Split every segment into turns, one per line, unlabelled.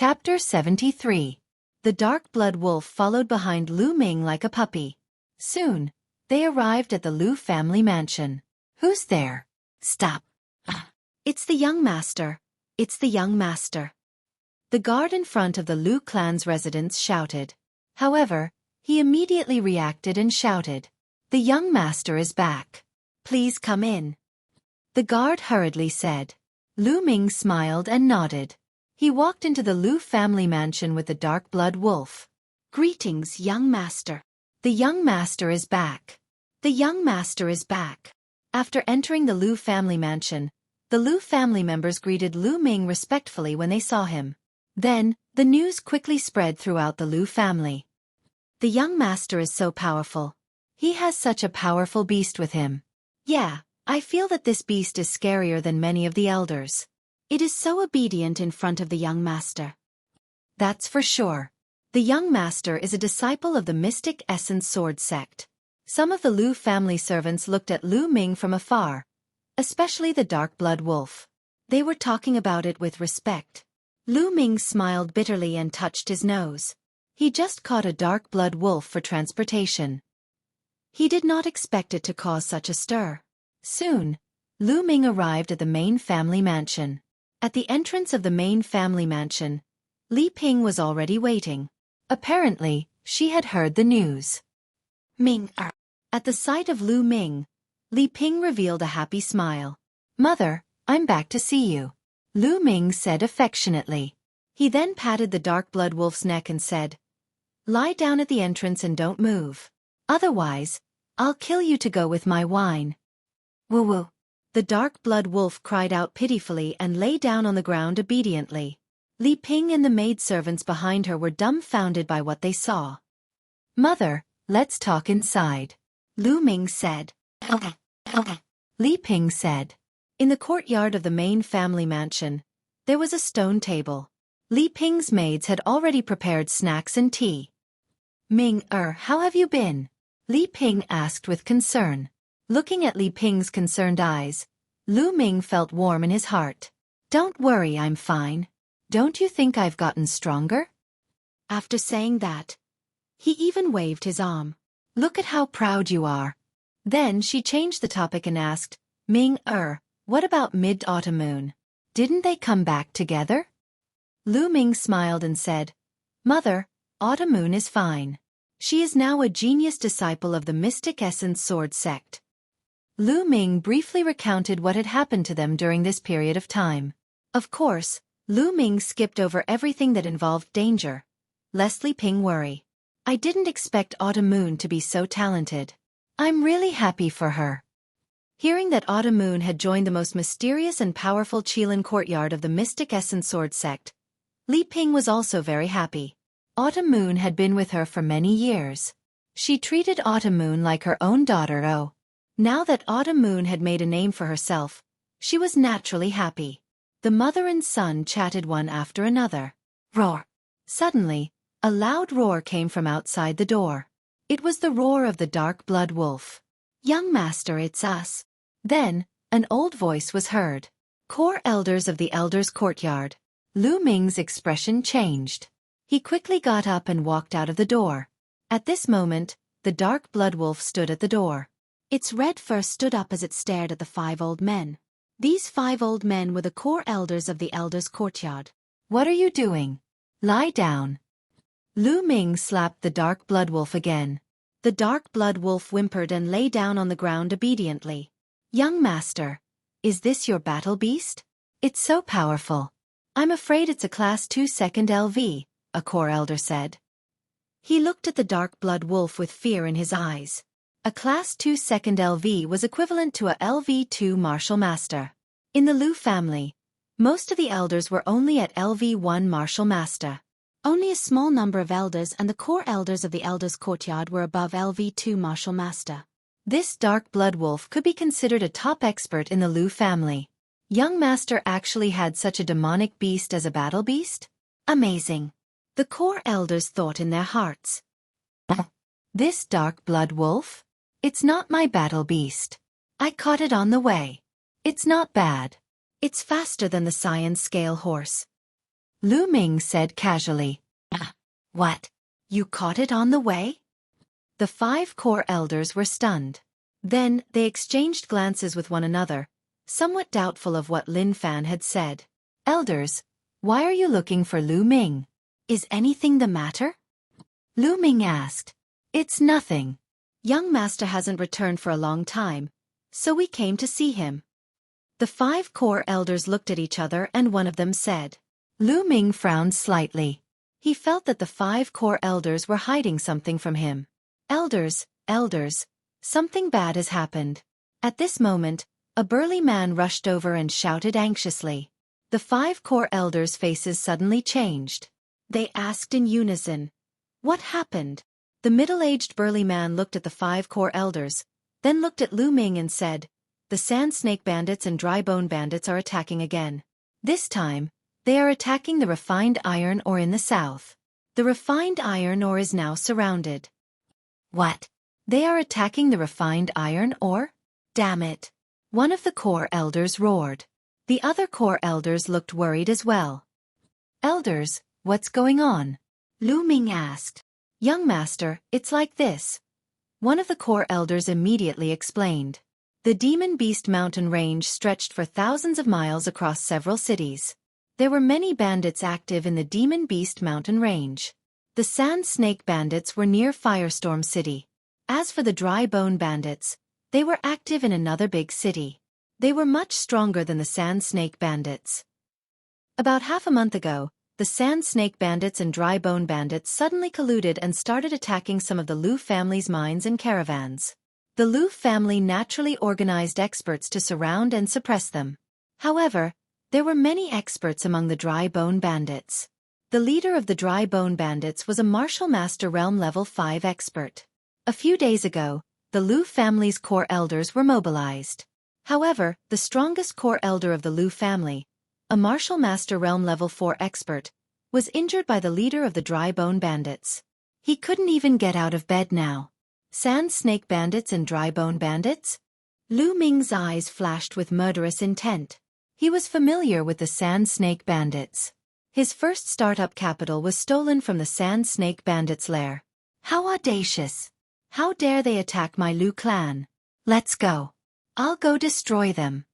Chapter 73. The dark blood wolf followed behind Lu Ming like a puppy. Soon, they arrived at the Lu family mansion. Who's there? Stop. It's the young master. It's the young master. The guard in front of the Lu clan's residence shouted. However, he immediately reacted and shouted, "The young master is back. Please come in." The guard hurriedly said. Lu Ming smiled and nodded. He walked into the Lu family mansion with the dark blood wolf. "Greetings, young master. The young master is back. The young master is back." After entering the Lu family mansion, the Lu family members greeted Lu Ming respectfully when they saw him. Then, the news quickly spread throughout the Lu family. "The young master is so powerful. He has such a powerful beast with him. Yeah, I feel that this beast is scarier than many of the elders. It is so obedient in front of the young master." That's for sure. The young master is a disciple of the Mystic Essence Sword sect. Some of the Lu family servants looked at Lu Ming from afar, especially the dark blood wolf. They were talking about it with respect. Lu Ming smiled bitterly and touched his nose. He just caught a dark blood wolf for transportation. He did not expect it to cause such a stir. Soon, Lu Ming arrived at the main family mansion. At the entrance of the main family mansion, Li Ping was already waiting. Apparently, she had heard the news. Ming-er. At the sight of Lu Ming, Li Ping revealed a happy smile. "Mother, I'm back to see you," Lu Ming said affectionately. He then patted the dark blood wolf's neck and said, "Lie down at the entrance and don't move. Otherwise, I'll kill you to go with my wine." "Woo-woo." The dark blood wolf cried out pitifully and lay down on the ground obediently. Li Ping and the maidservants behind her were dumbfounded by what they saw. "Mother, let's talk inside," Lu Ming said. Li Ping said. In the courtyard of the main family mansion, there was a stone table. Li Ping's maids had already prepared snacks and tea. "Ming-er, how have you been?" Li Ping asked with concern. Looking at Li Ping's concerned eyes, Lu Ming felt warm in his heart. "Don't worry, I'm fine. Don't you think I've gotten stronger?" After saying that, he even waved his arm. "Look at how proud you are." Then she changed the topic and asked, "Ming-er, what about Mid-Autumn Moon? Didn't they come back together?" Lu Ming smiled and said, "Mother, Autumn Moon is fine. She is now a genius disciple of the Mystic Essence Sword sect." Lu Ming briefly recounted what had happened to them during this period of time. Of course, Lu Ming skipped over everything that involved danger, lest Li Ping worry. "I didn't expect Autumn Moon to be so talented. I'm really happy for her." Hearing that Autumn Moon had joined the most mysterious and powerful Qilin courtyard of the Mystic Essence Sword sect, Li Ping was also very happy. Autumn Moon had been with her for many years. She treated Autumn Moon like her own daughter. Now that Autumn Moon had made a name for herself, she was naturally happy. The mother and son chatted one after another. Roar! Suddenly, a loud roar came from outside the door. It was the roar of the dark blood wolf. "Young master, it's us." Then, an old voice was heard. "Core elders of the elders' courtyard." Lu Ming's expression changed. He quickly got up and walked out of the door. At this moment, the dark blood wolf stood at the door. Its red fur stood up as it stared at the 5 old men. These 5 old men were the core elders of the elders' courtyard. "What are you doing? Lie down." Lu Ming slapped the dark blood wolf again. The dark blood wolf whimpered and lay down on the ground obediently. "Young master, is this your battle beast? It's so powerful." "I'm afraid it's a class 2 second LV, a core elder said. He looked at the dark blood wolf with fear in his eyes. A class 2 second LV was equivalent to a LV2 martial master. In the Lu family, most of the elders were only at LV1 martial master. Only a small number of elders and the core elders of the elders' courtyard were above LV2 martial master. This dark blood wolf could be considered a top expert in the Lu family. Young master actually had such a demonic beast as a battle beast? Amazing. The core elders thought in their hearts. "This dark blood wolf? It's not my battle beast. I caught it on the way. It's not bad. It's faster than the Science Scale horse." Lu Ming said casually. What? You caught it on the way? The 5 core elders were stunned. Then, they exchanged glances with one another, somewhat doubtful of what Lin Fan had said. Elders, why are you looking for Lu Ming? Is anything the matter? Lu Ming asked. It's nothing. Young master hasn't returned for a long time, so we came to see him. The 5 core elders looked at each other and one of them said. Lu Ming frowned slightly. He felt that the 5 core elders were hiding something from him. Elders, something bad has happened. At this moment, a burly man rushed over and shouted anxiously. The 5 core elders' faces suddenly changed. They asked in unison, what happened? The middle-aged burly man looked at the 5 core elders, then looked at Lu Ming and said, the Sand Snake Bandits and Dry Bone Bandits are attacking again. This time, they are attacking the refined iron ore in the south. The refined iron ore is now surrounded. What? They are attacking the refined iron ore? Damn it. One of the core elders roared. The other core elders looked worried as well. Elders, what's going on? Lu Ming asked. Young master, it's like this. One of the core elders immediately explained. The Demon Beast mountain range stretched for thousands of miles across several cities. There were many bandits active in the Demon Beast mountain range. The Sand Snake Bandits were near Firestorm City. As for the Dry Bone Bandits, they were active in another big city. They were much stronger than the Sand Snake Bandits. About half a month ago, the Sand Snake Bandits and Dry Bone Bandits suddenly colluded and started attacking some of the Lu family's mines and caravans. The Lu family naturally organized experts to surround and suppress them. However, there were many experts among the Dry Bone Bandits. The leader of the Dry Bone Bandits was a Martial Master Realm Level 5 expert. A few days ago, the Lu family's core elders were mobilized. However, the strongest core elder of the Lu family, a Martial Master Realm Level 4 expert, was injured by the leader of the Dry Bone Bandits. He couldn't even get out of bed now. Sand Snake Bandits and Dry Bone Bandits? Lu Ming's eyes flashed with murderous intent. He was familiar with the Sand Snake Bandits. His first startup capital was stolen from the Sand Snake Bandits' lair. How audacious! How dare they attack my Lu clan? Let's go. I'll go destroy them.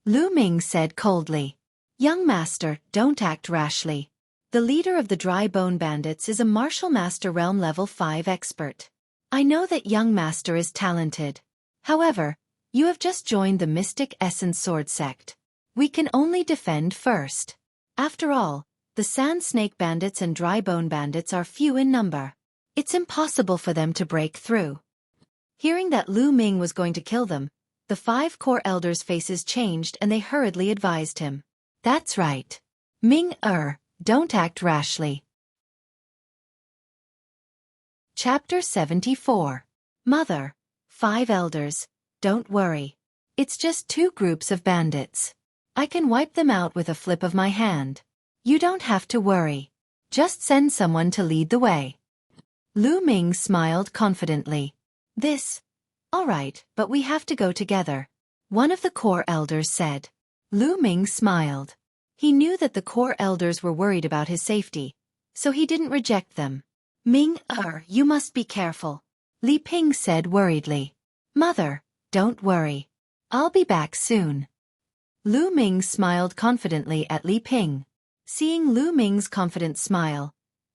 Lu Ming said coldly. Young master, don't act rashly. The leader of the Dry Bone Bandits is a Martial Master Realm Level 5 expert. I know that young master is talented. However, you have just joined the Mystic Essence Sword sect. We can only defend first. After all, the Sand Snake Bandits and Dry Bone Bandits are few in number. It's impossible for them to break through. Hearing that Lu Ming was going to kill them, the 5 core elders' faces changed and they hurriedly advised him. That's right. Ming, don't act rashly. Chapter 74. Mother, 5 elders, don't worry. It's just 2 groups of bandits. I can wipe them out with a flip of my hand. You don't have to worry. Just send someone to lead the way. Lu Ming smiled confidently. All right, but we have to go together. One of the core elders said. Lu Ming smiled. He knew that the core elders were worried about his safety, so he didn't reject them. Ming, you must be careful. Li Ping said worriedly. Mother, don't worry. I'll be back soon. Lu Ming smiled confidently at Li Ping. Seeing Lu Ming's confident smile,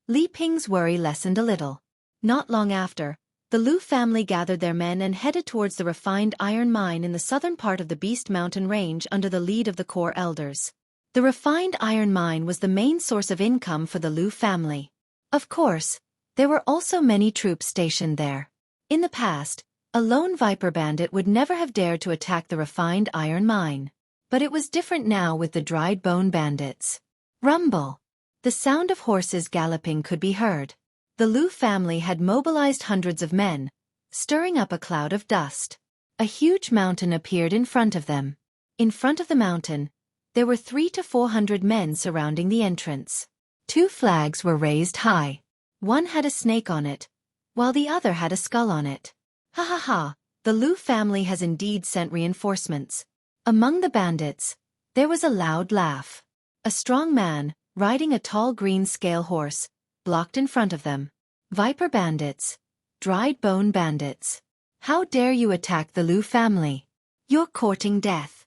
Li Ping's worry lessened a little. Not long after, the Lu family gathered their men and headed towards the refined iron mine in the southern part of the Beast Mountain Range under the lead of the core elders. The refined iron mine was the main source of income for the Lu family. Of course, there were also many troops stationed there. In the past, a lone Viper bandit would never have dared to attack the refined iron mine. But it was different now with the Dried Bone Bandits. Rumble! The sound of horses galloping could be heard. The Lu family had mobilized hundreds of men, stirring up a cloud of dust. A huge mountain appeared in front of them. In front of the mountain, there were 300 to 400 men surrounding the entrance. 2 flags were raised high. One had a snake on it, while the other had a skull on it. Ha ha ha, the Lu family has indeed sent reinforcements. Among the bandits, there was a loud laugh. A strong man, riding a tall green scale horse, blocked in front of them. Viper bandits. Dried bone bandits. How dare you attack the Lu family? You're courting death.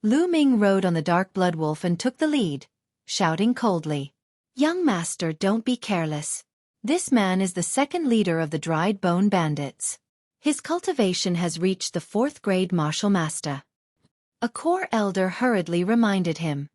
Lu Ming rode on the dark blood wolf and took the lead, shouting coldly. Young master, don't be careless. This man is the second leader of the dried bone bandits. His cultivation has reached the 4th grade martial master. A core elder hurriedly reminded him.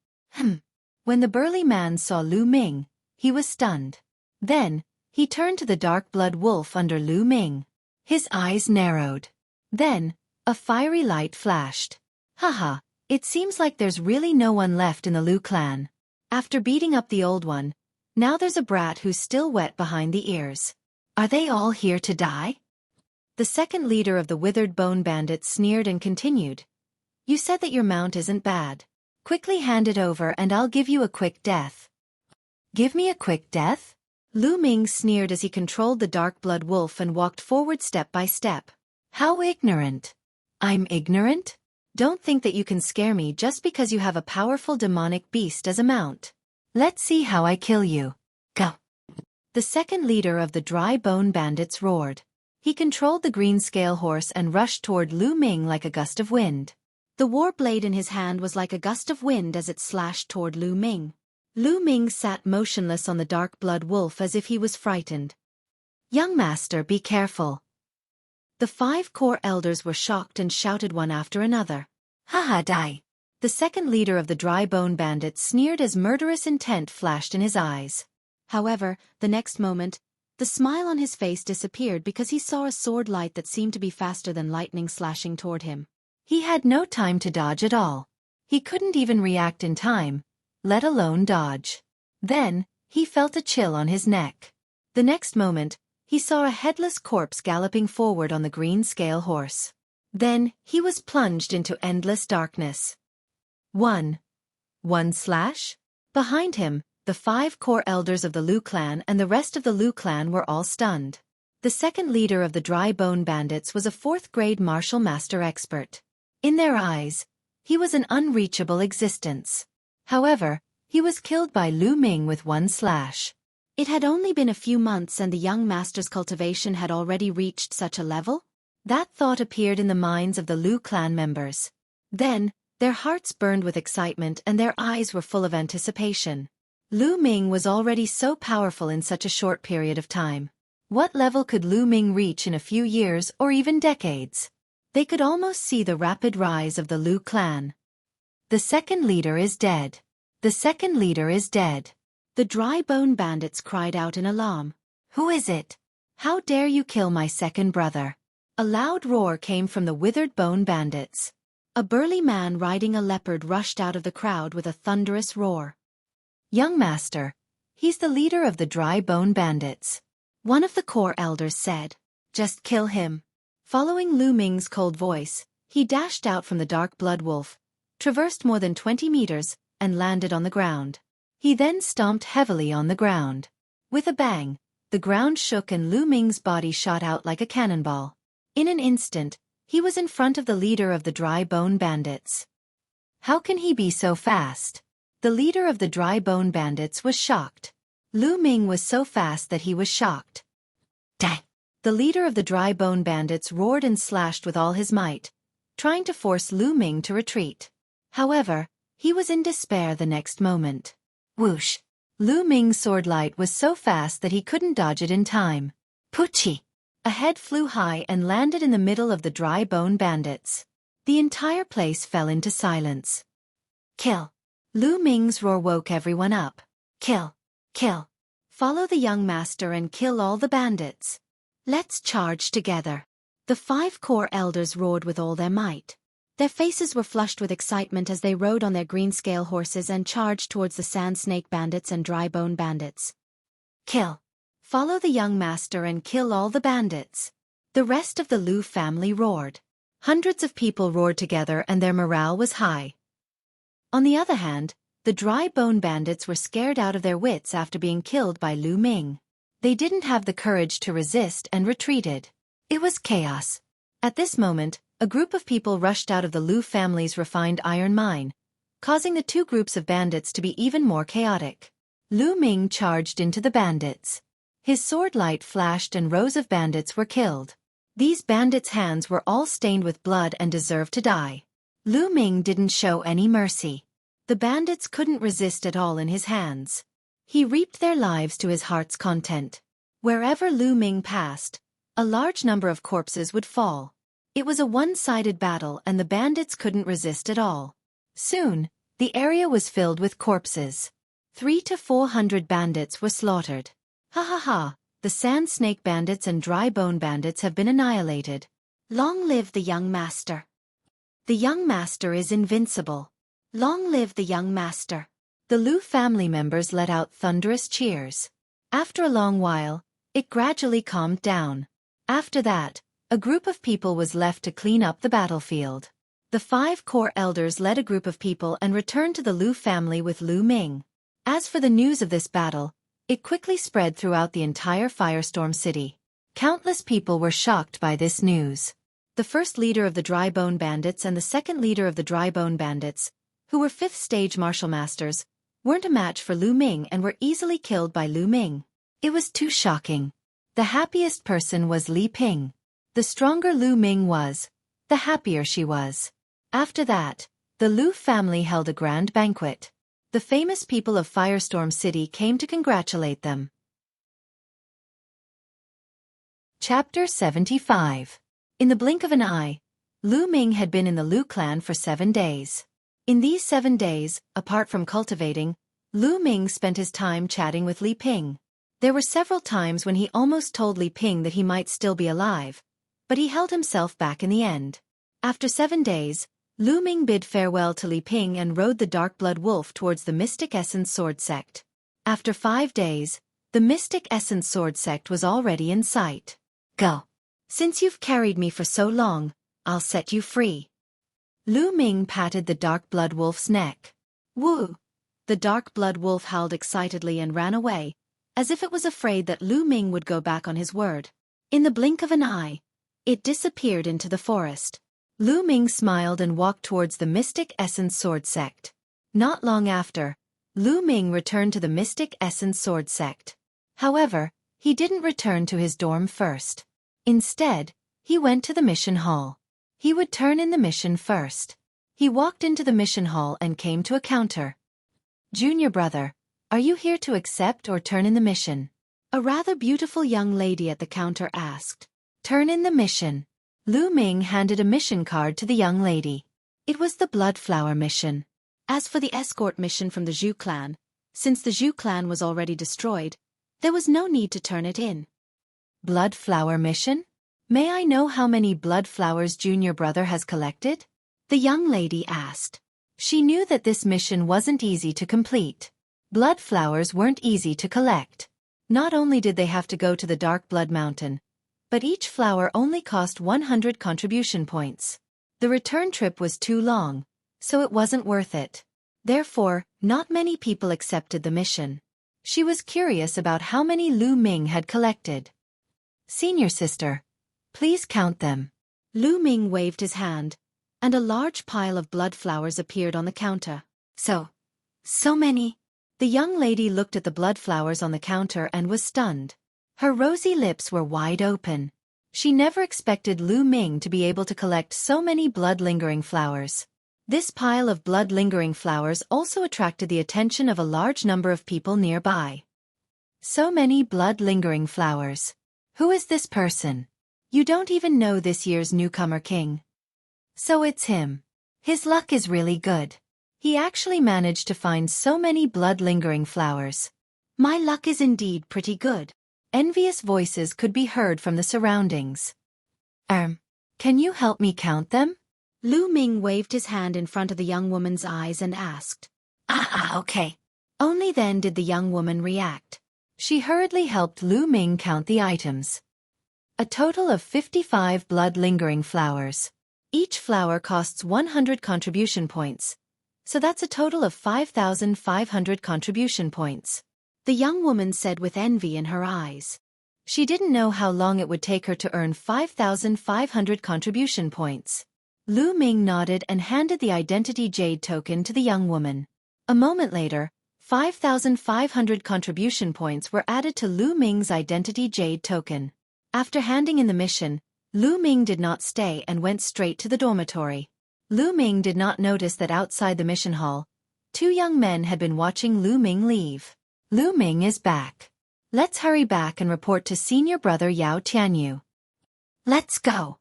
When the burly man saw Lu Ming, he was stunned. Then, he turned to the dark blood wolf under Lu Ming. His eyes narrowed. Then, a fiery light flashed. Haha, it seems like there's really no one left in the Lu clan. After beating up the old one, now there's a brat who's still wet behind the ears. Are they all here to die? The second leader of the withered bone bandits sneered and continued. You said that your mount isn't bad. Quickly hand it over and I'll give you a quick death. Give me a quick death? Lu Ming sneered as he controlled the dark blood wolf and walked forward step by step. How ignorant. I'm ignorant? Don't think that you can scare me just because you have a powerful demonic beast as a mount. Let's see how I kill you. Go. The second leader of the dry bone bandits roared. He controlled the green scale horse and rushed toward Lu Ming like a gust of wind. The war blade in his hand was like a gust of wind as it slashed toward Lu Ming. Lu Ming sat motionless on the dark blood wolf as if he was frightened. Young master, be careful. The 5 core elders were shocked and shouted one after another. Haha, die. The second leader of the dry bone bandits sneered as murderous intent flashed in his eyes. However, the next moment, the smile on his face disappeared because he saw a sword light that seemed to be faster than lightning slashing toward him. He had no time to dodge at all. He couldn't even react in time, let alone dodge. Then, he felt a chill on his neck. The next moment, he saw a headless corpse galloping forward on the green scale horse. Then, he was plunged into endless darkness. One slash? Behind him, the 5 core elders of the Lu clan and the rest of the Lu clan were all stunned. The second leader of the dry bone bandits was a 4th grade martial master expert. In their eyes, he was an unreachable existence. However, he was killed by Lu Ming with 1 slash. It had only been a few months and the young master's cultivation had already reached such a level? That thought appeared in the minds of the Lu clan members. Then, their hearts burned with excitement and their eyes were full of anticipation. Lu Ming was already so powerful in such a short period of time. What level could Lu Ming reach in a few years or even decades? They could almost see the rapid rise of the Lu clan. The second leader is dead. The second leader is dead. The dry bone bandits cried out in alarm. Who is it? How dare you kill my second brother? A loud roar came from the withered bone bandits. A burly man riding a leopard rushed out of the crowd with a thunderous roar. Young master, he's the leader of the dry bone bandits. One of the core elders said. Just kill him. Following Lu Ming's cold voice, he dashed out from the dark blood wolf, traversed more than 20 meters, and landed on the ground. He then stomped heavily on the ground. With a bang, the ground shook and Lu Ming's body shot out like a cannonball. In an instant, he was in front of the leader of the dry bone bandits. How can he be so fast? The leader of the dry bone bandits was shocked. Lu Ming was so fast that he was shocked. Dang! The leader of the dry bone bandits roared and slashed with all his might, trying to force Lu Ming to retreat. However, he was in despair the next moment. Whoosh! Lu Ming's sword light was so fast that he couldn't dodge it in time. Poochie! A head flew high and landed in the middle of the dry bone bandits. The entire place fell into silence. Kill! Lu Ming's roar woke everyone up. Kill! Kill! Follow the young master and kill all the bandits. Let's charge together. The 5 core elders roared with all their might. Their faces were flushed with excitement as they rode on their green scale horses and charged towards the sand snake bandits and dry bone bandits. Kill! Follow the young master and kill all the bandits. The rest of the Lu family roared. Hundreds of people roared together and their morale was high. On the other hand, the dry bone bandits were scared out of their wits after being killed by Lu Ming. They didn't have the courage to resist and retreated. It was chaos. At this moment, a group of people rushed out of the Lu family's refined iron mine, causing the 2 groups of bandits to be even more chaotic. Lu Ming charged into the bandits. His sword light flashed and rows of bandits were killed. These bandits' hands were all stained with blood and deserved to die. Lu Ming didn't show any mercy. The bandits couldn't resist at all in his hands. He reaped their lives to his heart's content. Wherever Lu Ming passed, a large number of corpses would fall. It was a one-sided battle and the bandits couldn't resist at all. Soon, the area was filled with corpses. 300 to 400 bandits were slaughtered. Ha ha ha, the sand snake bandits and dry bone bandits have been annihilated. Long live the young master. The young master is invincible. Long live the young master. The Lu family members let out thunderous cheers. After a long while, it gradually calmed down. After that, a group of people was left to clean up the battlefield. The 5 core elders led a group of people and returned to the Lu family with Lu Ming. As for the news of this battle, it quickly spread throughout the entire Firestorm City. Countless people were shocked by this news. The first leader of the Dry Bone Bandits and the second leader of the Dry Bone Bandits, who were 5th stage martial masters, weren't a match for Lu Ming and were easily killed by Lu Ming. It was too shocking. The happiest person was Li Ping. The stronger Lu Ming was, the happier she was. After that, the Lu family held a grand banquet. The famous people of Firestorm City came to congratulate them. Chapter 75. In the blink of an eye, Lu Ming had been in the Lu clan for 7 days. In these 7 days, apart from cultivating, Lu Ming spent his time chatting with Li Ping. There were several times when he almost told Li Ping that he might still be alive, but he held himself back in the end. After 7 days, Lu Ming bid farewell to Li Ping and rode the Dark Blood Wolf towards the Mystic Essence Sword Sect. After 5 days, the Mystic Essence Sword Sect was already in sight. Go. Since you've carried me for so long, I'll set you free. Lu Ming patted the Dark Blood Wolf's neck. Woo! The Dark Blood Wolf howled excitedly and ran away, as if it was afraid that Lu Ming would go back on his word. In the blink of an eye, it disappeared into the forest. Lu Ming smiled and walked towards the Mystic Essence Sword Sect. Not long after, Lu Ming returned to the Mystic Essence Sword Sect. However, he didn't return to his dorm first. Instead, he went to the mission hall. He would turn in the mission first. He walked into the mission hall and came to a counter. Junior brother, are you here to accept or turn in the mission? A rather beautiful young lady at the counter asked. Turn in the mission. Lu Ming handed a mission card to the young lady. It was the Bloodflower mission. As for the escort mission from the Zhu clan, since the Zhu clan was already destroyed, there was no need to turn it in. Bloodflower mission? May I know how many blood flowers Junior brother has collected? The young lady asked. She knew that this mission wasn't easy to complete. Blood flowers weren't easy to collect. Not only did they have to go to the Dark Blood Mountain, but each flower only cost 100 contribution points. The return trip was too long, so it wasn't worth it. Therefore, not many people accepted the mission. She was curious about how many Lu Ming had collected. Senior sister, please count them. Lu Ming waved his hand, and a large pile of blood flowers appeared on the counter. So many. The young lady looked at the blood flowers on the counter and was stunned. Her rosy lips were wide open. She never expected Lu Ming to be able to collect so many blood-lingering flowers. This pile of blood-lingering flowers also attracted the attention of a large number of people nearby. So many blood-lingering flowers. Who is this person? You don't even know this year's newcomer king. So it's him. His luck is really good. He actually managed to find so many blood-lingering flowers. My luck is indeed pretty good. Envious voices could be heard from the surroundings. Can you help me count them? Lu Ming waved his hand in front of the young woman's eyes and asked. Okay. Only then did the young woman react. She hurriedly helped Lu Ming count the items. A total of 55 blood-lingering flowers. Each flower costs 100 contribution points, so that's a total of 5,500 contribution points. The young woman said with envy in her eyes. She didn't know how long it would take her to earn 5,500 contribution points. Lu Ming nodded and handed the identity jade token to the young woman. A moment later, 5,500 contribution points were added to Lu Ming's identity jade token. After handing in the mission, Lu Ming did not stay and went straight to the dormitory. Lu Ming did not notice that outside the mission hall, two young men had been watching Lu Ming leave. Lu Ming is back. Let's hurry back and report to senior brother Yao Tianyu. Let's go.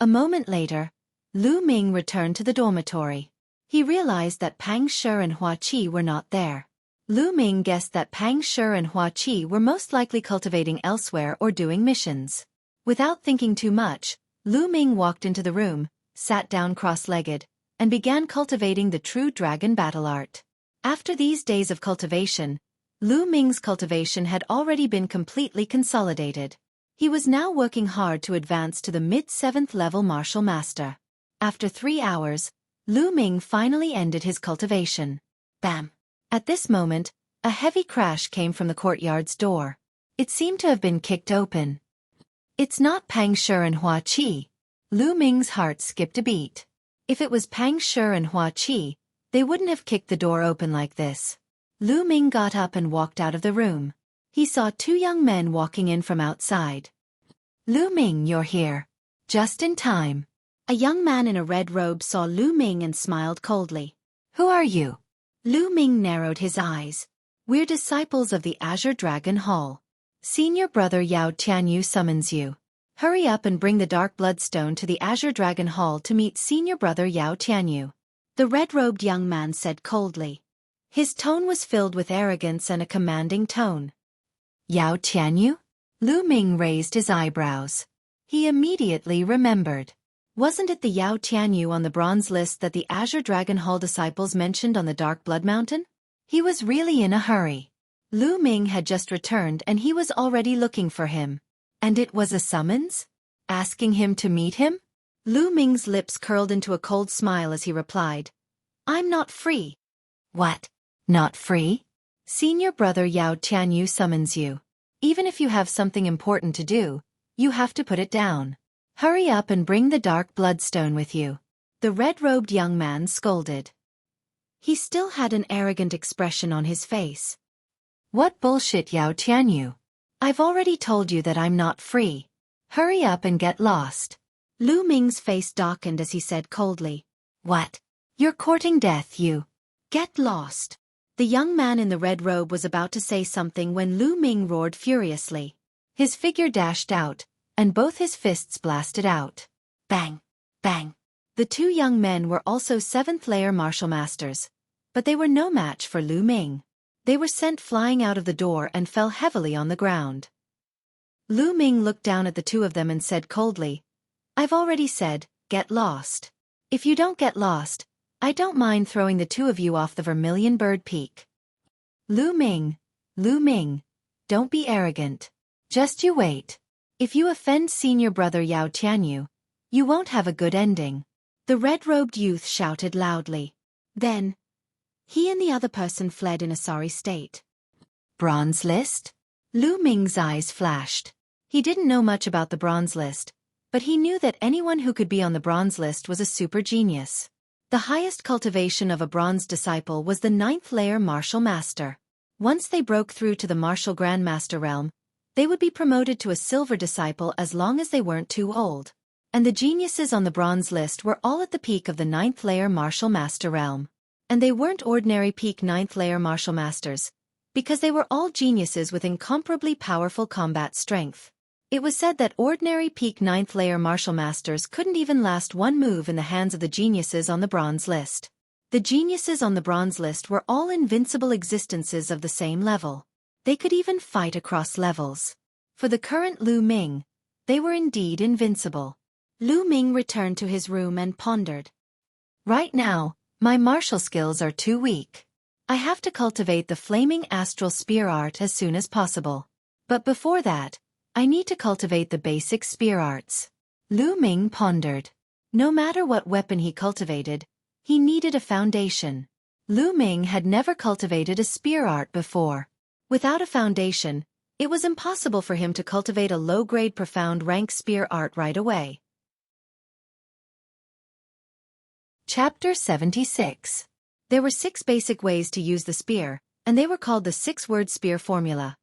A moment later, Lu Ming returned to the dormitory. He realized that Pang Shi and Xueqi were not there. Lu Ming guessed that Pang Shi and Xueqi were most likely cultivating elsewhere or doing missions. Without thinking too much, Lu Ming walked into the room, sat down cross-legged, and began cultivating the true dragon battle art. After these days of cultivation, Lu Ming's cultivation had already been completely consolidated. He was now working hard to advance to the mid-7th level martial master. After 3 hours, Lu Ming finally ended his cultivation. Bam! At this moment, a heavy crash came from the courtyard's door. It seemed to have been kicked open. It's not Pang Shi and Xueqi. Lu Ming's heart skipped a beat. If it was Pang Shi and Xueqi, they wouldn't have kicked the door open like this. Lu Ming got up and walked out of the room. He saw two young men walking in from outside. Lu Ming, you're here. Just in time. A young man in a red robe saw Lu Ming and smiled coldly. Who are you? Lu Ming narrowed his eyes. We're disciples of the Azure Dragon Hall. Senior brother Yao Tianyu summons you. Hurry up and bring the Dark Bloodstone to the Azure Dragon Hall to meet senior brother Yao Tianyu. The red-robed young man said coldly. His tone was filled with arrogance and a commanding tone. Yao Tianyu? Lu Ming raised his eyebrows. He immediately remembered. Wasn't it the Yao Tianyu on the bronze list that the Azure Dragon Hall disciples mentioned on the Dark Blood Mountain? He was really in a hurry. Lu Ming had just returned and he was already looking for him. And it was a summons? Asking him to meet him? Lu Ming's lips curled into a cold smile as he replied. I'm not free. What? Not free? Senior brother Yao Tianyu summons you. Even if you have something important to do, you have to put it down. Hurry up and bring the Dark Bloodstone with you. The red-robed young man scolded. He still had an arrogant expression on his face. What bullshit, Yao Tianyu? I've already told you that I'm not free. Hurry up and get lost. Lu Ming's face darkened as he said coldly. What? You're courting death, you. Get lost. The young man in the red robe was about to say something when Lu Ming roared furiously. His figure dashed out, and both his fists blasted out. Bang! Bang! The two young men were also 7th layer martial masters, but they were no match for Lu Ming. They were sent flying out of the door and fell heavily on the ground. Lu Ming looked down at the two of them and said coldly, I've already said, get lost. If you don't get lost, I don't mind throwing the two of you off the Vermilion Bird Peak. Lu Ming, don't be arrogant. Just you wait. If you offend senior brother Yao Tianyu, you won't have a good ending. The red-robed youth shouted loudly. Then, he and the other person fled in a sorry state. Bronze list? Lu Ming's eyes flashed. He didn't know much about the bronze list, but he knew that anyone who could be on the bronze list was a super genius. The highest cultivation of a bronze disciple was the 9th layer martial master. Once they broke through to the martial grandmaster realm, they would be promoted to a silver disciple as long as they weren't too old. And the geniuses on the bronze list were all at the peak of the 9th layer martial master realm. And they weren't ordinary peak 9th layer martial masters, because they were all geniuses with incomparably powerful combat strength. It was said that ordinary peak 9th layer martial masters couldn't even last one move in the hands of the geniuses on the bronze list. The geniuses on the bronze list were all invincible existences of the same level. They could even fight across levels. For the current Lu Ming, they were indeed invincible. Lu Ming returned to his room and pondered. Right now, my martial skills are too weak. I have to cultivate the flaming astral spear art as soon as possible. But before that, I need to cultivate the basic spear arts. Lu Ming pondered. No matter what weapon he cultivated, he needed a foundation. Lu Ming had never cultivated a spear art before. Without a foundation, it was impossible for him to cultivate a low-grade profound rank spear art right away. Chapter 76. There were 6 basic ways to use the spear, and they were called the 6-word spear formula.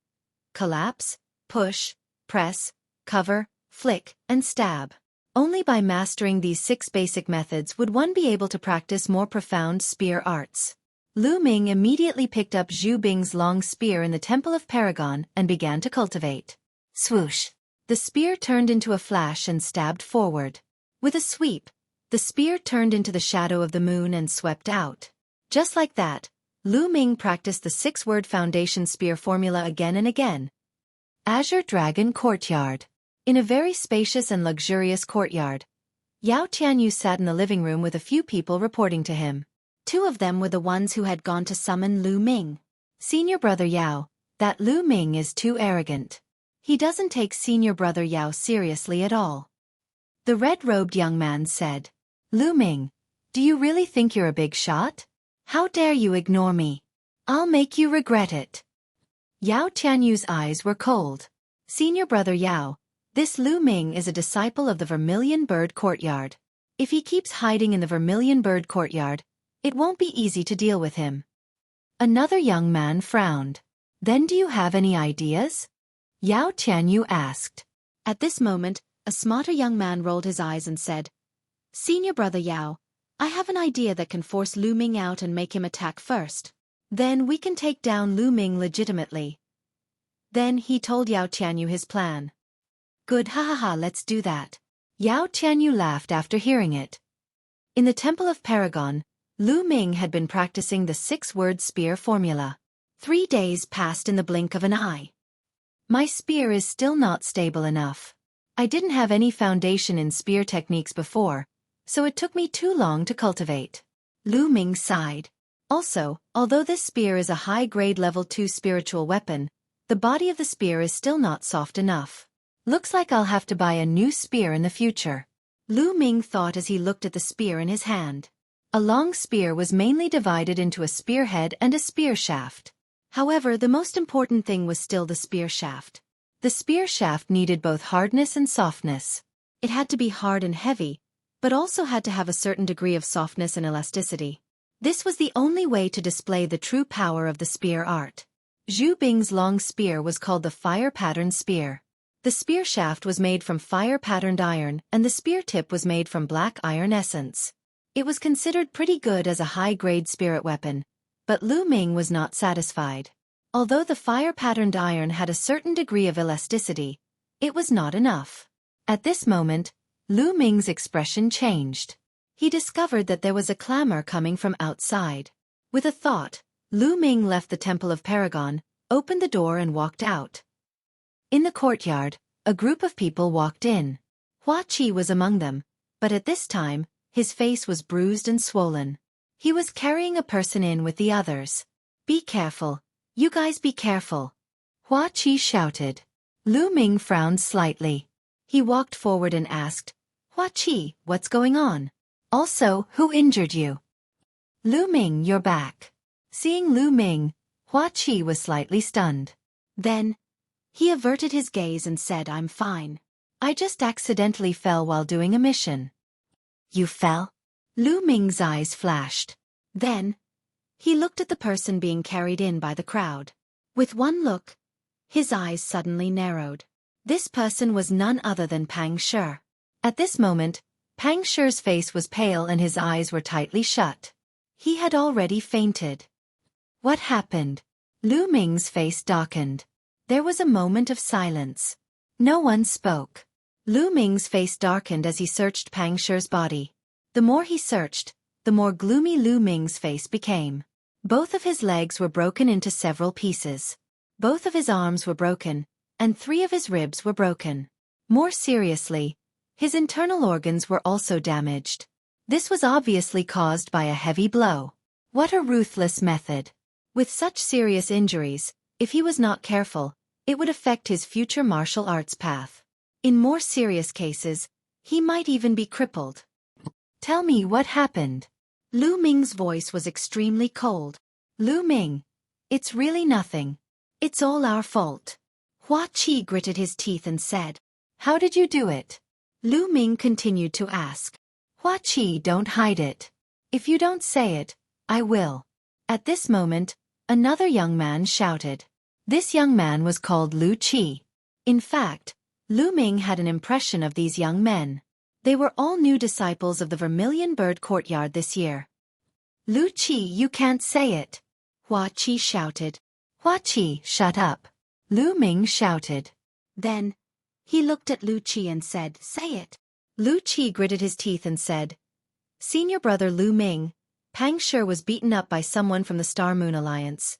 Collapse, push, press, cover, flick, and stab. Only by mastering these 6 basic methods would one be able to practice more profound spear arts. Lu Ming immediately picked up Zhu Bing's long spear in the Temple of Paragon and began to cultivate. Swoosh! The spear turned into a flash and stabbed forward. With a sweep, the spear turned into the shadow of the moon and swept out. Just like that, Lu Ming practiced the 6-word foundation spear formula again and again. Azure Dragon Courtyard. In a very spacious and luxurious courtyard, Yao Tianyu sat in the living room with a few people reporting to him. 2 of them were the ones who had gone to summon Lu Ming. Senior brother Yao, that Lu Ming is too arrogant. He doesn't take senior brother Yao seriously at all. The red-robed young man said, Lu Ming, do you really think you're a big shot? How dare you ignore me? I'll make you regret it. Yao Tianyu's eyes were cold. Senior brother Yao, this Lu Ming is a disciple of the Vermilion Bird Courtyard. If he keeps hiding in the Vermilion Bird Courtyard, it won't be easy to deal with him. Another young man frowned. Then do you have any ideas? Yao Tianyu asked. At this moment, a smarter young man rolled his eyes and said, Senior brother Yao, I have an idea that can force Lu Ming out and make him attack first. Then we can take down Lu Ming legitimately. Then he told Yao Tianyu his plan. Good, ha, let's do that. Yao Tianyu laughed after hearing it. In the Temple of Paragon, Lu Ming had been practicing the 6-word spear formula. 3 days passed in the blink of an eye. My spear is still not stable enough. I didn't have any foundation in spear techniques before, so it took me too long to cultivate. Lu Ming sighed. Also, although this spear is a high-grade level 2 spiritual weapon, the body of the spear is still not soft enough. Looks like I'll have to buy a new spear in the future. Lu Ming thought as he looked at the spear in his hand. A long spear was mainly divided into a spearhead and a spear shaft. However, the most important thing was still the spear shaft. The spear shaft needed both hardness and softness. It had to be hard and heavy, but also had to have a certain degree of softness and elasticity. This was the only way to display the true power of the spear art. Zhu Bing's long spear was called the fire-patterned spear. The spear shaft was made from fire-patterned iron and the spear tip was made from black iron essence. It was considered pretty good as a high-grade spirit weapon, but Lu Ming was not satisfied. Although the fire-patterned iron had a certain degree of elasticity, it was not enough. At this moment, Lu Ming's expression changed. He discovered that there was a clamor coming from outside. With a thought, Lu Ming left the Temple of Paragon, opened the door and walked out. In the courtyard, a group of people walked in. Xueqi was among them, but at this time, his face was bruised and swollen. He was carrying a person in with the others. Be careful. You guys be careful. Xueqi shouted. Lu Ming frowned slightly. He walked forward and asked, Xueqi, what's going on? Also, who injured you? Lu Ming, you're back. Seeing Lu Ming, Xueqi was slightly stunned. Then, he averted his gaze and said, I'm fine. I just accidentally fell while doing a mission. You fell? Lu Ming's eyes flashed. Then, he looked at the person being carried in by the crowd. With one look, his eyes suddenly narrowed. This person was none other than Pang Shi. At this moment, Pang Shi's face was pale and his eyes were tightly shut. He had already fainted. What happened? Lu Ming's face darkened. There was a moment of silence. No one spoke. Lu Ming's face darkened as he searched Pang Shi's body. The more he searched, the more gloomy Lu Ming's face became. Both of his legs were broken into several pieces. Both of his arms were broken, and 3 of his ribs were broken. More seriously, his internal organs were also damaged. This was obviously caused by a heavy blow. What a ruthless method. With such serious injuries, if he was not careful, it would affect his future martial arts path. In more serious cases, he might even be crippled. Tell me what happened. Lu Ming's voice was extremely cold. Lu Ming, it's really nothing. It's all our fault. Xueqi gritted his teeth and said, How did you do it? Lu Ming continued to ask. Xueqi, don't hide it. If you don't say it, I will. At this moment, another young man shouted. This young man was called Xueqi. In fact, Lu Ming had an impression of these young men. They were all new disciples of the Vermilion Bird Courtyard this year. Xueqi, you can't say it. Xueqi shouted. Xueqi, shut up. Lu Ming shouted. Then, he looked at Xueqi and said, say it. Xueqi gritted his teeth and said, Senior brother Lu Ming, Pang Shi was beaten up by someone from the Star Moon Alliance.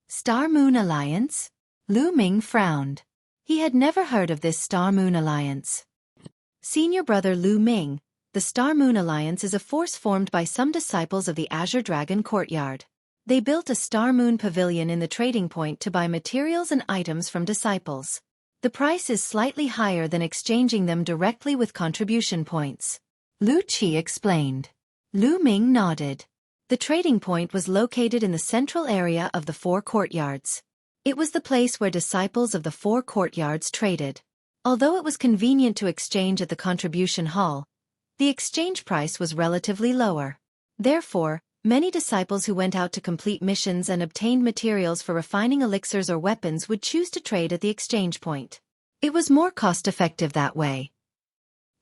Star Moon Alliance? Lu Ming frowned. He had never heard of this Star Moon Alliance. Senior brother Lu Ming, the Star Moon Alliance is a force formed by some disciples of the Azure Dragon Courtyard. They built a Star Moon Pavilion in the trading point to buy materials and items from disciples. The price is slightly higher than exchanging them directly with contribution points. Xueqi explained. Lu Ming nodded. The trading point was located in the central area of the four courtyards. It was the place where disciples of the four courtyards traded. Although it was convenient to exchange at the contribution hall, the exchange price was relatively lower. Therefore, many disciples who went out to complete missions and obtained materials for refining elixirs or weapons would choose to trade at the exchange point. It was more cost-effective that way.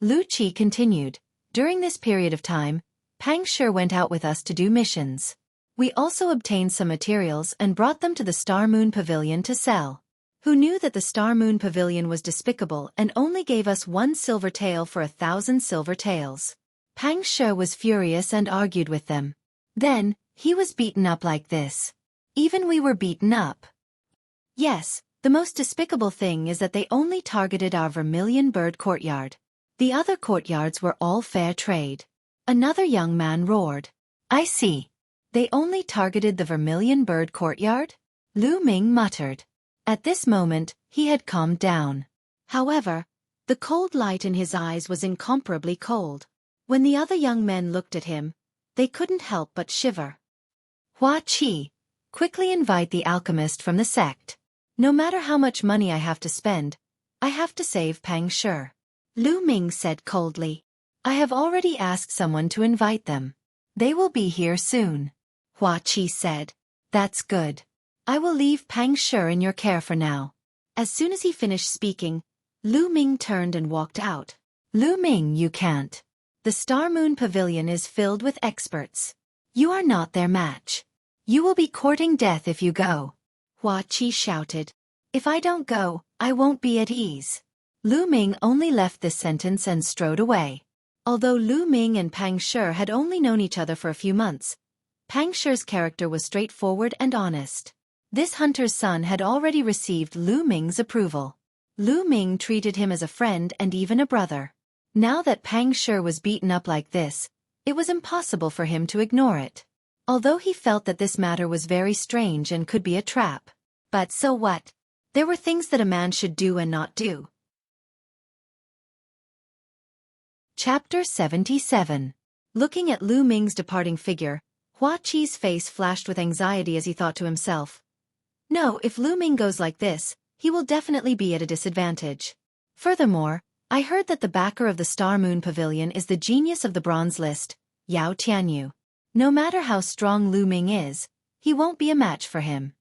Xueqi continued. During this period of time, Pang Shi went out with us to do missions. We also obtained some materials and brought them to the Star Moon Pavilion to sell. Who knew that the Star Moon Pavilion was despicable and only gave us 1 silver tael for 1,000 silver taels. Pang Shi was furious and argued with them. Then, he was beaten up like this. Even we were beaten up. Yes, the most despicable thing is that they only targeted our Vermilion Bird Courtyard. The other courtyards were all fair trade. Another young man roared. I see. They only targeted the Vermilion Bird Courtyard? Lu Ming muttered. At this moment, he had calmed down. However, the cold light in his eyes was incomparably cold. When the other young men looked at him, they couldn't help but shiver. Xueqi, quickly invite the alchemist from the sect. No matter how much money I have to spend, I have to save Pang Shi. Lu Ming said coldly. I have already asked someone to invite them. They will be here soon. Xueqi said. That's good. I will leave Pang Shi in your care for now. As soon as he finished speaking, Lu Ming turned and walked out. Lu Ming, you can't. The Star Moon Pavilion is filled with experts. You are not their match. You will be courting death if you go. Xueqi shouted. If I don't go, I won't be at ease. Lu Ming only left this sentence and strode away. Although Lu Ming and Pang Shi had only known each other for a few months, Pang Shi's character was straightforward and honest. This hunter's son had already received Lu Ming's approval. Lu Ming treated him as a friend and even a brother. Now that Pang Shi was beaten up like this, it was impossible for him to ignore it. Although he felt that this matter was very strange and could be a trap. But so what? There were things that a man should do and not do. Chapter 77. Looking at Lu Ming's departing figure, Xueqi's face flashed with anxiety as he thought to himself. No, if Lu Ming goes like this, he will definitely be at a disadvantage. Furthermore, I heard that the backer of the Star Moon Pavilion is the genius of the bronze list, Yao Tianyu. No matter how strong Lu Ming is, he won't be a match for him.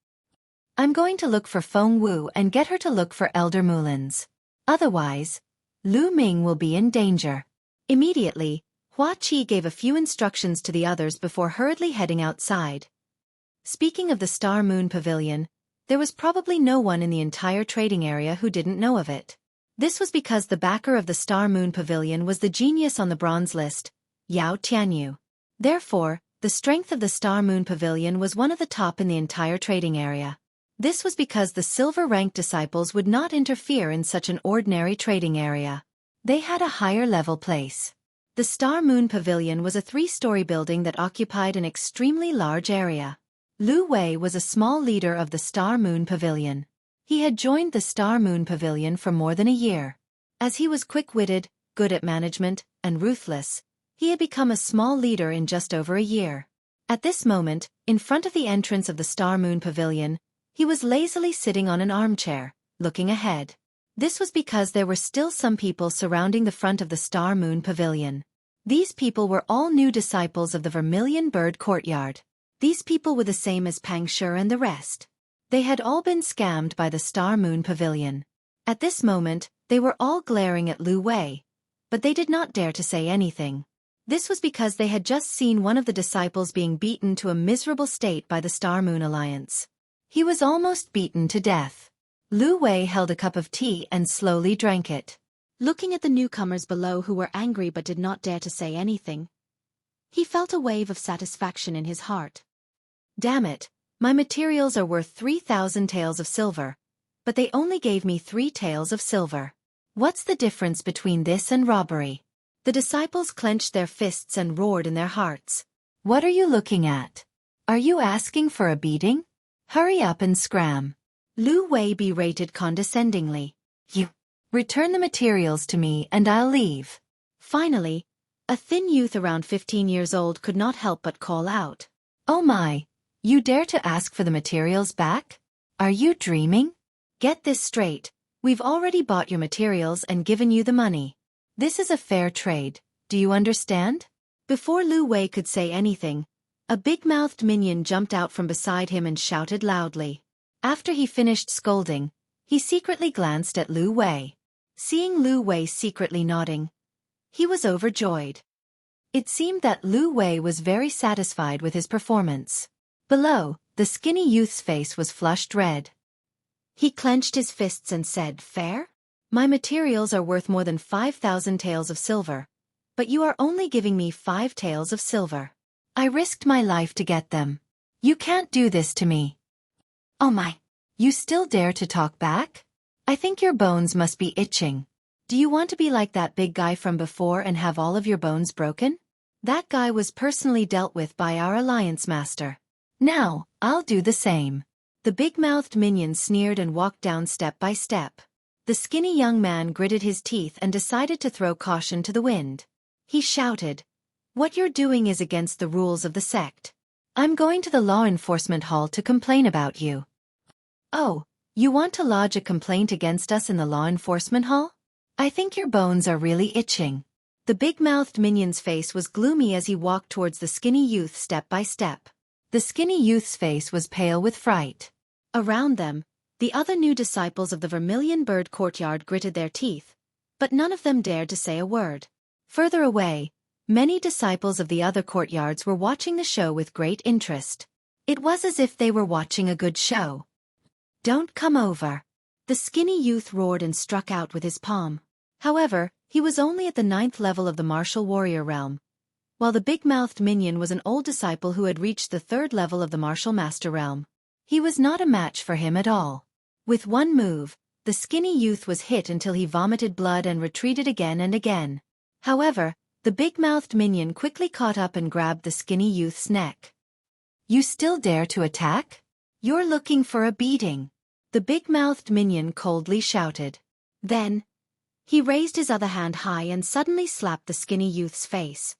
I'm going to look for Feng Wu and get her to look for Elder Mulins. Otherwise, Lu Ming will be in danger. Immediately, Xueqi gave a few instructions to the others before hurriedly heading outside. Speaking of the Star Moon Pavilion, there was probably no one in the entire trading area who didn't know of it. This was because the backer of the Star Moon Pavilion was the genius on the bronze list, Yao Tianyu. Therefore, the strength of the Star Moon Pavilion was one of the top in the entire trading area. This was because the silver-ranked disciples would not interfere in such an ordinary trading area. They had a higher-level place. The Star Moon Pavilion was a 3-story building that occupied an extremely large area. Lu Wei was a small leader of the Star Moon Pavilion. He had joined the Star Moon Pavilion for more than a year. As he was quick-witted, good at management, and ruthless, he had become a small leader in just over a year. At this moment, in front of the entrance of the Star Moon Pavilion, he was lazily sitting on an armchair, looking ahead. This was because there were still some people surrounding the front of the Star Moon Pavilion. These people were all new disciples of the Vermilion Bird Courtyard. These people were the same as Pang Shi and the rest. They had all been scammed by the Star Moon Pavilion. At this moment, they were all glaring at Lu Wei, but they did not dare to say anything. This was because they had just seen one of the disciples being beaten to a miserable state by the Star Moon Alliance. He was almost beaten to death. Lu Wei held a cup of tea and slowly drank it. Looking at the newcomers below who were angry but did not dare to say anything, he felt a wave of satisfaction in his heart. Damn it, my materials are worth 3,000 taels of silver, but they only gave me 3 taels of silver. What's the difference between this and robbery? The disciples clenched their fists and roared in their hearts. What are you looking at? Are you asking for a beating? Hurry up and scram. Lu Wei berated condescendingly. You return the materials to me and I'll leave. Finally, a thin youth around 15 years old could not help but call out. Oh my, you dare to ask for the materials back? Are you dreaming? Get this straight, we've already bought your materials and given you the money. This is a fair trade, do you understand? Before Lu Wei could say anything, a big-mouthed minion jumped out from beside him and shouted loudly. After he finished scolding, he secretly glanced at Lu Wei. Seeing Lu Wei secretly nodding, he was overjoyed. It seemed that Lu Wei was very satisfied with his performance. Below, the skinny youth's face was flushed red. He clenched his fists and said, Fair? My materials are worth more than 5,000 taels of silver, but you are only giving me 5 taels of silver. I risked my life to get them. You can't do this to me. Oh my, you still dare to talk back? I think your bones must be itching. Do you want to be like that big guy from before and have all of your bones broken? That guy was personally dealt with by our alliance master. Now, I'll do the same. The big-mouthed minion sneered and walked down step by step. The skinny young man gritted his teeth and decided to throw caution to the wind. He shouted, What you're doing is against the rules of the sect. I'm going to the law enforcement hall to complain about you. Oh, you want to lodge a complaint against us in the law enforcement hall? I think your bones are really itching. The big-mouthed minion's face was gloomy as he walked towards the skinny youth step by step. The skinny youth's face was pale with fright. Around them, the other new disciples of the Vermilion Bird Courtyard gritted their teeth, but none of them dared to say a word. Further away, many disciples of the other courtyards were watching the show with great interest. It was as if they were watching a good show. Don't come over. The skinny youth roared and struck out with his palm. However, he was only at the 9th level of the martial warrior realm, while the big-mouthed minion was an old disciple who had reached the 3rd level of the martial master realm. He was not a match for him at all. With one move, the skinny youth was hit until he vomited blood and retreated again and again. However, the big-mouthed minion quickly caught up and grabbed the skinny youth's neck. You still dare to attack? You're looking for a beating. The big-mouthed minion coldly shouted. Then, he raised his other hand high and suddenly slapped the skinny youth's face.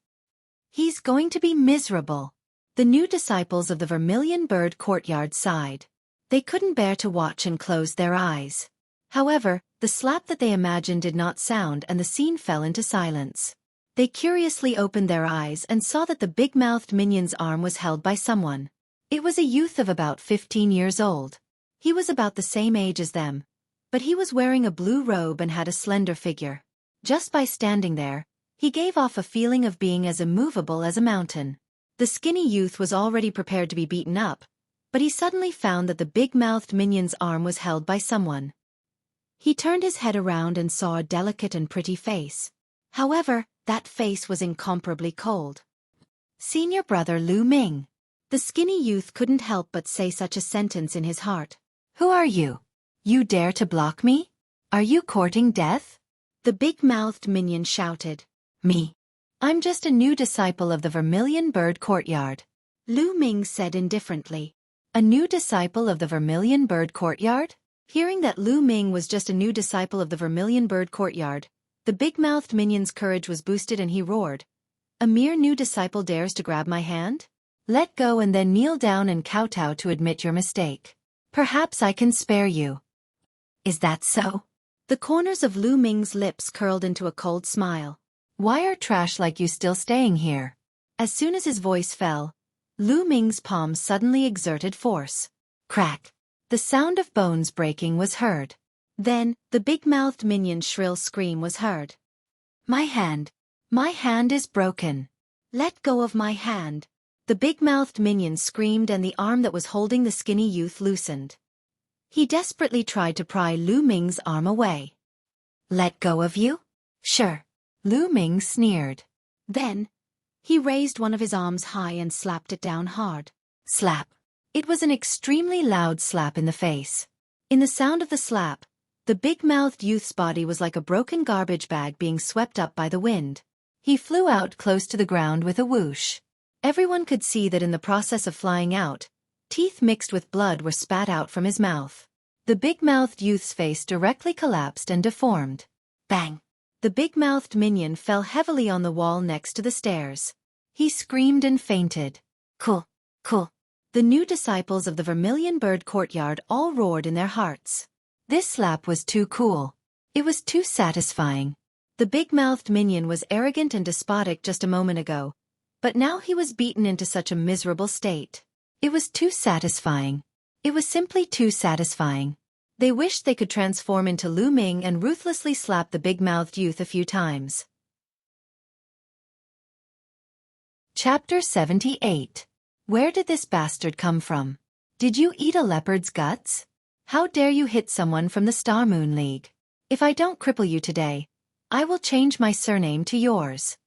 He's going to be miserable. The new disciples of the Vermilion Bird Courtyard sighed. They couldn't bear to watch and closed their eyes. However, the slap that they imagined did not sound and the scene fell into silence. They curiously opened their eyes and saw that the big-mouthed minion's arm was held by someone. It was a youth of about 15 years old. He was about the same age as them, but he was wearing a blue robe and had a slender figure. Just by standing there, he gave off a feeling of being as immovable as a mountain. The skinny youth was already prepared to be beaten up, but he suddenly found that the big-mouthed minion's arm was held by someone. He turned his head around and saw a delicate and pretty face. However, that face was incomparably cold. Senior brother Lu Ming. The skinny youth couldn't help but say such a sentence in his heart. Who are you? You dare to block me? Are you courting death? The big-mouthed minion shouted. Me. I'm just a new disciple of the Vermilion Bird Courtyard. Lu Ming said indifferently. A new disciple of the Vermilion Bird Courtyard? Hearing that Lu Ming was just a new disciple of the Vermilion Bird Courtyard, the big-mouthed minion's courage was boosted and he roared. A mere new disciple dares to grab my hand? Let go and then kneel down and kowtow to admit your mistake. Perhaps I can spare you. Is that so? The corners of Lu Ming's lips curled into a cold smile. Why are trash like you still staying here? As soon as his voice fell, Lu Ming's palm suddenly exerted force. Crack! The sound of bones breaking was heard. Then, the big-mouthed minion's shrill scream was heard. My hand! My hand is broken! Let go of my hand! The big-mouthed minion screamed and the arm that was holding the skinny youth loosened. He desperately tried to pry Lu Ming's arm away. Let go of you? Sure. Lu Ming sneered. Then, he raised one of his arms high and slapped it down hard. Slap. It was an extremely loud slap in the face. In the sound of the slap, the big-mouthed youth's body was like a broken garbage bag being swept up by the wind. He flew out close to the ground with a whoosh. Everyone could see that in the process of flying out, teeth mixed with blood were spat out from his mouth. The big-mouthed youth's face directly collapsed and deformed. Bang! The big-mouthed minion fell heavily on the wall next to the stairs. He screamed and fainted. Cool, cool. The new disciples of the Vermilion Bird Courtyard all roared in their hearts. This slap was too cool. It was too satisfying. The big-mouthed minion was arrogant and despotic just a moment ago, but now he was beaten into such a miserable state. It was too satisfying. It was simply too satisfying. They wished they could transform into Lu Ming and ruthlessly slap the big-mouthed youth a few times. Chapter 78. Where did this bastard come from? Did you eat a leopard's guts? How dare you hit someone from the Star Moon League? If I don't cripple you today, I will change my surname to yours.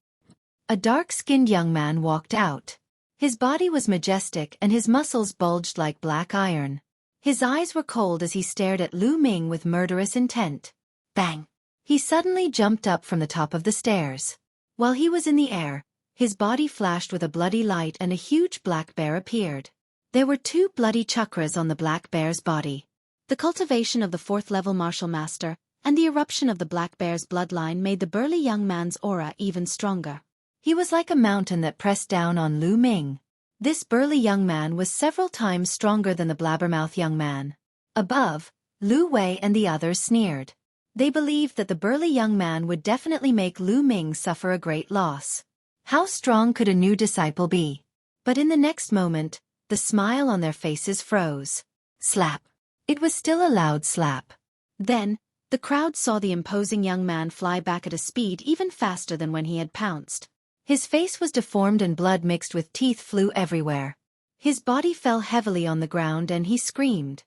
A dark-skinned young man walked out. His body was majestic and his muscles bulged like black iron. His eyes were cold as he stared at Lu Ming with murderous intent. Bang! He suddenly jumped up from the top of the stairs. While he was in the air, his body flashed with a bloody light and a huge black bear appeared. There were 2 bloody chakras on the black bear's body. The cultivation of the 4th-level martial master and the eruption of the black bear's bloodline made the burly young man's aura even stronger. He was like a mountain that pressed down on Lu Ming. This burly young man was several times stronger than the blabbermouth young man. Above, Lu Wei and the others sneered. They believed that the burly young man would definitely make Lu Ming suffer a great loss. How strong could a new disciple be? But in the next moment, the smile on their faces froze. Slap. It was still a loud slap. Then, the crowd saw the imposing young man fly back at a speed even faster than when he had pounced. His face was deformed and blood mixed with teeth flew everywhere. His body fell heavily on the ground and he screamed.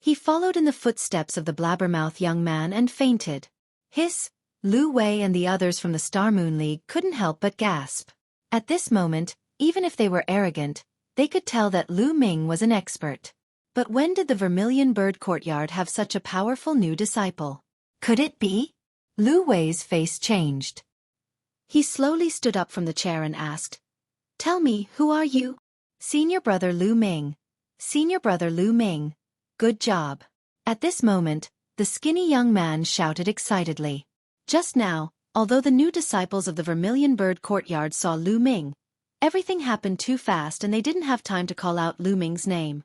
He followed in the footsteps of the blabbermouth young man and fainted. Hiss! Lu Wei and the others from the Star Moon League couldn't help but gasp. At this moment, even if they were arrogant, they could tell that Lu Ming was an expert. But when did the Vermilion Bird Courtyard have such a powerful new disciple? Could it be? Lu Wei's face changed. He slowly stood up from the chair and asked, Tell me, who are you? Senior brother Lu Ming. Senior brother Lu Ming. Good job. At this moment, the skinny young man shouted excitedly. Just now, although the new disciples of the Vermilion Bird Courtyard saw Lu Ming, everything happened too fast and they didn't have time to call out Lu Ming's name.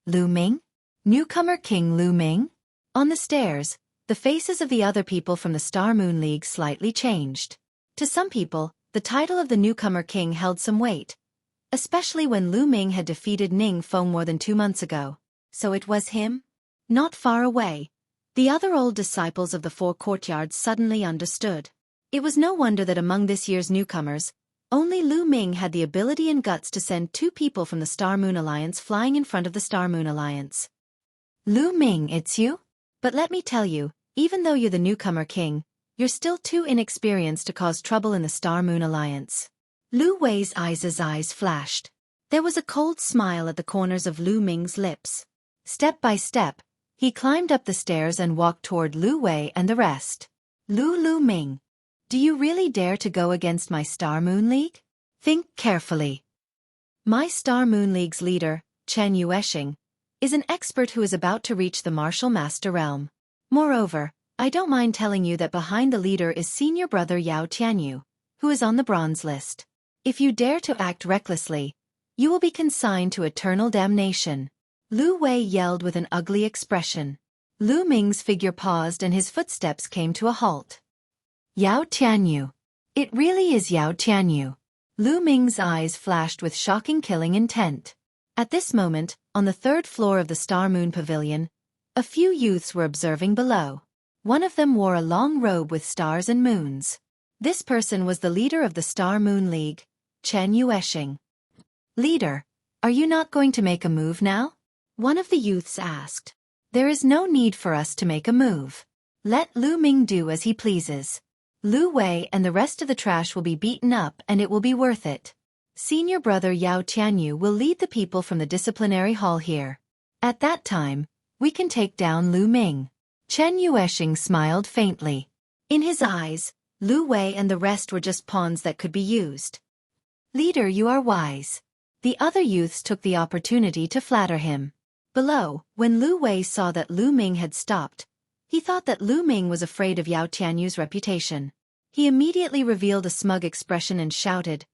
Lu Ming? Newcomer King Lu Ming? On the stairs, the faces of the other people from the Star Moon League slightly changed. To some people, the title of the newcomer king held some weight, especially when Lu Ming had defeated Ning Feng more than 2 months ago. So it was him? Not far away. The other old disciples of the 4 courtyards suddenly understood. It was no wonder that among this year's newcomers, only Lu Ming had the ability and guts to send 2 people from the Star Moon Alliance flying in front of the Star Moon Alliance. Lu Ming, it's you? But let me tell you, even though you're the newcomer king, you're still too inexperienced to cause trouble in the Star Moon Alliance. Lu Wei's eyes flashed. There was a cold smile at the corners of Lu Ming's lips. Step by step, he climbed up the stairs and walked toward Lu Wei and the rest. Lu Ming, do you really dare to go against my Star Moon League? Think carefully. My Star Moon League's leader, Chen Yueshing, is an expert who is about to reach the Martial Master realm. Moreover, I don't mind telling you that behind the leader is senior brother Yao Tianyu, who is on the bronze list. If you dare to act recklessly, you will be consigned to eternal damnation. Lu Wei yelled with an ugly expression. Lu Ming's figure paused and his footsteps came to a halt. Yao Tianyu. It really is Yao Tianyu. Lu Ming's eyes flashed with shocking killing intent. At this moment, on the third floor of the Star Moon Pavilion, a few youths were observing below. One of them wore a long robe with stars and moons. This person was the leader of the Star Moon League, Chen Yueshing. "Leader, are you not going to make a move now?" one of the youths asked. "There is no need for us to make a move. Let Lu Ming do as he pleases. Lu Wei and the rest of the trash will be beaten up and it will be worth it. Senior brother Yao Tianyu will lead the people from the disciplinary hall here. At that time, we can take down Lu Ming." Chen Yueshing smiled faintly. In his eyes, Lu Wei and the rest were just pawns that could be used. "Leader, you are wise." The other youths took the opportunity to flatter him. Below, when Lu Wei saw that Lu Ming had stopped, he thought that Lu Ming was afraid of Yao Tianyu's reputation. He immediately revealed a smug expression and shouted,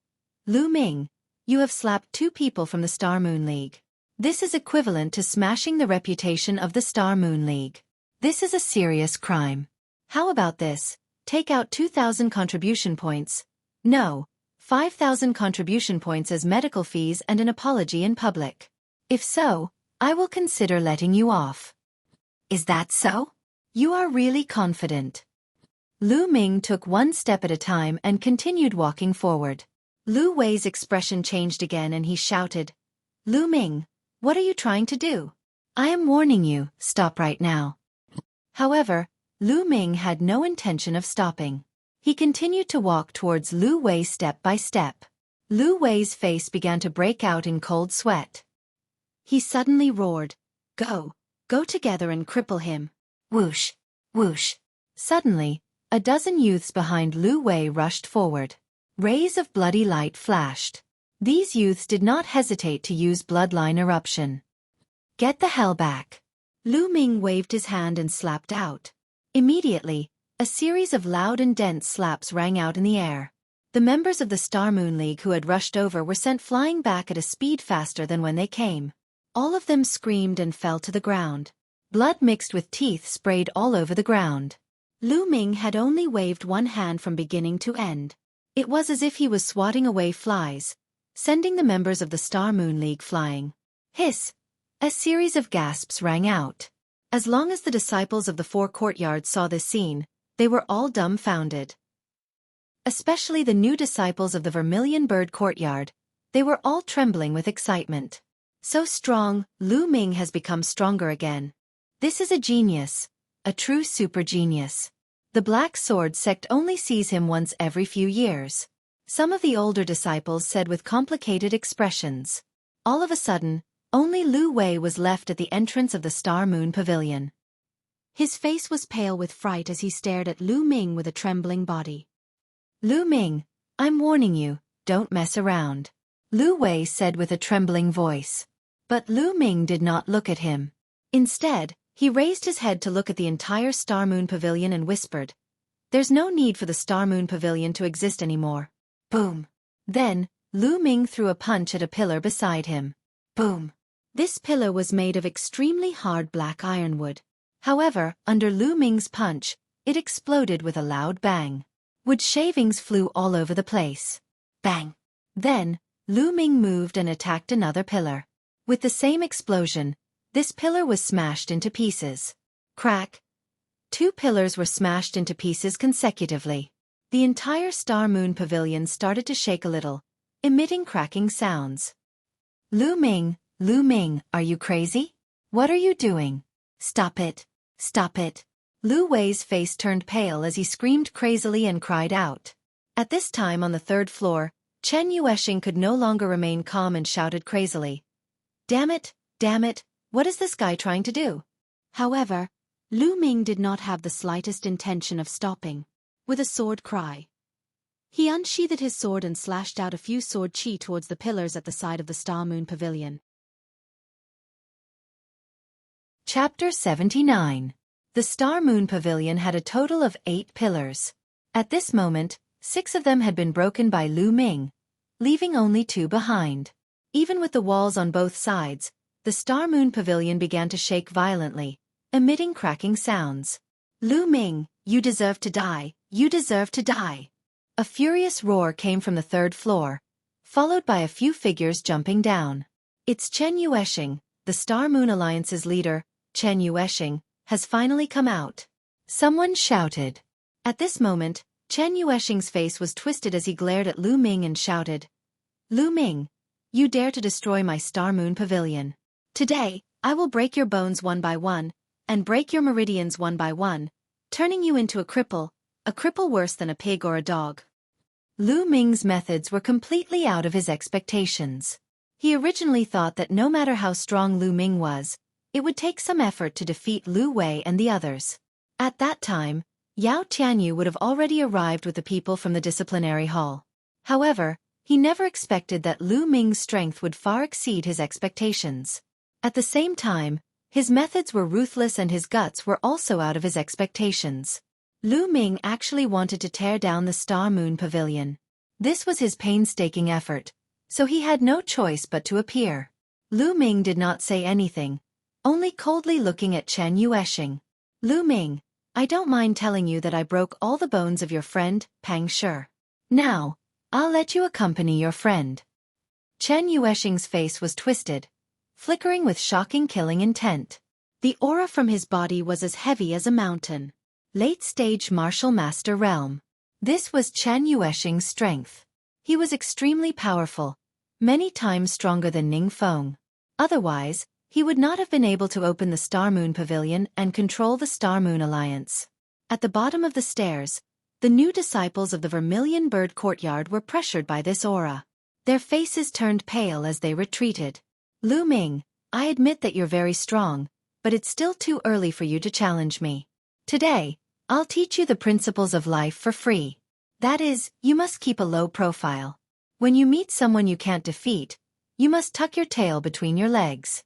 "Lu Ming, you have slapped 2 people from the Star Moon League. This is equivalent to smashing the reputation of the Star Moon League. This is a serious crime. How about this? Take out 2,000 contribution points. No, 5,000 contribution points as medical fees and an apology in public. If so, I will consider letting you off." "Is that so? You are really confident." Lu Ming took one step at a time and continued walking forward. Lu Wei's expression changed again and he shouted, "Lu Ming, what are you trying to do? I am warning you, stop right now." However, Lu Ming had no intention of stopping. He continued to walk towards Lu Wei step by step. Lu Wei's face began to break out in cold sweat. He suddenly roared, "Go! Go together and cripple him!" Whoosh! Whoosh! Suddenly, a dozen youths behind Lu Wei rushed forward. Rays of bloody light flashed. These youths did not hesitate to use bloodline eruption. "Get the hell back!" Lu Ming waved his hand and slapped out. Immediately, a series of loud and dense slaps rang out in the air. The members of the Star Moon League who had rushed over were sent flying back at a speed faster than when they came. All of them screamed and fell to the ground. Blood mixed with teeth sprayed all over the ground. Lu Ming had only waved one hand from beginning to end. It was as if he was swatting away flies, sending the members of the Star Moon League flying. Hiss! A series of gasps rang out. As long as the disciples of the 4 courtyards saw this scene, they were all dumbfounded. Especially the new disciples of the Vermilion Bird Courtyard, they were all trembling with excitement. So strong, Lu Ming has become stronger again. This is a genius, a true super genius. The Black Sword sect only sees him once every few years. Some of the older disciples said with complicated expressions. All of a sudden, only Lu Wei was left at the entrance of the Star Moon Pavilion. His face was pale with fright as he stared at Lu Ming with a trembling body. "Lu Ming, I'm warning you, don't mess around," Lu Wei said with a trembling voice. But Lu Ming did not look at him. Instead, he raised his head to look at the entire Star Moon Pavilion and whispered, "There's no need for the Star Moon Pavilion to exist anymore." Boom! Then, Lu Ming threw a punch at a pillar beside him. Boom! This pillar was made of extremely hard black ironwood. However, under Lu Ming's punch, it exploded with a loud bang. Wood shavings flew all over the place. Bang! Then, Lu Ming moved and attacked another pillar. With the same explosion, this pillar was smashed into pieces. Crack! 2 pillars were smashed into pieces consecutively. The entire Star Moon Pavilion started to shake a little, emitting cracking sounds. Lu Ming, are you crazy? What are you doing? Stop it! Stop it! Lu Wei's face turned pale as he screamed crazily and cried out. At this time on the 3rd floor, Chen Yueshing could no longer remain calm and shouted crazily, Damn it, what is this guy trying to do?" However, Lu Ming did not have the slightest intention of stopping. With a sword cry, he unsheathed his sword and slashed out a few sword chi towards the pillars at the side of the Star Moon Pavilion. Chapter 79. The Star Moon Pavilion had a total of 8 pillars. At this moment, 6 of them had been broken by Lu Ming, leaving only 2 behind. Even with the walls on both sides, the Star Moon Pavilion began to shake violently, emitting cracking sounds. "Lu Ming, you deserve to die, you deserve to die!" A furious roar came from the 3rd floor, followed by a few figures jumping down. It's Chen Yuesheng, the Star Moon Alliance's leader. Chen Yuesheng has finally come out. Someone shouted. At this moment, Chen Yuesheng's face was twisted as he glared at Lu Ming and shouted, "Lu Ming, you dare to destroy my Star Moon Pavilion. Today, I will break your bones one by one, and break your meridians one by one, turning you into a cripple worse than a pig or a dog." Lu Ming's methods were completely out of his expectations. He originally thought that no matter how strong Lu Ming was, it would take some effort to defeat Lu Wei and the others. At that time, Yao Tianyu would have already arrived with the people from the disciplinary hall. However, he never expected that Lu Ming's strength would far exceed his expectations. At the same time, his methods were ruthless and his guts were also out of his expectations. Lu Ming actually wanted to tear down the Star Moon Pavilion. This was his painstaking effort, so he had no choice but to appear. Lu Ming did not say anything, only coldly looking at Chen Yuesheng. "Lu Ming, I don't mind telling you that I broke all the bones of your friend, Pang Shi. Now, I'll let you accompany your friend." Chen Yuesheng's face was twisted, flickering with shocking killing intent. The aura from his body was as heavy as a mountain. Late-stage martial master realm. This was Chen Yuesheng's strength. He was extremely powerful, many times stronger than Ning Feng. Otherwise, he would not have been able to open the Star Moon Pavilion and control the Star Moon Alliance. At the bottom of the stairs, the new disciples of the Vermilion Bird Courtyard were pressured by this aura. Their faces turned pale as they retreated. "Lu Ming, I admit that you're very strong, but it's still too early for you to challenge me. Today, I'll teach you the principles of life for free. That is, you must keep a low profile. When you meet someone you can't defeat, you must tuck your tail between your legs."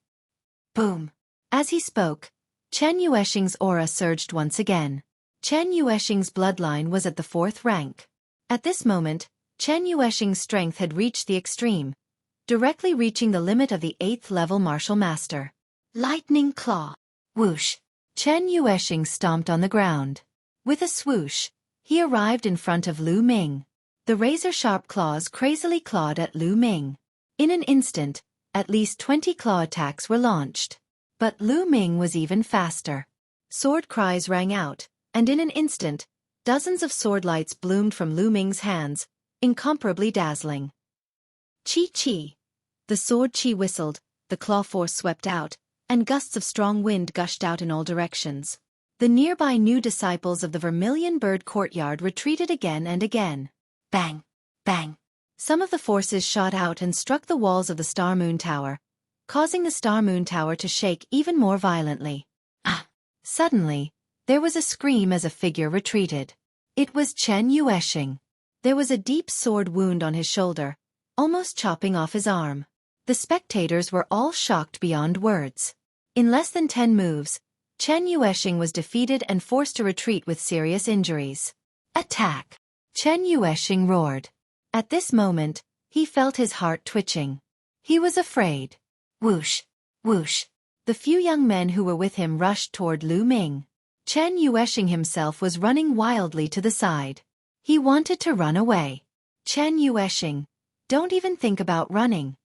Boom! As he spoke, Chen Yuesheng's aura surged once again. Chen Yuesheng's bloodline was at the 4th rank. At this moment, Chen Yuesheng's strength had reached the extreme, directly reaching the limit of the 8th level martial master. Lightning claw. Whoosh! Chen Yuesheng stomped on the ground. With a swoosh, he arrived in front of Lu Ming. The razor-sharp claws crazily clawed at Lu Ming. In an instant, at least 20 claw attacks were launched. But Lu Ming was even faster. Sword cries rang out, and in an instant, dozens of sword lights bloomed from Lu Ming's hands, incomparably dazzling. Chi-chi! The sword chi whistled, the claw force swept out, and gusts of strong wind gushed out in all directions. The nearby new disciples of the Vermilion Bird Courtyard retreated again and again. Bang! Bang! Some of the forces shot out and struck the walls of the Star Moon Tower, causing the Star Moon Tower to shake even more violently. Ah! Suddenly, there was a scream as a figure retreated. It was Chen Yuesheng. There was a deep sword wound on his shoulder, almost chopping off his arm. The spectators were all shocked beyond words. In less than 10 moves, Chen Yuesheng was defeated and forced to retreat with serious injuries. Attack! Chen Yuesheng roared. At this moment, he felt his heart twitching. He was afraid. Whoosh! Whoosh! The few young men who were with him rushed toward Lu Ming. Chen Yuesheng himself was running wildly to the side. He wanted to run away. "Chen Yuesheng, don't even think about running."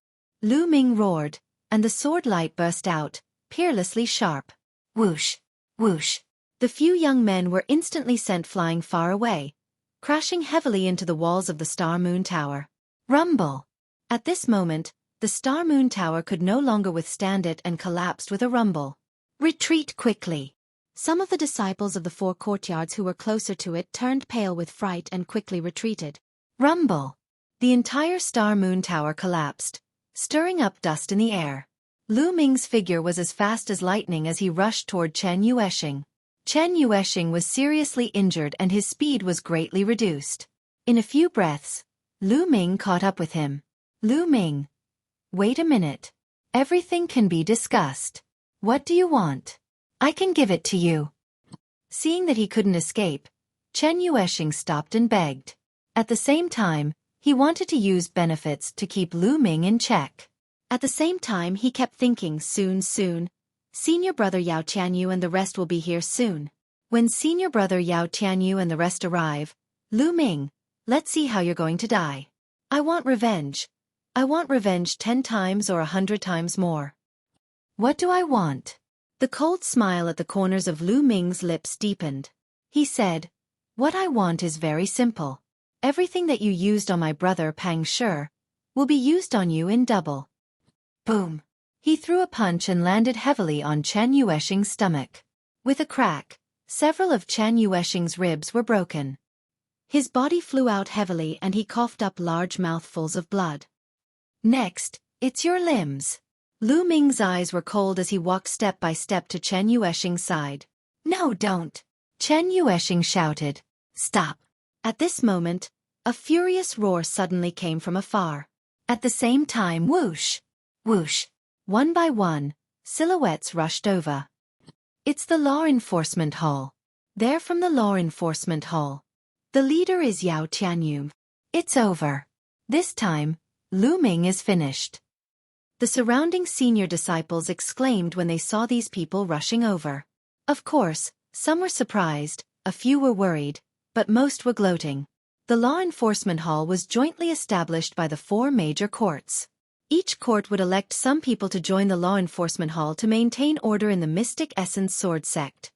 Lu Ming roared, and the sword light burst out, peerlessly sharp. Whoosh! Whoosh! The few young men were instantly sent flying far away, crashing heavily into the walls of the Star Moon Tower. Rumble! At this moment, the Star Moon Tower could no longer withstand it and collapsed with a rumble. Retreat quickly! Some of the disciples of the 4 courtyards who were closer to it turned pale with fright and quickly retreated. Rumble! The entire Star Moon Tower collapsed, stirring up dust in the air. Lu Ming's figure was as fast as lightning as he rushed toward Chen Yuesheng. Chen Yuesheng was seriously injured and his speed was greatly reduced. In a few breaths, Lu Ming caught up with him. "Lu Ming, wait a minute. Everything can be discussed. What do you want? I can give it to you." Seeing that he couldn't escape, Chen Yuesheng stopped and begged. At the same time, he wanted to use benefits to keep Lu Ming in check. At the same time he kept thinking, soon, senior brother Yao Tianyu and the rest will be here soon. When senior brother Yao Tianyu and the rest arrive, "Lu Ming, let's see how you're going to die. I want revenge. I want revenge 10 times or 100 times more. What do I want? The cold smile at the corners of Lu Ming's lips deepened. He said, what I want is very simple. Everything that you used on my brother Pang Shi will be used on you in double. Boom. He threw a punch and landed heavily on Chen Yuexing's stomach. With a crack, several of Chen Yuexing's ribs were broken. His body flew out heavily and he coughed up large mouthfuls of blood. Next, it's your limbs. Lu Ming's eyes were cold as he walked step by step to Chen Yuexing's side. No, don't. Chen Yuexing shouted. Stop. At this moment, a furious roar suddenly came from afar. At the same time, whoosh, whoosh. One by one, silhouettes rushed over. It's the law enforcement hall. They're from the law enforcement hall. The leader is Yao Tianyu. It's over. This time, Lu Ming is finished. The surrounding senior disciples exclaimed when they saw these people rushing over. Of course, some were surprised, a few were worried, but most were gloating. The law enforcement hall was jointly established by the 4 major courts. Each court would elect some people to join the law enforcement hall to maintain order in the Mystic Essence Sword sect.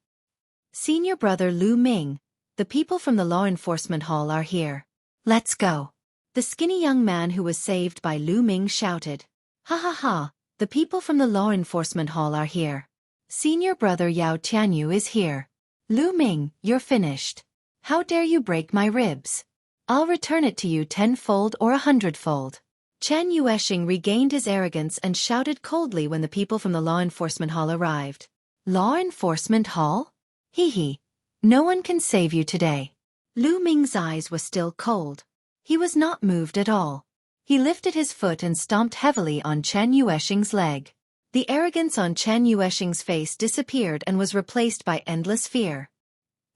Senior brother Lu Ming, the people from the law enforcement hall are here. Let's go. The skinny young man who was saved by Lu Ming shouted. Ha ha ha, the people from the law enforcement hall are here. Senior brother Yao Tianyu is here. Lu Ming, you're finished. How dare you break my ribs? I'll return it to you 10-fold or 100-fold. Chen Yuexing regained his arrogance and shouted coldly when the people from the law enforcement hall arrived. Law enforcement hall? Hee hee. No one can save you today. Lu Ming's eyes were still cold. He was not moved at all. He lifted his foot and stomped heavily on Chen Yuexing's leg. The arrogance on Chen Yuexing's face disappeared and was replaced by endless fear.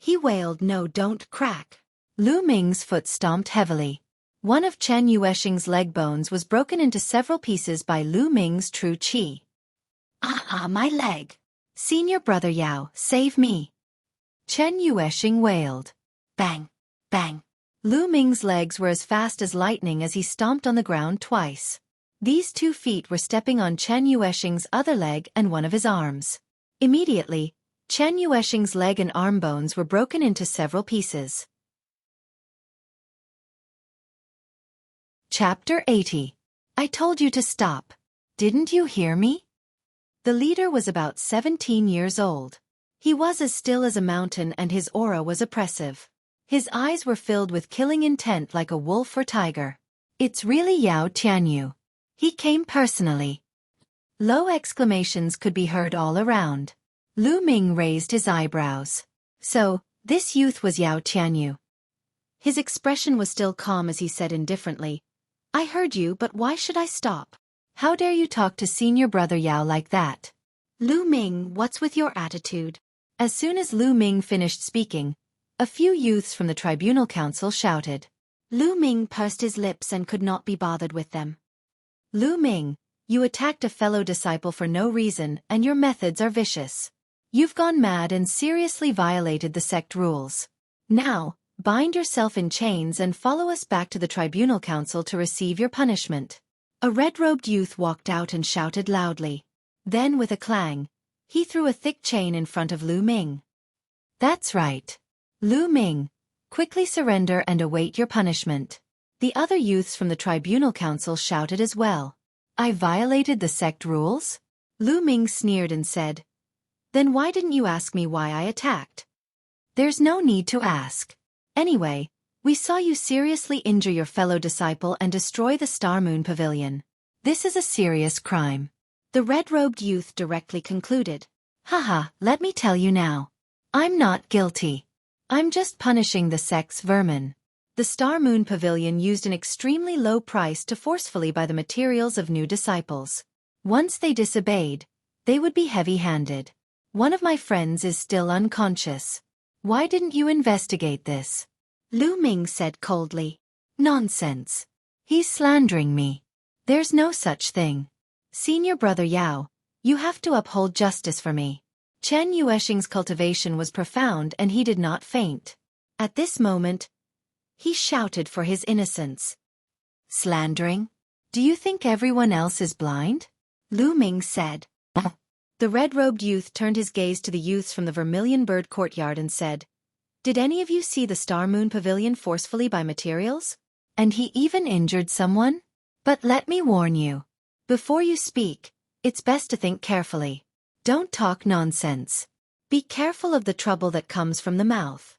He wailed, no, don't crack. Lu Ming's foot stomped heavily. One of Chen Yuexing's leg bones was broken into several pieces by Lu Ming's true qi. Ah, my leg! Senior brother Yao, save me! Chen Yuexing wailed. Bang! Bang! Lu Ming's legs were as fast as lightning as he stomped on the ground twice. These 2 feet were stepping on Chen Yuexing's other leg and one of his arms. Immediately, Chen Yuexing's leg and arm bones were broken into several pieces. Chapter 80. I told you to stop. Didn't you hear me? The leader was about 17 years old. He was as still as a mountain and his aura was oppressive. His eyes were filled with killing intent like a wolf or tiger. It's really Yao Tianyu. He came personally. Low exclamations could be heard all around. Lu Ming raised his eyebrows. So, this youth was Yao Tianyu. His expression was still calm as he said indifferently, I heard you, but why should I stop? How dare you talk to senior brother Yao like that? Lu Ming, what's with your attitude? As soon as Lu Ming finished speaking, a few youths from the tribunal council shouted. Lu Ming pursed his lips and could not be bothered with them. Lu Ming, you attacked a fellow disciple for no reason and your methods are vicious. You've gone mad and seriously violated the sect rules. Now, bind yourself in chains and follow us back to the tribunal council to receive your punishment. A red-robed youth walked out and shouted loudly. Then with a clang, he threw a thick chain in front of Lu Ming. That's right. Lu Ming, quickly surrender and await your punishment. The other youths from the tribunal council shouted as well. I violated the sect rules? Lu Ming sneered and said, Then why didn't you ask me why I attacked? There's no need to ask. Anyway, we saw you seriously injure your fellow disciple and destroy the Star Moon Pavilion. This is a serious crime. The red-robed youth directly concluded. Haha, let me tell you now. I'm not guilty. I'm just punishing the sect's vermin. The Star Moon Pavilion used an extremely low price to forcefully buy the materials of new disciples. Once they disobeyed, they would be heavy-handed. One of my friends is still unconscious. Why didn't you investigate this? Lu Ming said coldly. Nonsense. He's slandering me. There's no such thing. Senior brother Yao, you have to uphold justice for me. Chen Yuexing's cultivation was profound and he did not faint. At this moment, he shouted for his innocence. Slandering? Do you think everyone else is blind? Lu Ming said. The red-robed youth turned his gaze to the youths from the Vermilion Bird Courtyard and said, Did any of you see the Star Moon Pavilion forcefully by materials? And he even injured someone? But let me warn you. Before you speak, it's best to think carefully. Don't talk nonsense. Be careful of the trouble that comes from the mouth.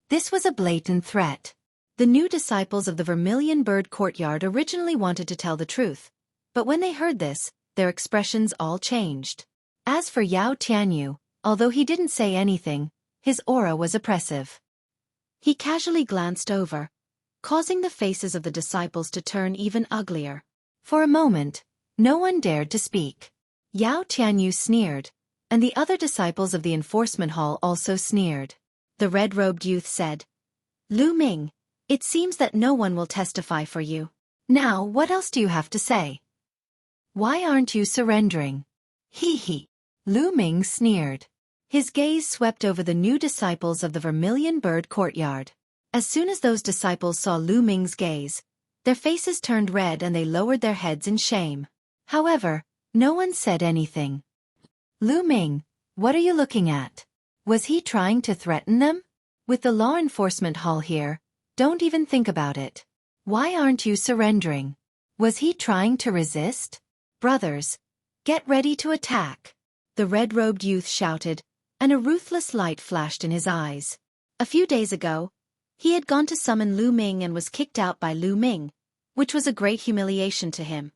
This was a blatant threat. The new disciples of the Vermilion Bird Courtyard originally wanted to tell the truth, but when they heard this, their expressions all changed. As for Yao Tianyu, although he didn't say anything, his aura was oppressive. He casually glanced over, causing the faces of the disciples to turn even uglier. For a moment, no one dared to speak. Yao Tianyu sneered, and the other disciples of the enforcement hall also sneered. The red-robed youth said, Lu Ming, it seems that no one will testify for you. Now, what else do you have to say? Why aren't you surrendering? Hee hee. Lu Ming sneered. His gaze swept over the new disciples of the Vermilion Bird Courtyard. As soon as those disciples saw Lu Ming's gaze, their faces turned red and they lowered their heads in shame. However, no one said anything. Lu Ming, what are you looking at? Was he trying to threaten them? With the law enforcement hall here, don't even think about it. Why aren't you surrendering? Was he trying to resist? Brothers, get ready to attack. The red-robed youth shouted, and a ruthless light flashed in his eyes. A few days ago, he had gone to summon Lu Ming and was kicked out by Lu Ming, which was a great humiliation to him.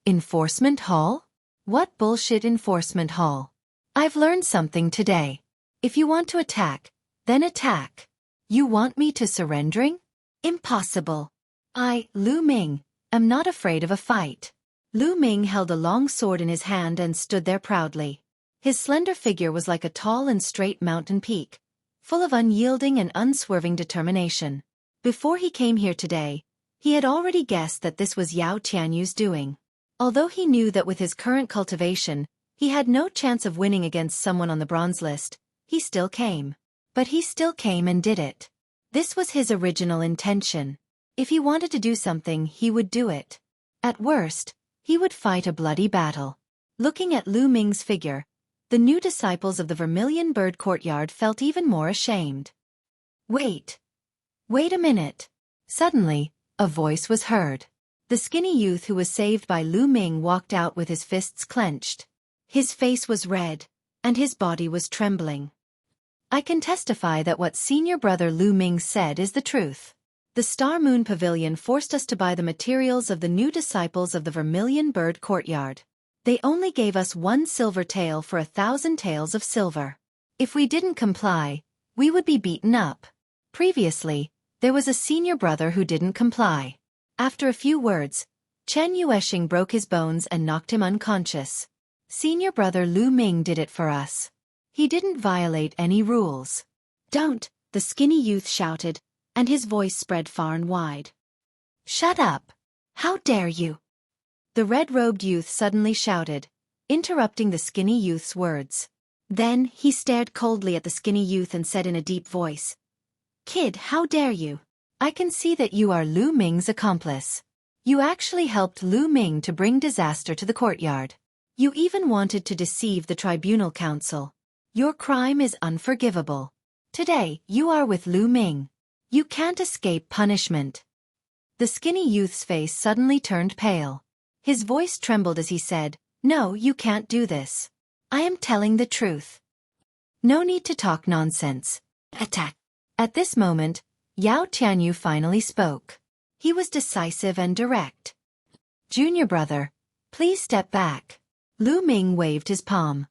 Enforcement hall? What bullshit enforcement hall? I've learned something today. If you want to attack, then attack. You want me to surrendering? Impossible. Lu Ming, am not afraid of a fight. Lu Ming held a long sword in his hand and stood there proudly. His slender figure was like a tall and straight mountain peak, full of unyielding and unswerving determination. Before he came here today, he had already guessed that this was Yao Tianyu's doing. Although he knew that with his current cultivation, he had no chance of winning against someone on the bronze list, he still came. But he still came and did it. This was his original intention. If he wanted to do something, he would do it. At worst, he would fight a bloody battle. Looking at Lu Ming's figure, the new disciples of the Vermilion Bird Courtyard felt even more ashamed. Wait a minute. Suddenly, a voice was heard. The skinny youth who was saved by Lu Ming walked out with his fists clenched. His face was red, and his body was trembling. I can testify that what senior brother Lu Ming said is the truth. The Star Moon Pavilion forced us to buy the materials of the new disciples of the Vermilion Bird Courtyard. They only gave us 1 silver tael for 1,000 taels of silver. If we didn't comply, we would be beaten up. Previously, there was a senior brother who didn't comply. After a few words, Chen Yueshing broke his bones and knocked him unconscious. Senior brother Lu Ming did it for us. He didn't violate any rules. Don't, the skinny youth shouted, and his voice spread far and wide. Shut up! How dare you! The red-robed youth suddenly shouted, interrupting the skinny youth's words. Then, he stared coldly at the skinny youth and said in a deep voice, Kid, how dare you? I can see that you are Lu Ming's accomplice. You actually helped Lu Ming to bring disaster to the courtyard. You even wanted to deceive the tribunal council. Your crime is unforgivable. Today, you are with Lu Ming. You can't escape punishment. The skinny youth's face suddenly turned pale. His voice trembled as he said, No, you can't do this. I am telling the truth. No need to talk nonsense. Attack. At this moment, Yao Tianyu finally spoke. He was decisive and direct. Junior brother, please step back. Lu Ming waved his palm.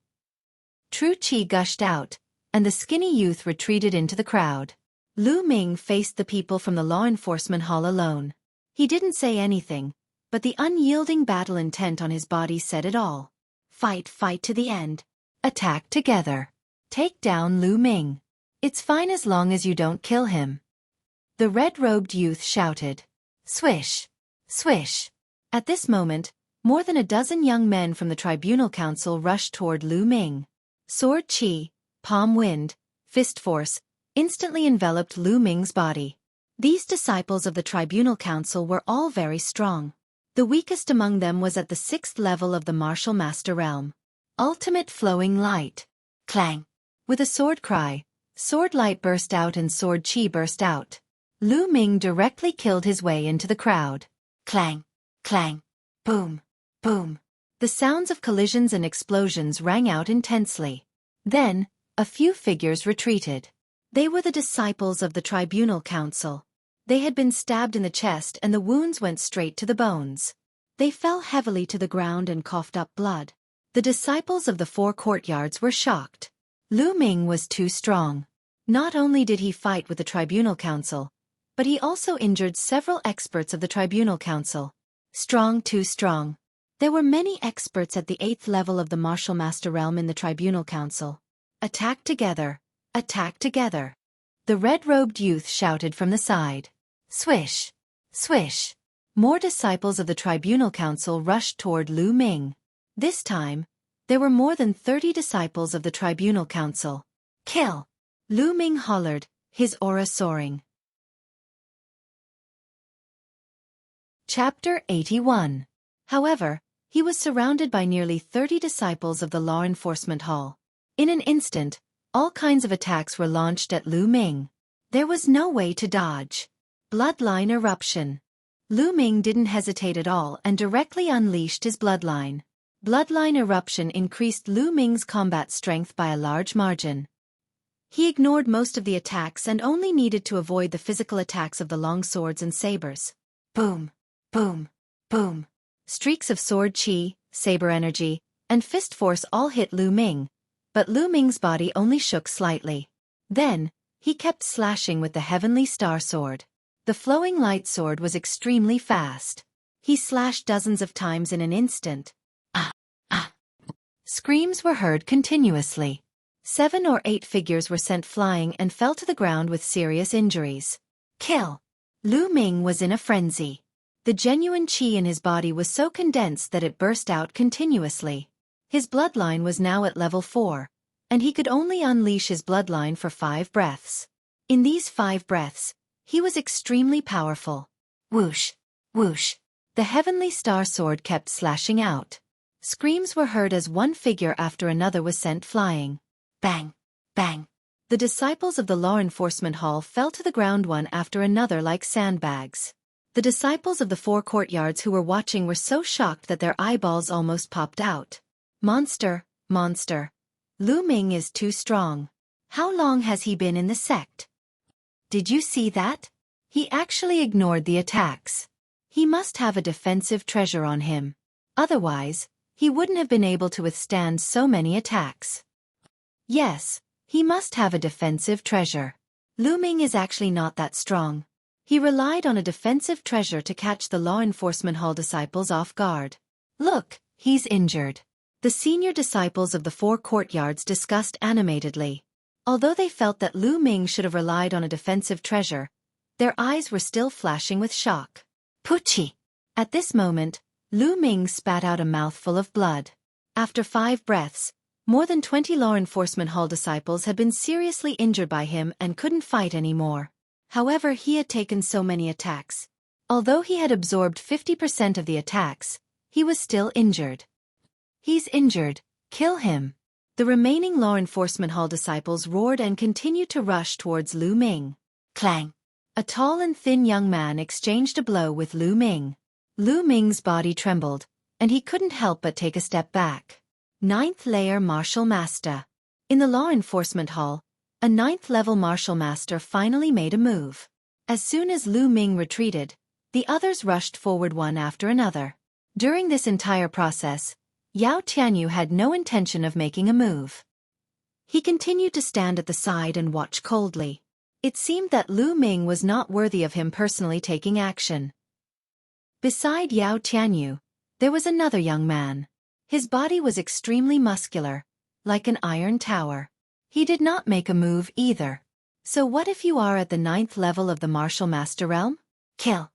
True qi gushed out, and the skinny youth retreated into the crowd. Lu Ming faced the people from the law enforcement hall alone. He didn't say anything, but the unyielding battle intent on his body said it all. Fight to the end. Attack together. Take down Lu Ming. It's fine as long as you don't kill him. The red-robed youth shouted. Swish! Swish! At this moment, more than a dozen young men from the tribunal council rushed toward Lu Ming. Sword qi, palm wind, fist force, instantly enveloped Lu Ming's body. These disciples of the tribunal council were all very strong. The weakest among them was at the 6th level of the martial master realm. Ultimate flowing light. Clang. With a sword cry, sword light burst out and sword chi burst out. Lu Ming directly killed his way into the crowd. Clang. Clang. Boom. Boom. The sounds of collisions and explosions rang out intensely. Then, a few figures retreated. They were the disciples of the Tribunal Council. They had been stabbed in the chest and the wounds went straight to the bones. They fell heavily to the ground and coughed up blood. The disciples of the 4 courtyards were shocked. Lu Ming was too strong. Not only did he fight with the Tribunal Council, but he also injured several experts of the Tribunal Council. Strong, too strong. There were many experts at the 8th level of the Martial Master Realm in the Tribunal Council. Attack together! Attack together! The red-robed youth shouted from the side. Swish! Swish! More disciples of the Tribunal Council rushed toward Lu Ming. This time, there were more than 30 disciples of the Tribunal Council. Kill! Lu Ming hollered, his aura soaring. Chapter 81. However, he was surrounded by nearly 30 disciples of the Law Enforcement Hall. In an instant, all kinds of attacks were launched at Lu Ming. There was no way to dodge. Bloodline eruption. Lu Ming didn't hesitate at all and directly unleashed his bloodline. Bloodline eruption increased Lu Ming's combat strength by a large margin. He ignored most of the attacks and only needed to avoid the physical attacks of the long swords and sabers. Boom! Boom! Boom! Streaks of sword chi, saber energy, and fist force all hit Lu Ming, but Lu Ming's body only shook slightly. Then, he kept slashing with the Heavenly Star Sword. The flowing light sword was extremely fast. He slashed dozens of times in an instant. Ah! Ah! Screams were heard continuously. 7 or 8 figures were sent flying and fell to the ground with serious injuries. Kill! Lu Ming was in a frenzy. The genuine chi in his body was so condensed that it burst out continuously. His bloodline was now at level 4, and he could only unleash his bloodline for 5 breaths. In these 5 breaths, he was extremely powerful. Whoosh! Whoosh! The Heavenly Star Sword kept slashing out. Screams were heard as one figure after another was sent flying. Bang! Bang! The disciples of the Law Enforcement Hall fell to the ground one after another like sandbags. The disciples of the 4 courtyards who were watching were so shocked that their eyeballs almost popped out. Monster, monster. Lu Ming is too strong. How long has he been in the sect? Did you see that? He actually ignored the attacks. He must have a defensive treasure on him. Otherwise, he wouldn't have been able to withstand so many attacks. Yes, he must have a defensive treasure. Lu Ming is actually not that strong. He relied on a defensive treasure to catch the Law Enforcement Hall disciples off guard. Look, he's injured. The senior disciples of the 4 courtyards discussed animatedly. Although they felt that Lu Ming should have relied on a defensive treasure, their eyes were still flashing with shock. Puchi! At this moment, Lu Ming spat out a mouthful of blood. After 5 breaths, more than 20 Law Enforcement Hall disciples had been seriously injured by him and couldn't fight anymore. However, he had taken so many attacks. Although he had absorbed 50% of the attacks, he was still injured. He's injured. Kill him. The remaining Law Enforcement Hall disciples roared and continued to rush towards Lu Ming. Clang! A tall and thin young man exchanged a blow with Lu Ming. Lu Ming's body trembled, and he couldn't help but take a step back. 9th Layer Martial Master. In the Law Enforcement Hall, a 9th level Martial Master finally made a move. As soon as Lu Ming retreated, the others rushed forward one after another. During this entire process, Yao Tianyu had no intention of making a move. He continued to stand at the side and watch coldly. It seemed that Lu Ming was not worthy of him personally taking action. Beside Yao Tianyu, there was another young man. His body was extremely muscular, like an iron tower. He did not make a move either. So what if you are at the 9th level of the Martial Master Realm? Kill!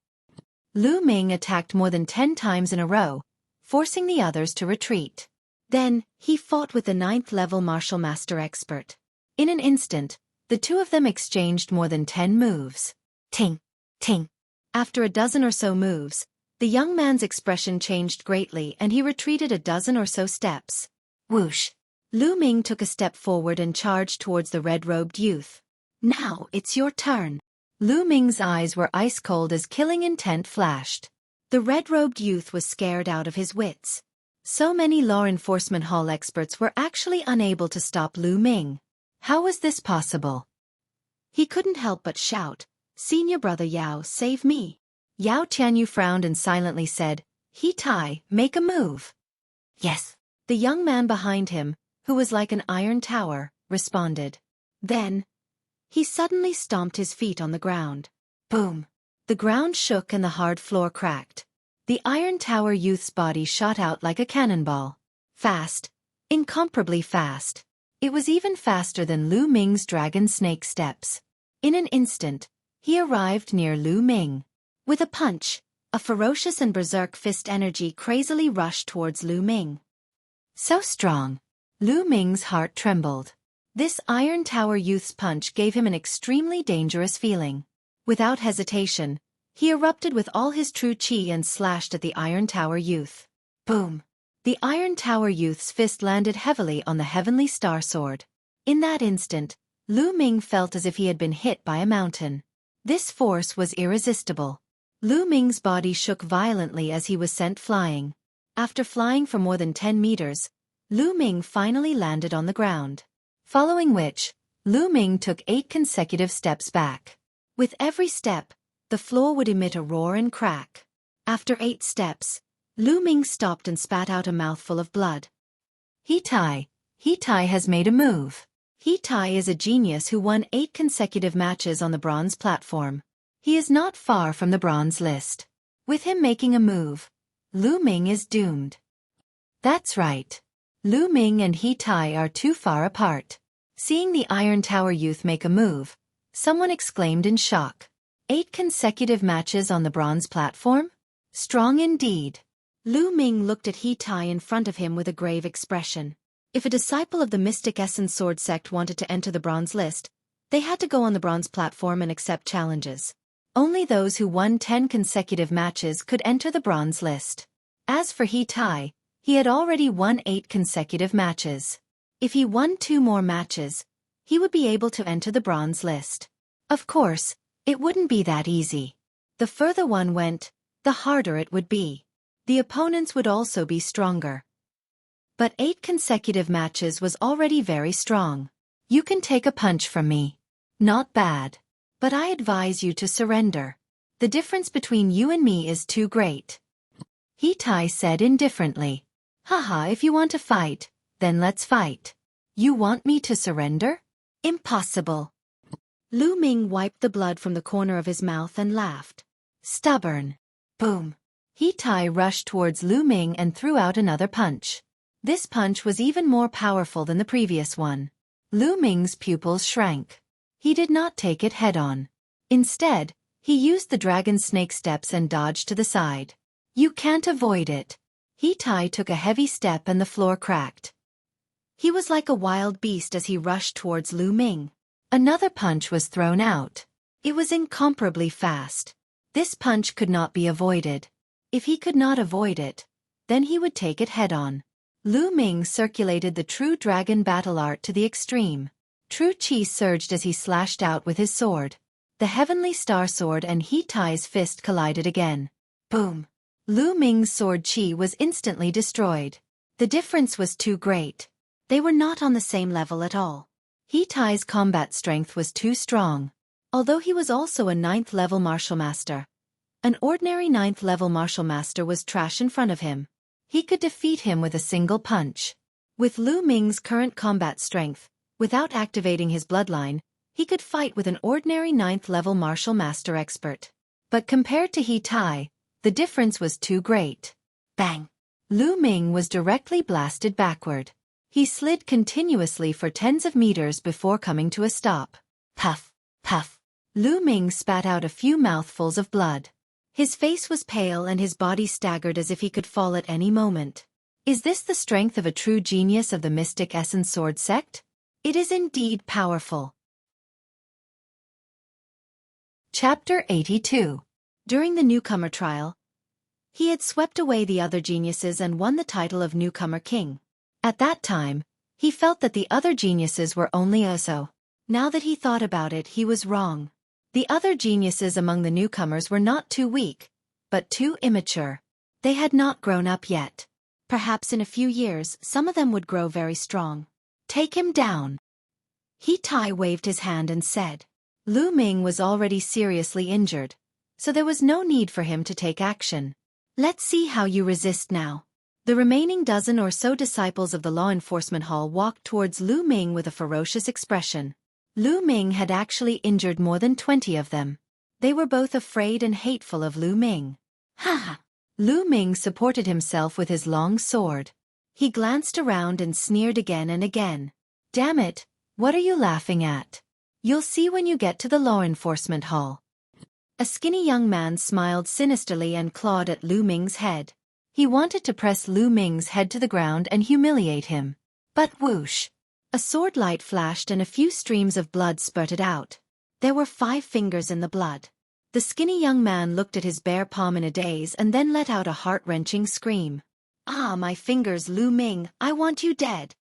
Lu Ming attacked more than 10 times in a row, forcing the others to retreat. Then, he fought with the 9th level Martial Master expert. In an instant, the two of them exchanged more than 10 moves. Ting! Ting! After a dozen or so moves, The young man's expression changed greatly and he retreated a dozen or so steps. Whoosh! Lu Ming took a step forward and charged towards the red-robed youth. Now it's your turn. Lu Ming's eyes were ice-cold as killing intent flashed. The red-robed youth was scared out of his wits. So many law enforcement hall experts were actually unable to stop Lu Ming. How was this possible? He couldn't help but shout, "Senior brother Yao, save me." Yao Tianyu frowned and silently said, "He Tai, make a move." Yes. The young man behind him, who was like an iron tower, responded. Then, he suddenly stomped his feet on the ground. Boom! The ground shook and the hard floor cracked. The iron tower youth's body shot out like a cannonball. Fast. Incomparably fast. It was even faster than Lu Ming's dragon snake steps. In an instant, he arrived near Lu Ming. With a punch, a ferocious and berserk fist energy crazily rushed towards Lu Ming. So strong. Lu Ming's heart trembled. This iron tower youth's punch gave him an extremely dangerous feeling. Without hesitation, he erupted with all his true chi and slashed at the iron tower youth. Boom! The iron tower youth's fist landed heavily on the heavenly star sword. In that instant, Lu Ming felt as if he had been hit by a mountain. This force was irresistible. Lu Ming's body shook violently as he was sent flying. After flying for more than 10 meters, Lu Ming finally landed on the ground. Following which, Lu Ming took 8 consecutive steps back. With every step, the floor would emit a roar and crack. After 8 steps, Lu Ming stopped and spat out a mouthful of blood. He Tai has made a move. He Tai is a genius who won 8 consecutive matches on the bronze platform. He is not far from the bronze list. With him making a move, Lu Ming is doomed. That's right. Lu Ming and He Tai are too far apart. Seeing the Iron Tower youth make a move, someone exclaimed in shock. 8 consecutive matches on the bronze platform? Strong indeed. Lu Ming looked at He Tai in front of him with a grave expression. If a disciple of the Mystic Essence Sword sect wanted to enter the bronze list, they had to go on the bronze platform and accept challenges. Only those who won 10 consecutive matches could enter the bronze list. As for He Tai, he had already won 8 consecutive matches. If he won 2 more matches, he would be able to enter the bronze list. Of course, it wouldn't be that easy. The further one went, the harder it would be. The opponents would also be stronger. But 8 consecutive matches was already very strong. You can take a punch from me. Not bad. But I advise you to surrender. The difference between you and me is too great. He Tai said indifferently. Haha, if you want to fight, then let's fight. You want me to surrender? Impossible. Lu Ming wiped the blood from the corner of his mouth and laughed. Stubborn. Boom. He Tai rushed towards Lu Ming and threw out another punch. This punch was even more powerful than the previous one. Lu Ming's pupils shrank. He did not take it head-on. Instead, he used the dragon snake steps and dodged to the side. You can't avoid it. He Tai took a heavy step and the floor cracked. He was like a wild beast as he rushed towards Lu Ming. Another punch was thrown out. It was incomparably fast. This punch could not be avoided. If he could not avoid it, then he would take it head-on. Lu Ming circulated the true dragon battle art to the extreme. True chi surged as he slashed out with his sword. The heavenly star sword and He Tai's fist collided again. Boom! Lu Ming's sword chi was instantly destroyed. The difference was too great. They were not on the same level at all. He Tai's combat strength was too strong. Although he was also a 9th level martial master. An ordinary 9th level martial master was trash in front of him. He could defeat him with a single punch. With Lu Ming's current combat strength, without activating his bloodline, he could fight with an ordinary 9th level martial master expert. But compared to He Tai, the difference was too great. Bang! Lu Ming was directly blasted backward. He slid continuously for tens of meters before coming to a stop. Puff! Puff! Lu Ming spat out a few mouthfuls of blood. His face was pale and his body staggered as if he could fall at any moment. Is this the strength of a true genius of the Mystic Essence Sword sect? It is indeed powerful. Chapter 82. During the newcomer trial, He had swept away the other geniuses and won the title of newcomer king. At that time, he felt that the other geniuses were only so. Now that he thought about it, he was wrong. The other geniuses among the newcomers were not too weak, but too immature. They had not grown up yet. Perhaps in a few years, some of them would grow very strong. Take him down. He Tai waved his hand and said. Lu Ming was already seriously injured, so there was no need for him to take action. Let's see how you resist now. The remaining dozen or so disciples of the law enforcement hall walked towards Lu Ming with a ferocious expression. Lu Ming had actually injured more than 20 of them. They were both afraid and hateful of Lu Ming. Ha ha! Lu Ming supported himself with his long sword. He glanced around and sneered again and again. Damn it, what are you laughing at? You'll see when you get to the law enforcement hall. A skinny young man smiled sinisterly and clawed at Lu Ming's head. He wanted to press Lu Ming's head to the ground and humiliate him. But whoosh! A sword light flashed and a few streams of blood spurted out. There were 5 fingers in the blood. The skinny young man looked at his bare palm in a daze and then let out a heart-wrenching scream. Ah, my fingers, Lu Ming, I want you dead.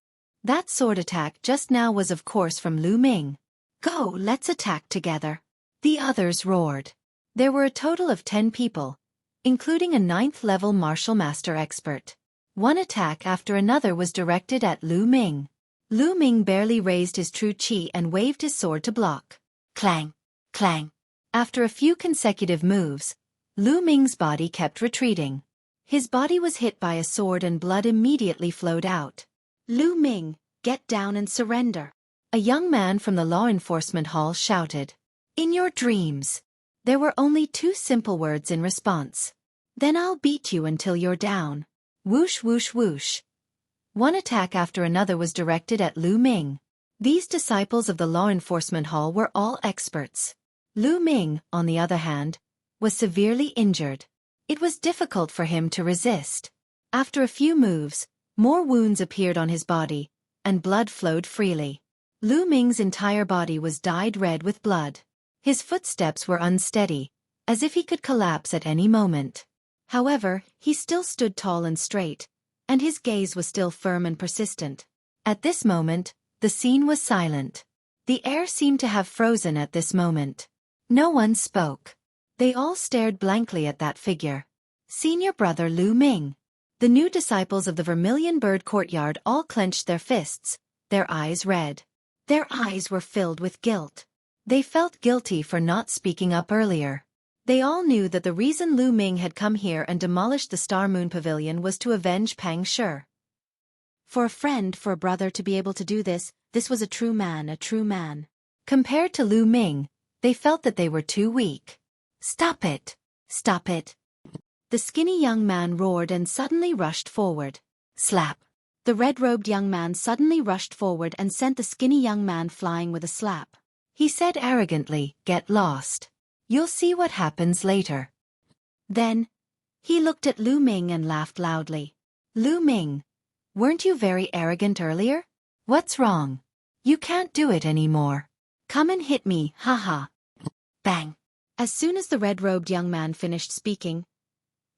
That sword attack just now was of course from Lu Ming. Go, let's attack together. The others roared. There were a total of 10 people, including a 9th-level martial master expert. One attack after another was directed at Lu Ming. Lu Ming barely raised his true chi and waved his sword to block. Clang! Clang! After a few consecutive moves, Lu Ming's body kept retreating. His body was hit by a sword and blood immediately flowed out. Lu Ming, get down and surrender. A young man from the law enforcement hall shouted. In your dreams. There were only 2 simple words in response. Then I'll beat you until you're down. Whoosh whoosh whoosh. One attack after another was directed at Lu Ming. These disciples of the law enforcement hall were all experts. Lu Ming, on the other hand, was severely injured. It was difficult for him to resist. After a few moves, more wounds appeared on his body, and blood flowed freely. Lu Ming's entire body was dyed red with blood. His footsteps were unsteady, as if he could collapse at any moment. However, he still stood tall and straight, and his gaze was still firm and persistent. At this moment, the scene was silent. The air seemed to have frozen at this moment. No one spoke. They all stared blankly at that figure. Senior brother Lu Ming. The new disciples of the Vermilion Bird Courtyard all clenched their fists, their eyes red. Their eyes were filled with guilt. They felt guilty for not speaking up earlier. They all knew that the reason Lu Ming had come here and demolished the Star Moon Pavilion was to avenge Pang Shi. For a friend, for a brother to be able to do this, this was a true man, a true man. Compared to Lu Ming, they felt that they were too weak. Stop it! Stop it! The skinny young man roared and suddenly rushed forward. Slap! The red-robed young man suddenly rushed forward and sent the skinny young man flying with a slap. He said arrogantly, "Get lost. You'll see what happens later." Then, he looked at Lu Ming and laughed loudly. Lu Ming, weren't you very arrogant earlier? What's wrong? You can't do it anymore. Come and hit me, haha. Bang! As soon as the red-robed young man finished speaking,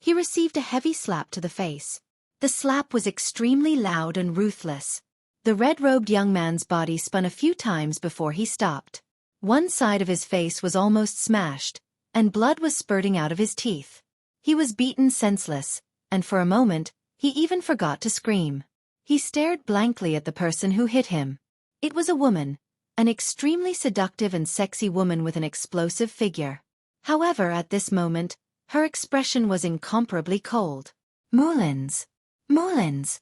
he received a heavy slap to the face. The slap was extremely loud and ruthless. The red-robed young man's body spun a few times before he stopped. One side of his face was almost smashed, and blood was spurting out of his teeth. He was beaten senseless, and for a moment, he even forgot to scream. He stared blankly at the person who hit him. It was a woman, an extremely seductive and sexy woman with an explosive figure. However, at this moment, her expression was incomparably cold. Mullins. Mullins.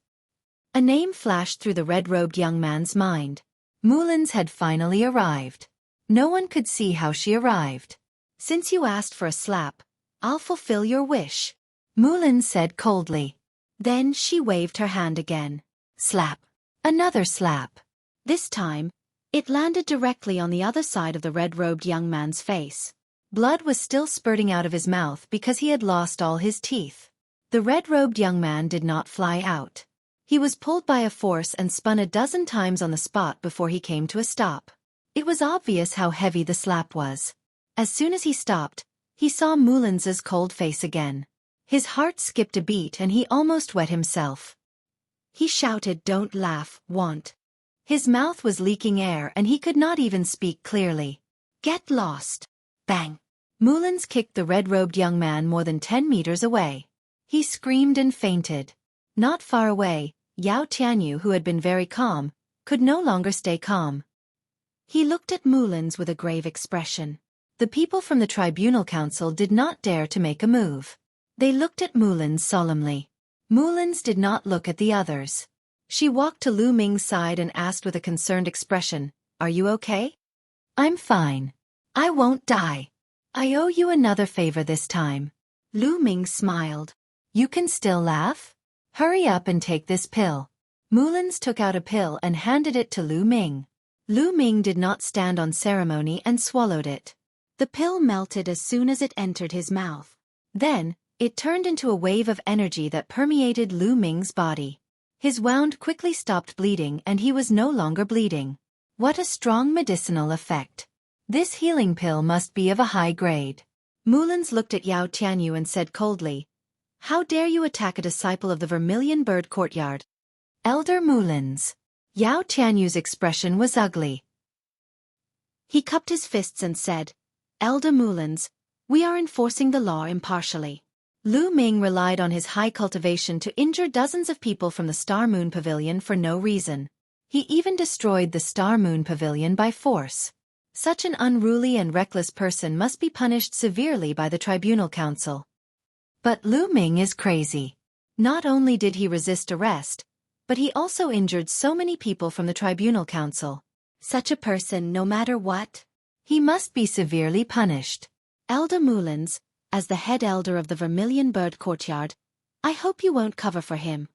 A name flashed through the red-robed young man's mind. Mullins had finally arrived. No one could see how she arrived. Since you asked for a slap, I'll fulfill your wish, Mullins said coldly. Then she waved her hand again. Slap. Another slap. This time, it landed directly on the other side of the red-robed young man's face. Blood was still spurting out of his mouth because he had lost all his teeth. The red-robed young man did not fly out. He was pulled by a force and spun a dozen times on the spot before he came to a stop. It was obvious how heavy the slap was. As soon as he stopped, he saw Mullins's cold face again. His heart skipped a beat and he almost wet himself. He shouted, "Don't laugh, want." His mouth was leaking air and he could not even speak clearly. "Get lost." Bang! Mullins kicked the red-robed young man more than 10 meters away. He screamed and fainted. Not far away, Yao Tianyu, who had been very calm, could no longer stay calm. He looked at Mullins with a grave expression. The people from the Tribunal Council did not dare to make a move. They looked at Mullins solemnly. Mullins did not look at the others. She walked to Lu Ming's side and asked with a concerned expression, "Are you okay?" "I'm fine. I won't die. I owe you another favor this time." Lu Ming smiled. "You can still laugh? Hurry up and take this pill." Mullins took out a pill and handed it to Lu Ming. Lu Ming did not stand on ceremony and swallowed it. The pill melted as soon as it entered his mouth. Then, it turned into a wave of energy that permeated Lu Ming's body. His wound quickly stopped bleeding and he was no longer bleeding. What a strong medicinal effect. This healing pill must be of a high grade. Mullins looked at Yao Tianyu and said coldly, "How dare you attack a disciple of the Vermilion Bird Courtyard?" "Elder Mullins." Yao Tianyu's expression was ugly. He cupped his fists and said, "Elder Mullins, we are enforcing the law impartially." Lu Ming relied on his high cultivation to injure dozens of people from the Star Moon Pavilion for no reason. He even destroyed the Star Moon Pavilion by force. Such an unruly and reckless person must be punished severely by the Tribunal Council. But Lu Ming is crazy. Not only did he resist arrest, but he also injured so many people from the Tribunal Council. Such a person, no matter what, he must be severely punished. Elder Mullins, as the head elder of the Vermilion Bird Courtyard, I hope you won't cover for him.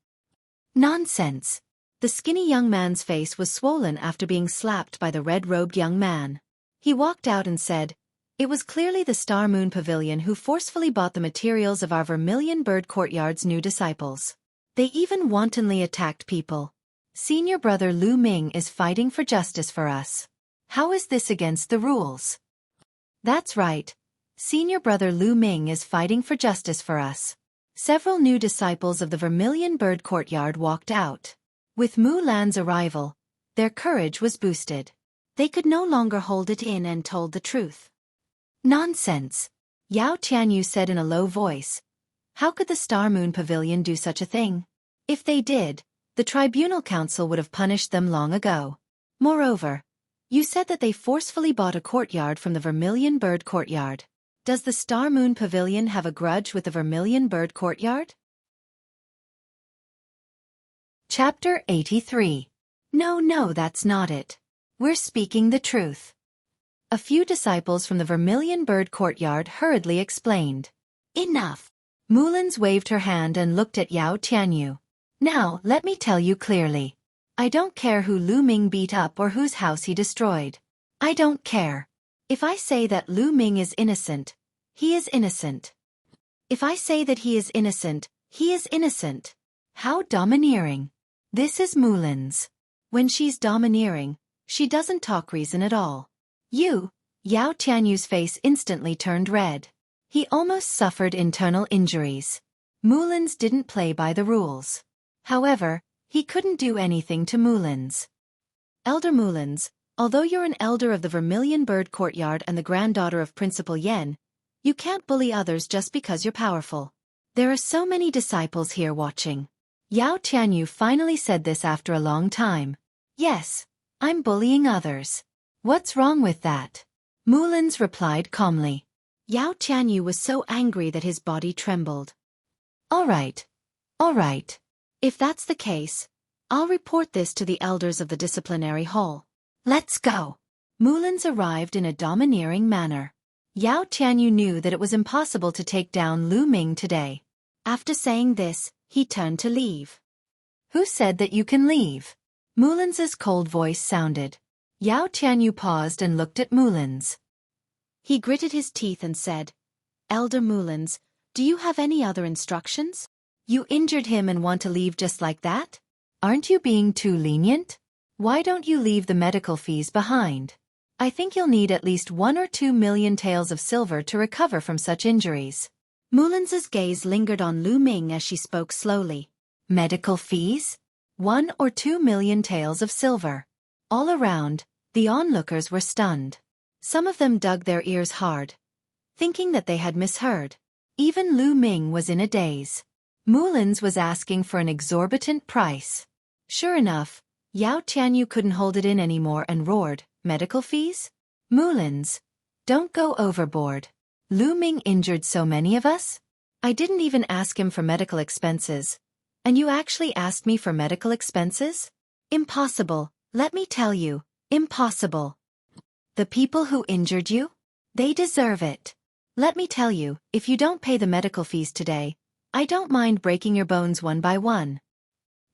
Nonsense. The skinny young man's face was swollen after being slapped by the red-robed young man. He walked out and said, "It was clearly the Star Moon Pavilion who forcefully bought the materials of our Vermilion Bird Courtyard's new disciples. They even wantonly attacked people. Senior brother Lu Ming is fighting for justice for us. How is this against the rules?" "That's right. Senior brother Lu Ming is fighting for justice for us." Several new disciples of the Vermilion Bird Courtyard walked out. With Mulan's arrival, their courage was boosted. They could no longer hold it in and told the truth. "Nonsense," Yao Tianyu said in a low voice. "How could the Star Moon Pavilion do such a thing? If they did, the Tribunal Council would have punished them long ago. Moreover, you said that they forcefully bought a courtyard from the Vermilion Bird Courtyard. Does the Star Moon Pavilion have a grudge with the Vermilion Bird Courtyard?" Chapter 83. No, that's not it. We're speaking the truth. A few disciples from the Vermilion Bird Courtyard hurriedly explained. "Enough." Mullins waved her hand and looked at Yao Tianyu. "Now, let me tell you clearly. I don't care who Lu Ming beat up or whose house he destroyed. I don't care. If I say that Lu Ming is innocent, he is innocent. If I say that he is innocent, he is innocent." How domineering. This is Mullins. When she's domineering, she doesn't talk reason at all. Yao Tianyu's face instantly turned red. He almost suffered internal injuries. Mullins didn't play by the rules. However, he couldn't do anything to Mullins. "Elder Mullins, although you're an elder of the Vermilion Bird Courtyard and the granddaughter of Principal Yen, you can't bully others just because you're powerful. There are so many disciples here watching." Yao Tianyu finally said this after a long time. "Yes, I'm bullying others. What's wrong with that?" Mullins replied calmly. Yao Tianyu was so angry that his body trembled. All right. If that's the case, I'll report this to the elders of the disciplinary hall. Let's go." Mullins arrived in a domineering manner. Yao Tianyu knew that it was impossible to take down Lu Ming today. After saying this, he turned to leave. "Who said that you can leave?" Mullins's cold voice sounded. Yao Tianyu paused and looked at Mullins. He gritted his teeth and said, "Elder Mullins, do you have any other instructions? You injured him and want to leave just like that? Aren't you being too lenient? Why don't you leave the medical fees behind? I think you'll need at least 1 or 2 million taels of silver to recover from such injuries." Mulan's gaze lingered on Lu Ming as she spoke slowly. Medical fees? 1 or 2 million taels of silver. All around, the onlookers were stunned. Some of them dug their ears hard, thinking that they had misheard. Even Lu Ming was in a daze. Mulan's was asking for an exorbitant price. Sure enough, Yao Tianyu couldn't hold it in anymore and roared, "Medical fees? Mulan's, don't go overboard. Lu Ming injured so many of us? I didn't even ask him for medical expenses. And you actually asked me for medical expenses? Impossible, let me tell you, impossible. The people who injured you? They deserve it. Let me tell you, if you don't pay the medical fees today, I don't mind breaking your bones one by one."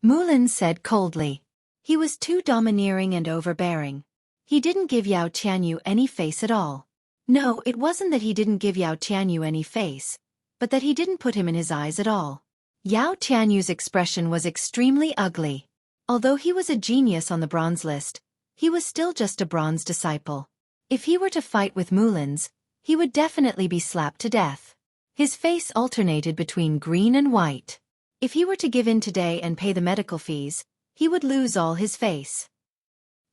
Mulan said coldly. He was too domineering and overbearing. He didn't give Yao Tianyu any face at all. No, it wasn't that he didn't give Yao Tianyu any face, but that he didn't put him in his eyes at all. Yao Tianyu's expression was extremely ugly. Although he was a genius on the bronze list, he was still just a bronze disciple. If he were to fight with Mulan's, he would definitely be slapped to death. His face alternated between green and white. If he were to give in today and pay the medical fees, he would lose all his face.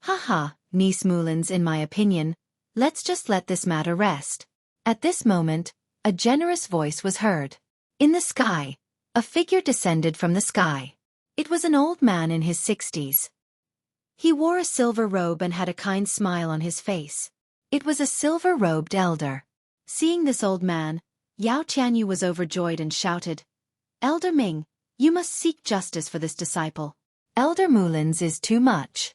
Haha, niece Mulan's, in my opinion, let's just let this matter rest. At this moment, a generous voice was heard. In the sky, a figure descended from the sky. It was an old man in his 60s. He wore a silver robe and had a kind smile on his face. It was a silver-robed elder. Seeing this old man, Yao Tianyu was overjoyed and shouted, "Elder Ming, you must seek justice for this disciple. Elder Mulan's is too much."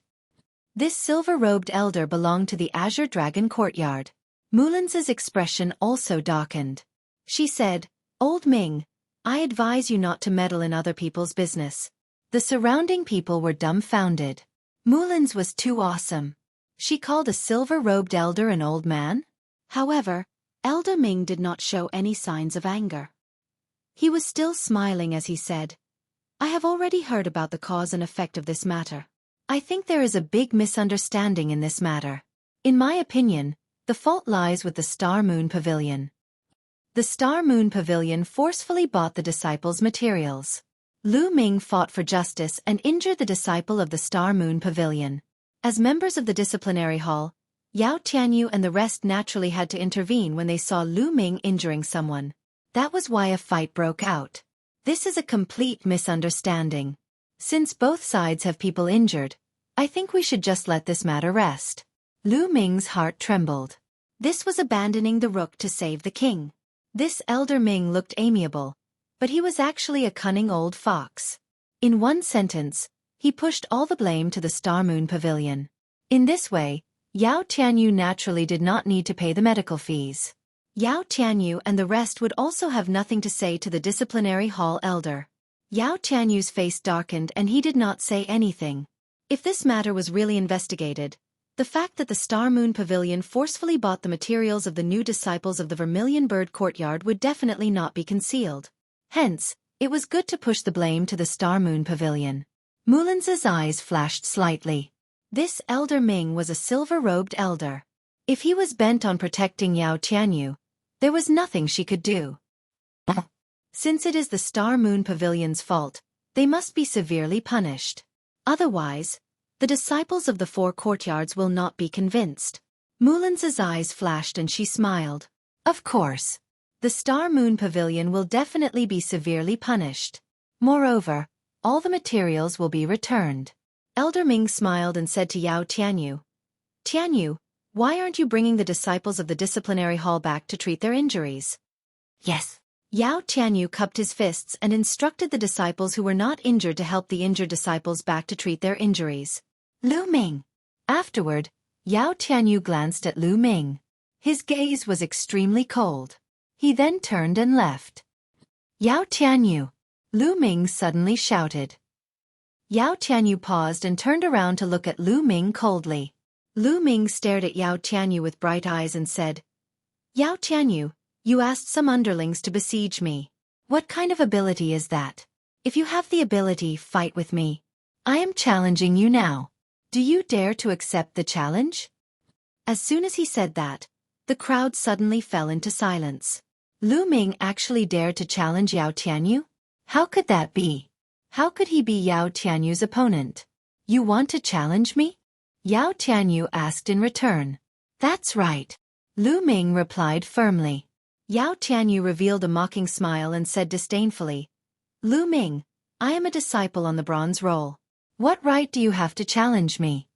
This silver-robed elder belonged to the Azure Dragon courtyard. Mulan's expression also darkened. She said, "Old Ming, I advise you not to meddle in other people's business." The surrounding people were dumbfounded. Mulan's was too awesome. She called a silver-robed elder an old man? However, Elder Ming did not show any signs of anger. He was still smiling as he said, "I have already heard about the cause and effect of this matter. I think there is a big misunderstanding in this matter. In my opinion, the fault lies with the Star Moon Pavilion. The Star Moon Pavilion forcefully bought the disciples' materials. Lu Ming fought for justice and injured the disciple of the Star Moon Pavilion. As members of the disciplinary hall, Yao Tianyu and the rest naturally had to intervene when they saw Lu Ming injuring someone. That was why a fight broke out. This is a complete misunderstanding. Since both sides have people injured, I think we should just let this matter rest." Lu Ming's heart trembled. This was abandoning the rook to save the king. This Elder Ming looked amiable, but he was actually a cunning old fox. In one sentence, he pushed all the blame to the Star Moon Pavilion. In this way, Yao Tianyu naturally did not need to pay the medical fees. Yao Tianyu and the rest would also have nothing to say to the disciplinary hall elder. Yao Tianyu's face darkened and he did not say anything. If this matter was really investigated, the fact that the Star Moon Pavilion forcefully bought the materials of the new disciples of the Vermilion Bird Courtyard would definitely not be concealed. Hence, it was good to push the blame to the Star Moon Pavilion. Mulan's eyes flashed slightly. This Elder Ming was a silver-robed elder. If he was bent on protecting Yao Tianyu, there was nothing she could do. Since it is the Star Moon Pavilion's fault, they must be severely punished. Otherwise, the disciples of the 4 courtyards will not be convinced. Mulan's eyes flashed and she smiled. Of course. The Star Moon Pavilion will definitely be severely punished. Moreover, all the materials will be returned. Elder Ming smiled and said to Yao Tianyu, "Tianyu, why aren't you bringing the disciples of the disciplinary hall back to treat their injuries?" "Yes." Yao Tianyu cupped his fists and instructed the disciples who were not injured to help the injured disciples back to treat their injuries. Lu Ming. Afterward, Yao Tianyu glanced at Lu Ming. His gaze was extremely cold. He then turned and left. "Yao Tianyu!" Lu Ming suddenly shouted. Yao Tianyu paused and turned around to look at Lu Ming coldly. Lu Ming stared at Yao Tianyu with bright eyes and said, "Yao Tianyu, you asked some underlings to besiege me. What kind of ability is that? If you have the ability, fight with me. I am challenging you now. Do you dare to accept the challenge?" As soon as he said that, the crowd suddenly fell into silence. Lu Ming actually dared to challenge Yao Tianyu? How could that be? How could he be Yao Tianyu's opponent? You want to challenge me? Yao Tianyu asked in return. That's right. Lu Ming replied firmly. Yao Tianyu revealed a mocking smile and said disdainfully, Lu Ming, I am a disciple on the bronze roll. What right do you have to challenge me?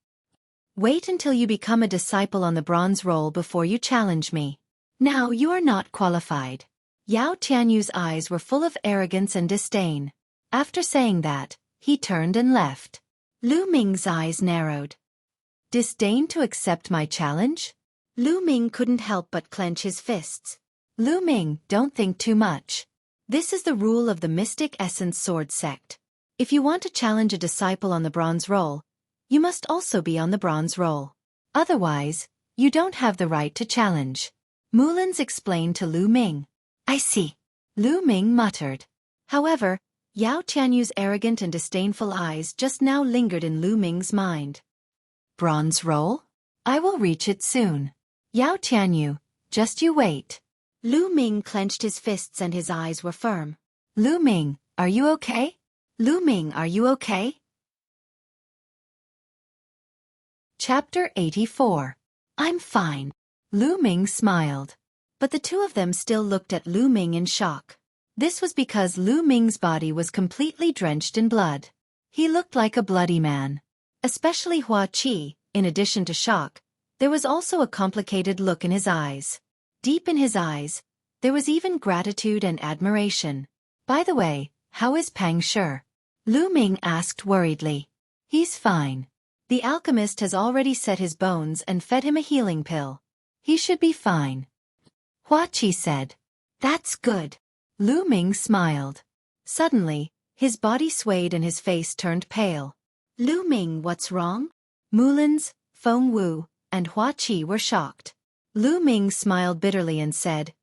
Wait until you become a disciple on the bronze roll before you challenge me. Now you are not qualified. Yao Tianyu's eyes were full of arrogance and disdain. After saying that, he turned and left. Lu Ming's eyes narrowed. Disdain to accept my challenge? Lu Ming couldn't help but clench his fists. Lu Ming, don't think too much. This is the rule of the Mystic Essence Sword sect. If you want to challenge a disciple on the bronze roll, you must also be on the bronze roll. Otherwise, you don't have the right to challenge. Mulins explained to Lu Ming. I see. Lu Ming muttered. However, Yao Tianyu's arrogant and disdainful eyes just now lingered in Lu Ming's mind. Bronze roll? I will reach it soon. Yao Tianyu, just you wait. Lu Ming clenched his fists and his eyes were firm. Lu Ming, are you okay? Lu Ming, are you okay? Chapter 84. I'm fine. Lu Ming smiled. But the two of them still looked at Lu Ming in shock. This was because Lu Ming's body was completely drenched in blood. He looked like a bloody man. Especially Xueqi, in addition to shock, there was also a complicated look in his eyes. Deep in his eyes, there was even gratitude and admiration. By the way, how is Pang Shi? Lu Ming asked worriedly. He's fine. The alchemist has already set his bones and fed him a healing pill. He should be fine. Xueqi said. That's good. Lu Ming smiled. Suddenly, his body swayed and his face turned pale. Lu Ming, what's wrong? Mulins, Feng Wu, and Xueqi were shocked. Lu Ming smiled bitterly and said,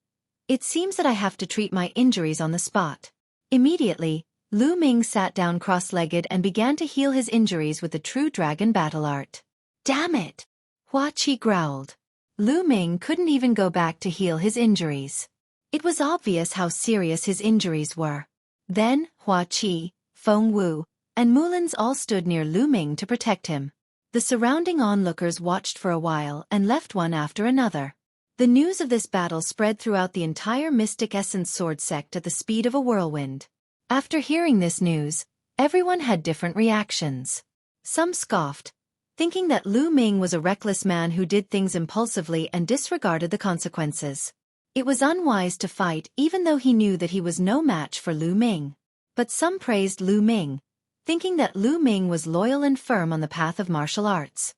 It seems that I have to treat my injuries on the spot. Immediately, Lu Ming sat down cross-legged and began to heal his injuries with the true dragon battle art. Damn it! Xueqi growled. Lu Ming couldn't even go back to heal his injuries. It was obvious how serious his injuries were. Then, Xueqi, Feng Wu, and Mulins all stood near Lu Ming to protect him. The surrounding onlookers watched for a while and left one after another. The news of this battle spread throughout the entire Mystic Essence Sword sect at the speed of a whirlwind. After hearing this news, everyone had different reactions. Some scoffed, thinking that Lu Ming was a reckless man who did things impulsively and disregarded the consequences. It was unwise to fight even though he knew that he was no match for Lu Ming. But some praised Lu Ming, thinking that Lu Ming was loyal and firm on the path of martial arts.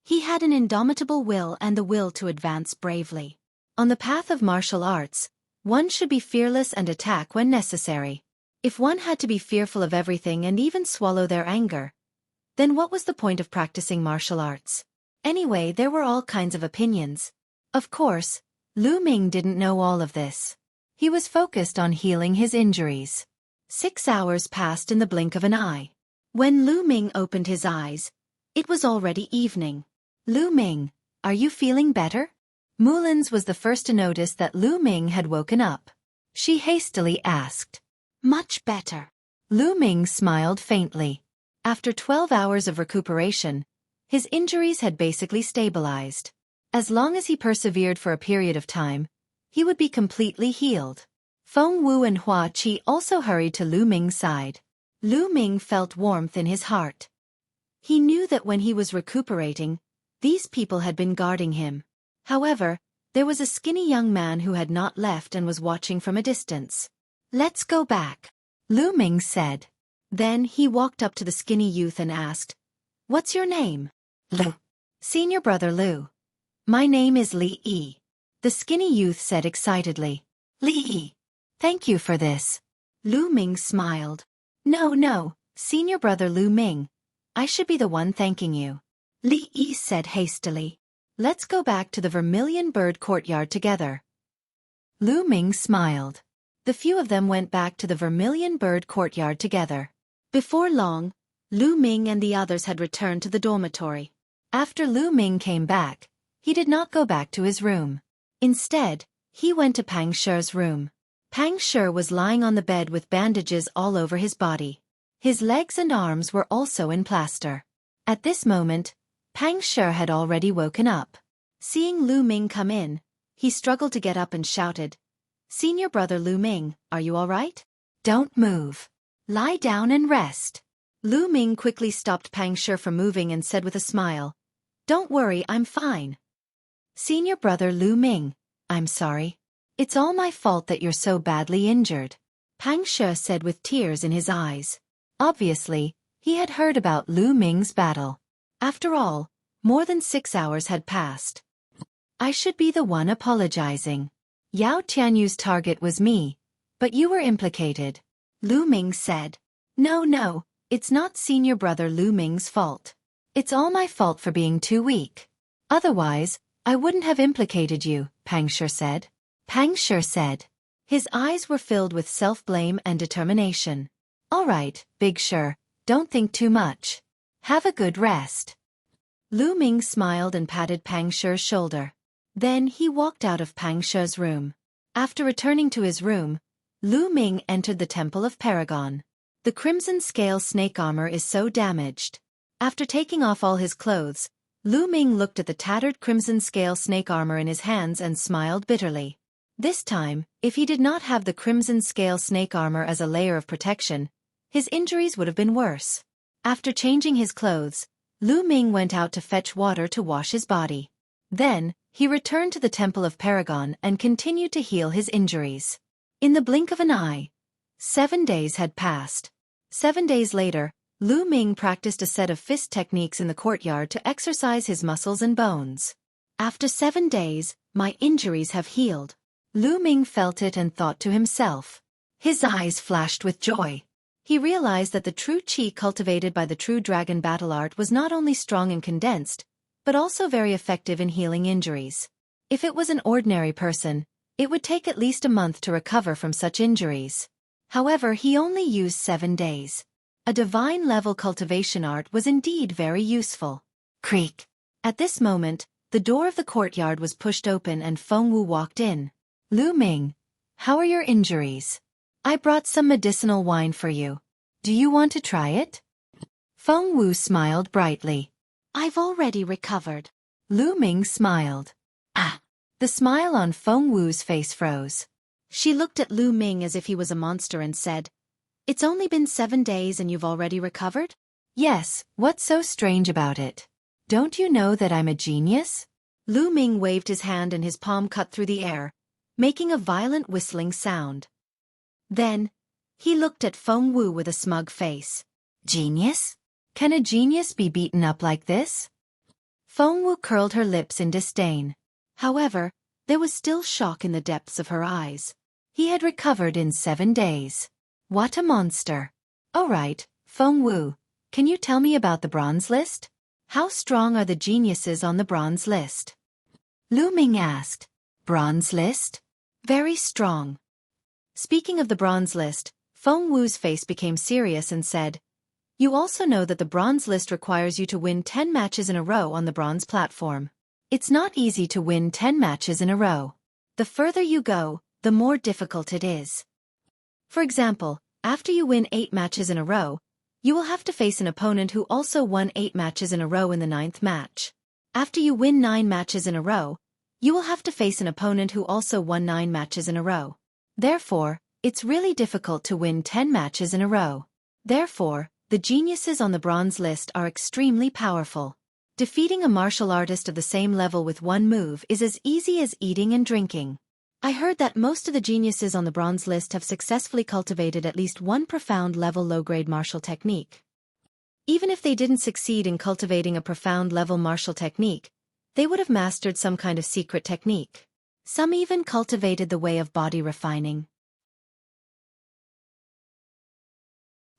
He had an indomitable will and the will to advance bravely. On the path of martial arts, one should be fearless and attack when necessary. If one had to be fearful of everything and even swallow their anger, then what was the point of practicing martial arts? Anyway, there were all kinds of opinions. Of course, Lu Ming didn't know all of this. He was focused on healing his injuries. 6 hours passed in the blink of an eye. When Lu Ming opened his eyes, it was already evening. Lu Ming, are you feeling better? Mulins was the first to notice that Lu Ming had woken up. She hastily asked. Much better. Lu Ming smiled faintly. After 12 hours of recuperation, his injuries had basically stabilized. As long as he persevered for a period of time, he would be completely healed. Feng Wu and Xueqi also hurried to Lu Ming's side. Lu Ming felt warmth in his heart. He knew that when he was recuperating, these people had been guarding him. However, there was a skinny young man who had not left and was watching from a distance. Let's go back, Lu Ming said. Then he walked up to the skinny youth and asked, What's your name? Lu. Senior brother Lu. My name is Li Yi. The skinny youth said excitedly. Li Yi. Thank you for this. Lu Ming smiled. No, senior brother Lu Ming. I should be the one thanking you. Li Yi said hastily. Let's go back to the Vermilion Bird Courtyard together. Lu Ming smiled. The few of them went back to the Vermilion Bird Courtyard together. Before long, Lu Ming and the others had returned to the dormitory. After Lu Ming came back, he did not go back to his room. Instead, He went to Pang Shi's room. Pang Shi was lying on the bed with bandages all over his body. His legs and arms were also in plaster. At this moment, Pang Shi had already woken up. Seeing Lu Ming come in, he struggled to get up and shouted, "Senior brother Lu Ming, are you all right? Don't move. Lie down and rest." Lu Ming quickly stopped Pang Shi from moving and said with a smile, "Don't worry, I'm fine." "Senior brother Lu Ming, I'm sorry. It's all my fault that you're so badly injured," Pang Shi said with tears in his eyes. Obviously, he had heard about Lu Ming's battle. After all, more than 6 hours had passed. "I should be the one apologizing. Yao Tianyu's target was me, but you were implicated," Lu Ming said. No, it's not senior brother Lu Ming's fault. It's all my fault for being too weak. Otherwise, I wouldn't have implicated you," Pang Shi said. Pang Shi said. His eyes were filled with self-blame and determination. "All right, Big Shi, don't think too much. Have a good rest." Lu Ming smiled and patted Pang Shi's shoulder. Then he walked out of Pang Shi's room. After returning to his room, Lu Ming entered the Temple of Paragon. The crimson scale snake armor is so damaged. After taking off all his clothes, Lu Ming looked at the tattered crimson scale snake armor in his hands and smiled bitterly. This time, if he did not have the crimson scale snake armor as a layer of protection, his injuries would have been worse. After changing his clothes, Lu Ming went out to fetch water to wash his body. Then, he returned to the Temple of Paragon and continued to heal his injuries. In the blink of an eye, 7 days had passed. 7 days later, Lu Ming practiced a set of fist techniques in the courtyard to exercise his muscles and bones. "After 7 days, my injuries have healed." Lu Ming felt it and thought to himself. His eyes flashed with joy. He realized that the true qi cultivated by the true dragon battle art was not only strong and condensed, but also very effective in healing injuries. If it was an ordinary person, it would take at least a month to recover from such injuries. However, he only used 7 days. A divine-level cultivation art was indeed very useful. Creak. At this moment, the door of the courtyard was pushed open and Feng Wu walked in. "Lu Ming, how are your injuries? I brought some medicinal wine for you. Do you want to try it?" Feng Wu smiled brightly. "I've already recovered." Lu Ming smiled. Ah! The smile on Feng Wu's face froze. She looked at Lu Ming as if he was a monster and said, "It's only been 7 days and you've already recovered?" "Yes, what's so strange about it? Don't you know that I'm a genius?" Lu Ming waved his hand and his palm cut through the air, making a violent whistling sound. Then, he looked at Feng Wu with a smug face. "Genius? Can a genius be beaten up like this?" Feng Wu curled her lips in disdain. However, there was still shock in the depths of her eyes. He had recovered in 7 days. What a monster. "All right, Feng Wu, can you tell me about the bronze list? How strong are the geniuses on the bronze list?" Lu Ming asked. "Bronze list? Very strong." Speaking of the bronze list, Feng Wu's face became serious and said, "You also know that the bronze list requires you to win 10 matches in a row on the bronze platform. It's not easy to win 10 matches in a row. The further you go, the more difficult it is. For example, after you win 8 matches in a row, you will have to face an opponent who also won 8 matches in a row in the 9th match. After you win 9 matches in a row, you will have to face an opponent who also won 9 matches in a row. Therefore, it's really difficult to win 10 matches in a row. Therefore, the geniuses on the bronze list are extremely powerful. Defeating a martial artist of the same level with one move is as easy as eating and drinking. I heard that most of the geniuses on the bronze list have successfully cultivated at least one profound level low-grade martial technique. Even if they didn't succeed in cultivating a profound level martial technique, they would have mastered some kind of secret technique. Some even cultivated the way of body refining.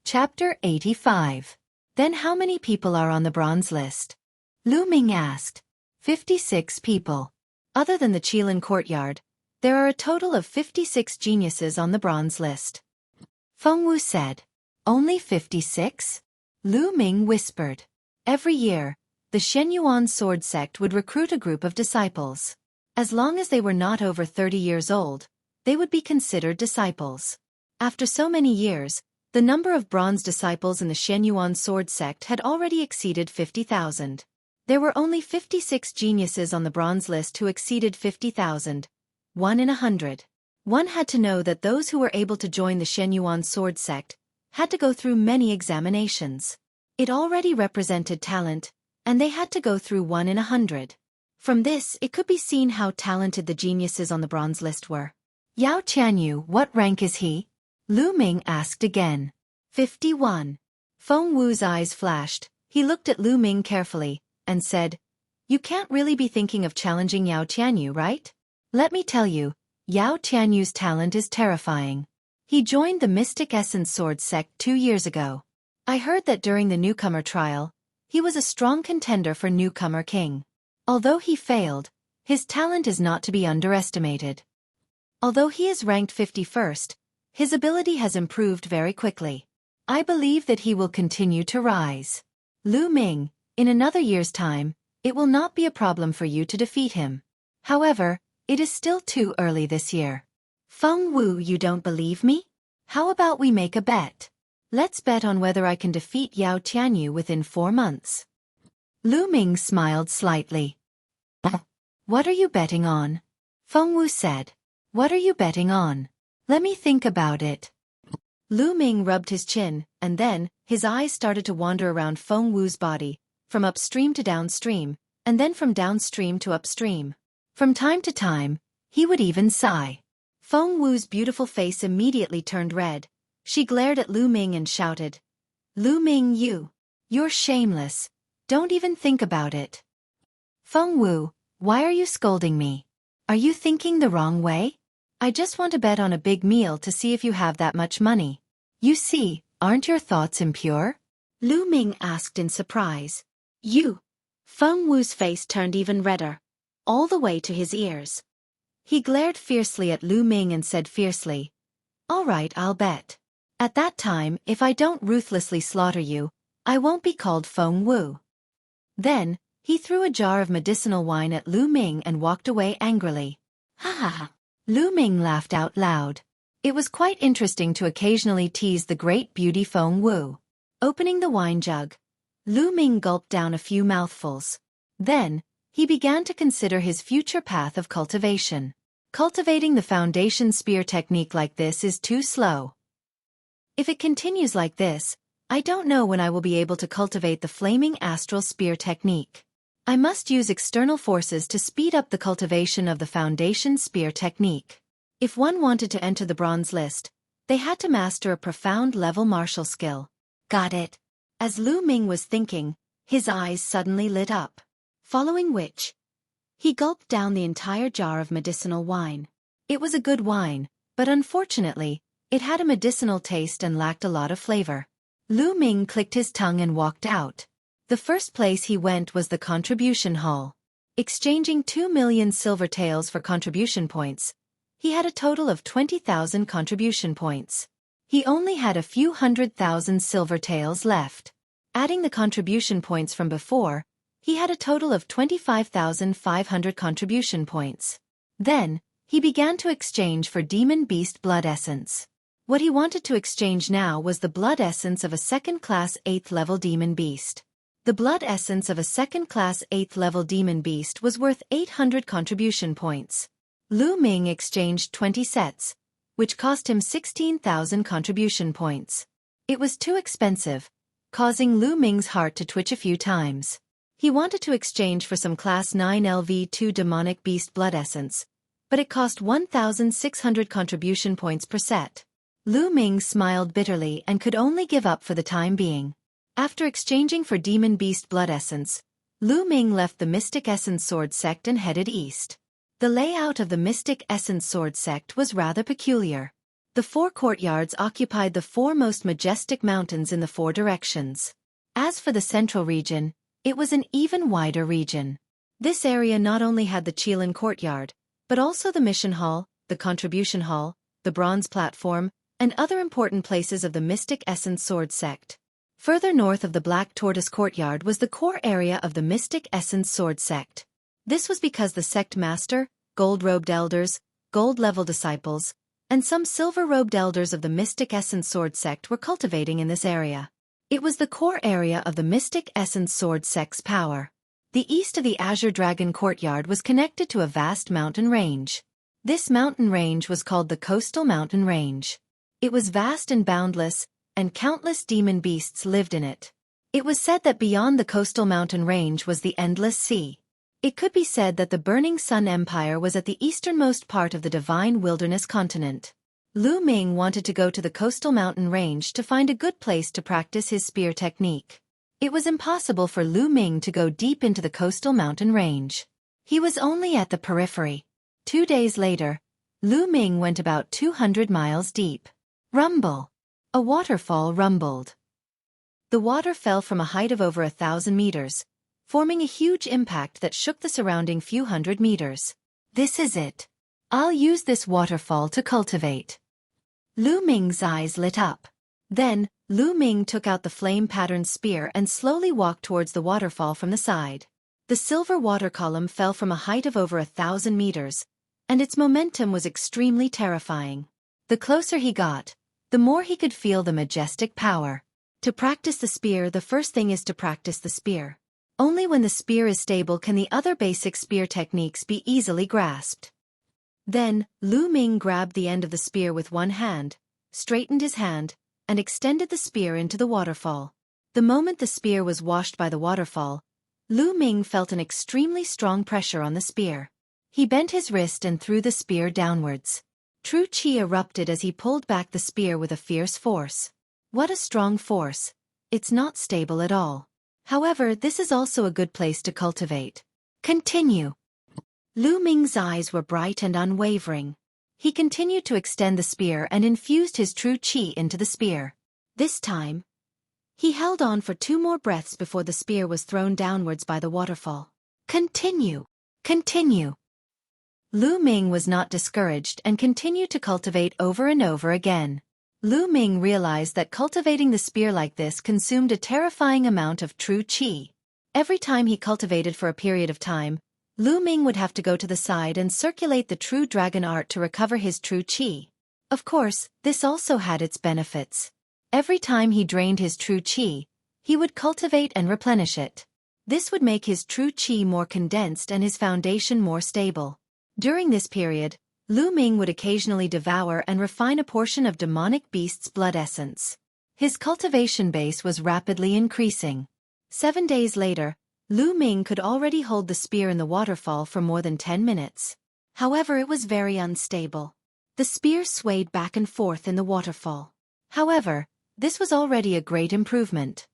Chapter 85. Then how many people are on the bronze list? Lu Ming asked. 56 people. Other than the Qilin courtyard, there are a total of 56 geniuses on the bronze list. Feng Wu said. Only 56? Lu Ming whispered. Every year, the Shenyuan sword sect would recruit a group of disciples. As long as they were not over 30 years old, they would be considered disciples. After so many years, the number of bronze disciples in the Xueqi sword sect had already exceeded 50,000. There were only 56 geniuses on the bronze list who exceeded 50,000, 1 in 100. One had to know that those who were able to join the Xueqi sword sect had to go through many examinations. It already represented talent, and they had to go through 1 in 100. From this, it could be seen how talented the geniuses on the bronze list were. Yao Qianyu, what rank is he? Lu Ming asked again. 51. Feng Wu's eyes flashed. He looked at Lu Ming carefully and said, "You can't really be thinking of challenging Yao Qianyu, right? Let me tell you, Yao Qianyu's talent is terrifying. He joined the Mystic Essence Sword sect 2 years ago. I heard that during the newcomer trial, he was a strong contender for newcomer king. Although he failed, his talent is not to be underestimated. Although he is ranked 51st, his ability has improved very quickly. I believe that he will continue to rise. Lu Ming, in another year's time, it will not be a problem for you to defeat him. However, it is still too early this year." "Feng Wu, you don't believe me? How about we make a bet? Let's bet on whether I can defeat Yao Qianyu within 4 months. Lu Ming smiled slightly. "What are you betting on?" Feng Wu said. "What are you betting on? Let me think about it." Lu Ming rubbed his chin, and then, his eyes started to wander around Feng Wu's body, from upstream to downstream, and then from downstream to upstream. From time to time, he would even sigh. Feng Wu's beautiful face immediately turned red. She glared at Lu Ming and shouted, "Lu Ming, you're shameless. Don't even think about it." "Feng Wu, why are you scolding me? Are you thinking the wrong way? I just want to bet on a big meal to see if you have that much money. You see, aren't your thoughts impure?" Lu Ming asked in surprise. "You?" Feng Wu's face turned even redder, all the way to his ears. He glared fiercely at Lu Ming and said fiercely, "All right, I'll bet. At that time, if I don't ruthlessly slaughter you, I won't be called Feng Wu." Then, he threw a jar of medicinal wine at Lu Ming and walked away angrily. "Ha ha ha." Lu Ming laughed out loud. It was quite interesting to occasionally tease the great beauty Feng Wu. Opening the wine jug, Lu Ming gulped down a few mouthfuls. Then, he began to consider his future path of cultivation. Cultivating the foundation spear technique like this is too slow. If it continues like this, I don't know when I will be able to cultivate the flaming astral spear technique. I must use external forces to speed up the cultivation of the foundation spear technique. If one wanted to enter the bronze list, they had to master a profound level martial skill. Got it. As Lu Ming was thinking, his eyes suddenly lit up. Following which, he gulped down the entire jar of medicinal wine. It was a good wine, but unfortunately, it had a medicinal taste and lacked a lot of flavor. Lu Ming clicked his tongue and walked out. The first place he went was the contribution hall. Exchanging 2 million silver taels for contribution points, he had a total of 20,000 contribution points. He only had a few 100,000 silver taels left. Adding the contribution points from before, he had a total of 25,500 contribution points. Then, he began to exchange for Demon Beast Blood Essence. What he wanted to exchange now was the blood essence of a second-class 8th-level Demon Beast. The blood essence of a second-class 8th-level Demon Beast was worth 800 contribution points. Lu Ming exchanged 20 sets, which cost him 16,000 contribution points. It was too expensive, causing Lu Ming's heart to twitch a few times. He wanted to exchange for some Class 9 LV2 Demonic Beast Blood Essence, but it cost 1,600 contribution points per set. Lu Ming smiled bitterly and could only give up for the time being. After exchanging for Demon Beast Blood Essence, Lu Ming left the Mystic Essence Sword sect and headed east. The layout of the Mystic Essence Sword sect was rather peculiar. The 4 courtyards occupied the 4 most majestic mountains in the 4 directions. As for the central region, it was an even wider region. This area not only had the Qilin courtyard, but also the mission hall, the contribution hall, the bronze platform, and other important places of the Mystic Essence Sword sect. Further north of the Black Tortoise courtyard was the core area of the Mystic Essence Sword sect. This was because the sect master, gold-robed elders, gold-level disciples, and some silver-robed elders of the Mystic Essence Sword sect were cultivating in this area. It was the core area of the Mystic Essence Sword sect's power. The east of the Azure Dragon Courtyard was connected to a vast mountain range. This mountain range was called the Coastal Mountain Range. It was vast and boundless, and countless demon beasts lived in it. It was said that beyond the Coastal Mountain Range was the Endless Sea. It could be said that the Burning Sun Empire was at the easternmost part of the Divine Wilderness continent. Lu Ming wanted to go to the Coastal Mountain Range to find a good place to practice his spear technique. It was impossible for Lu Ming to go deep into the Coastal Mountain Range. He was only at the periphery. 2 days later, Lu Ming went about 200 miles deep. Rumble. A waterfall rumbled. The water fell from a height of over 1,000 meters, forming a huge impact that shook the surrounding few hundred meters. This is it. I'll use this waterfall to cultivate. Lu Ming's eyes lit up. Then, Lu Ming took out the flame-patterned spear and slowly walked towards the waterfall from the side. The silver water column fell from a height of over 1,000 meters, and its momentum was extremely terrifying. The closer he got, the more he could feel the majestic power. To practice the spear, the first thing is to practice the spear. Only when the spear is stable can the other basic spear techniques be easily grasped. Then, Lu Ming grabbed the end of the spear with one hand, straightened his hand, and extended the spear into the waterfall. The moment the spear was washed by the waterfall, Lu Ming felt an extremely strong pressure on the spear. He bent his wrist and threw the spear downwards. True Qi erupted as he pulled back the spear with a fierce force. What a strong force! It's not stable at all. However, this is also a good place to cultivate. Continue. Lu Ming's eyes were bright and unwavering. He continued to extend the spear and infused his true qi into the spear. This time, he held on for 2 more breaths before the spear was thrown downwards by the waterfall. Continue. Continue. Lu Ming was not discouraged and continued to cultivate over and over again. Lu Ming realized that cultivating the spear like this consumed a terrifying amount of true qi. Every time he cultivated for a period of time, Lu Ming would have to go to the side and circulate the true dragon art to recover his true qi. Of course, this also had its benefits. Every time he drained his true qi, he would cultivate and replenish it. This would make his true qi more condensed and his foundation more stable. During this period, Lu Ming would occasionally devour and refine a portion of demonic beast's blood essence. His cultivation base was rapidly increasing. 7 days later, Lu Ming could already hold the spear in the waterfall for more than 10 minutes. However, it was very unstable. The spear swayed back and forth in the waterfall. However, this was already a great improvement.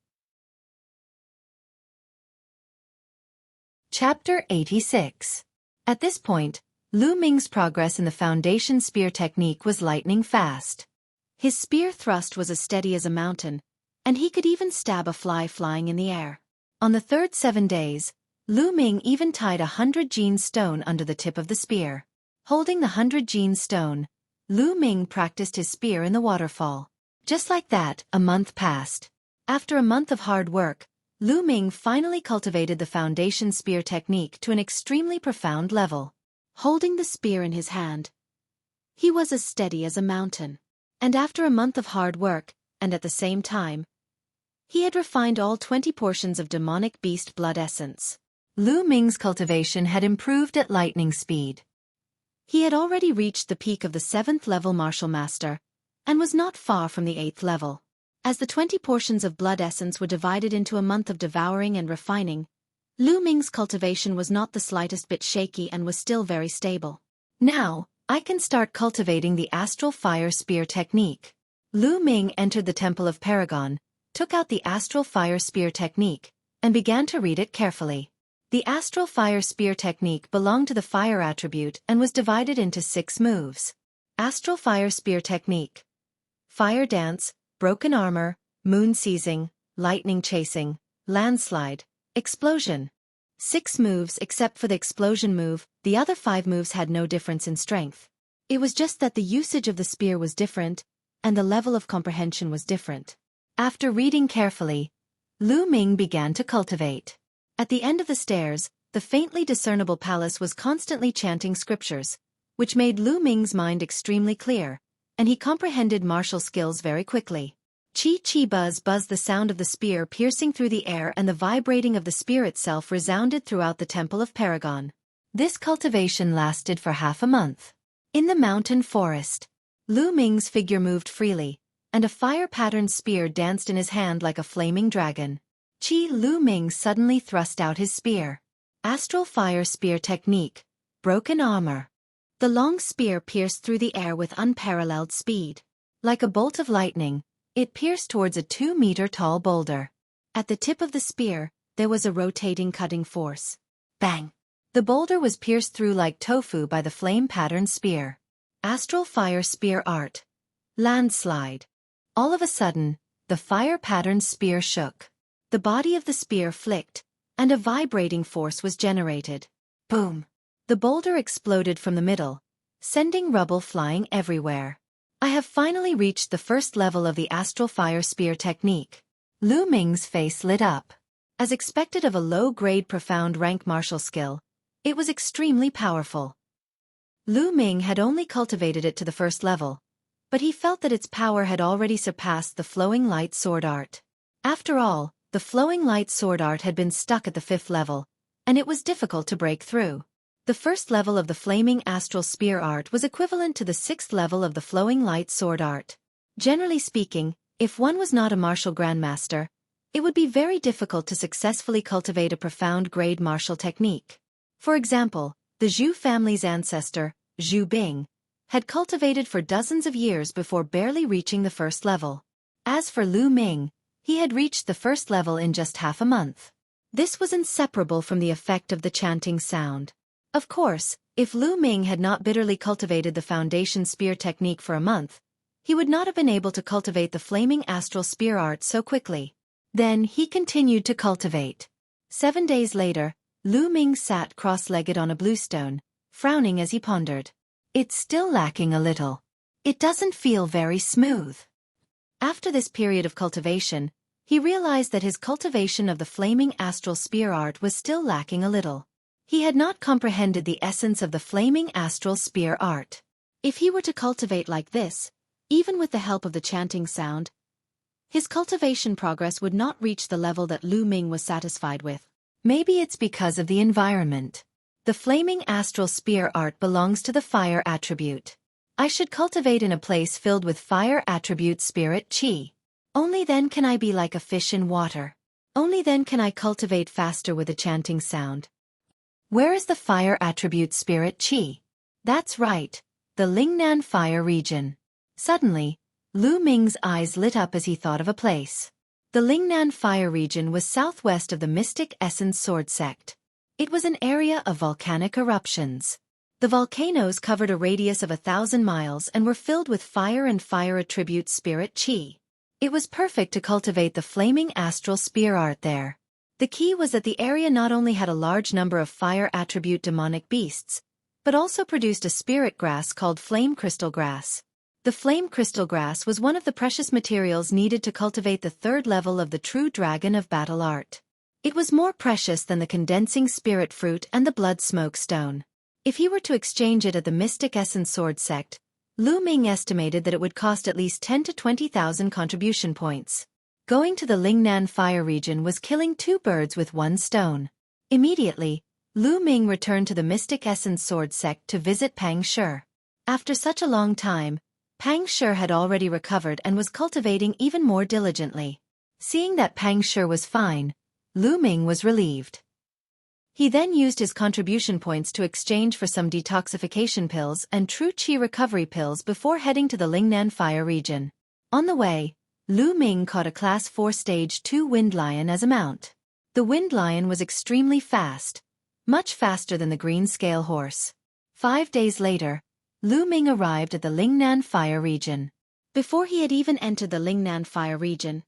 Chapter 86. At this point, Lu Ming's progress in the foundation spear technique was lightning fast. His spear thrust was as steady as a mountain, and he could even stab a fly flying in the air. On the third 7 days, Lu Ming even tied a 100-gene stone under the tip of the spear. Holding the 100-gene stone, Lu Ming practiced his spear in the waterfall. Just like that, a month passed. After a month of hard work, Lu Ming finally cultivated the foundation spear technique to an extremely profound level. Holding the spear in his hand, he was as steady as a mountain. And after a month of hard work, and at the same time, he had refined all 20 portions of demonic beast blood essence. Lu Ming's cultivation had improved at lightning speed. He had already reached the peak of the 7th level martial master, and was not far from the 8th level. As the 20 portions of blood essence were divided into a month of devouring and refining, Lu Ming's cultivation was not the slightest bit shaky and was still very stable. Now, I can start cultivating the astral fire spear technique. Lu Ming entered the Temple of Paragon, took out the astral fire spear technique, and began to read it carefully. The astral fire spear technique belonged to the fire attribute and was divided into 6 moves. Astral fire spear technique: fire dance, broken armor, moon seizing, lightning chasing, landslide, explosion. 6 moves except for the explosion move, the other 5 moves had no difference in strength. It was just that the usage of the spear was different, and the level of comprehension was different. After reading carefully, Lu Ming began to cultivate. At the end of the stairs, the faintly discernible palace was constantly chanting scriptures, which made Lu Ming's mind extremely clear, and he comprehended martial skills very quickly. Chi chi buzz buzz, the sound of the spear piercing through the air and the vibrating of the spear itself resounded throughout the Temple of Paragon. This cultivation lasted for half a month. In the mountain forest, Lu Ming's figure moved freely, and a fire-patterned spear danced in his hand like a flaming dragon. Lu Ming suddenly thrust out his spear. Astral Fire Spear Technique, Broken Armor. The long spear pierced through the air with unparalleled speed. Like a bolt of lightning, it pierced towards a 2-meter-tall boulder. At the tip of the spear, there was a rotating cutting force. Bang! The boulder was pierced through like tofu by the flame-patterned spear. Astral Fire Spear Art. Landslide. All of a sudden, the fire-patterned spear shook. The body of the spear flicked, and a vibrating force was generated. Boom! The boulder exploded from the middle, sending rubble flying everywhere. I have finally reached the first level of the Astral Fire Spear technique. Lu Ming's face lit up. As expected of a low-grade profound rank martial skill, it was extremely powerful. Lu Ming had only cultivated it to the first level, but he felt that its power had already surpassed the Flowing Light Sword Art. After all, the Flowing Light Sword Art had been stuck at the 5th level, and it was difficult to break through. The first level of the Flaming Astral Spear Art was equivalent to the 6th level of the Flowing Light Sword Art. Generally speaking, if one was not a martial grandmaster, it would be very difficult to successfully cultivate a profound grade martial technique. For example, the Zhu family's ancestor, Zhu Bing, had cultivated for dozens of years before barely reaching the first level. As for Lu Ming, he had reached the first level in just half a month. This was inseparable from the effect of the chanting sound. Of course, if Lu Ming had not bitterly cultivated the Foundation Spear technique for a month, he would not have been able to cultivate the Flaming Astral Spear Art so quickly. Then he continued to cultivate. 7 days later, Lu Ming sat cross-legged on a bluestone, frowning as he pondered. It's still lacking a little. It doesn't feel very smooth. After this period of cultivation, he realized that his cultivation of the Flaming Astral Spear Art was still lacking a little. He had not comprehended the essence of the Flaming Astral Spear Art. If he were to cultivate like this, even with the help of the chanting sound, his cultivation progress would not reach the level that Lu Ming was satisfied with. Maybe it's because of the environment. The Flaming Astral Spear Art belongs to the fire attribute. I should cultivate in a place filled with fire attribute spirit chi. Only then can I be like a fish in water. Only then can I cultivate faster with a chanting sound. Where is the fire attribute spirit chi? That's right, the Lingnan Fire region. Suddenly, Lu Ming's eyes lit up as he thought of a place. The Lingnan Fire region was southwest of the Mystic Essence Sword Sect. It was an area of volcanic eruptions. The volcanoes covered a radius of 1,000 miles and were filled with fire and fire attribute spirit chi. It was perfect to cultivate the Flaming Astral Spear Art there. The key was that the area not only had a large number of fire attribute demonic beasts, but also produced a spirit grass called flame crystal grass. The flame crystal grass was one of the precious materials needed to cultivate the 3rd level of the true dragon of battle art. It was more precious than the condensing spirit fruit and the blood smoke stone. If he were to exchange it at the Mystic Essence Sword Sect, Lu Ming estimated that it would cost at least 10 to 20,000 contribution points. Going to the Lingnan Fire region was killing 2 birds with 1 stone. Immediately, Lu Ming returned to the Mystic Essence Sword Sect to visit Pang Shi. After such a long time, Pang Shi had already recovered and was cultivating even more diligently. Seeing that Pang Shi was fine, Lu Ming was relieved. He then used his contribution points to exchange for some detoxification pills and true chi recovery pills before heading to the Lingnan Fire region. On the way, Lu Ming caught a Class 4 Stage 2 Wind Lion as a mount. The Wind Lion was extremely fast, much faster than the green scale horse. 5 days later, Lu Ming arrived at the Lingnan Fire region. Before he had even entered the Lingnan Fire region,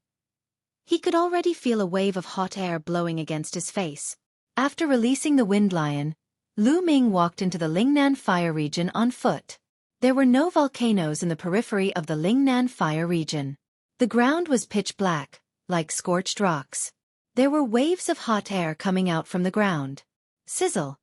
he could already feel a wave of hot air blowing against his face. After releasing the Wind Lion, Lu Ming walked into the Lingnan Fire region on foot. There were no volcanoes in the periphery of the Lingnan Fire region. The ground was pitch black, like scorched rocks. There were waves of hot air coming out from the ground. Sizzle.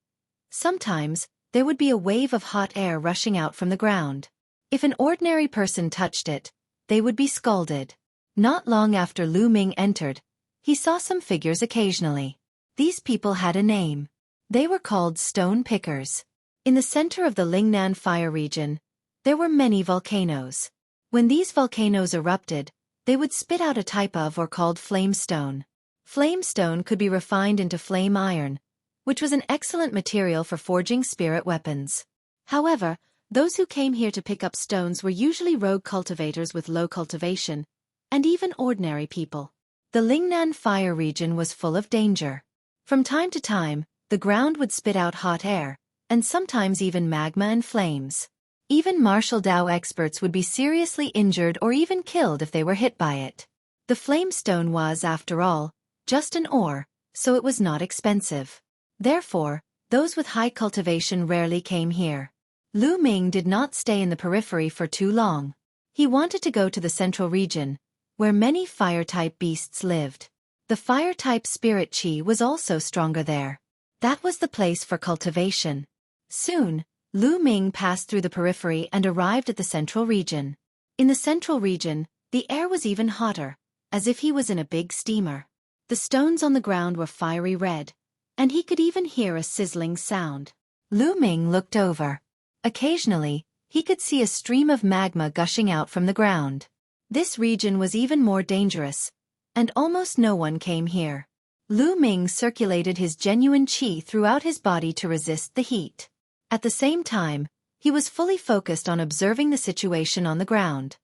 Sometimes, there would be a wave of hot air rushing out from the ground. If an ordinary person touched it, they would be scalded. Not long after Lu Ming entered, he saw some figures occasionally. These people had a name. They were called stone pickers. In the center of the Lingnan fire region, there were many volcanoes. When these volcanoes erupted, they would spit out a type of or called flamestone. Flamestone could be refined into flame iron, which was an excellent material for forging spirit weapons. However, those who came here to pick up stones were usually rogue cultivators with low cultivation, and even ordinary people. The Lingnan fire region was full of danger. From time to time, the ground would spit out hot air, and sometimes even magma and flames. Even martial Dao experts would be seriously injured or even killed if they were hit by it. The flamestone was, after all, just an ore, so it was not expensive. Therefore, those with high cultivation rarely came here. Lu Ming did not stay in the periphery for too long. He wanted to go to the central region, where many fire-type beasts lived. The fire-type spirit qi was also stronger there. That was the place for cultivation. Soon, Lu Ming passed through the periphery and arrived at the central region. In the central region, the air was even hotter, as if he was in a big steamer. The stones on the ground were fiery red, and he could even hear a sizzling sound. Lu Ming looked over. Occasionally, he could see a stream of magma gushing out from the ground. This region was even more dangerous, and almost no one came here. Lu Ming circulated his genuine qi throughout his body to resist the heat. At the same time, he was fully focused on observing the situation on the ground.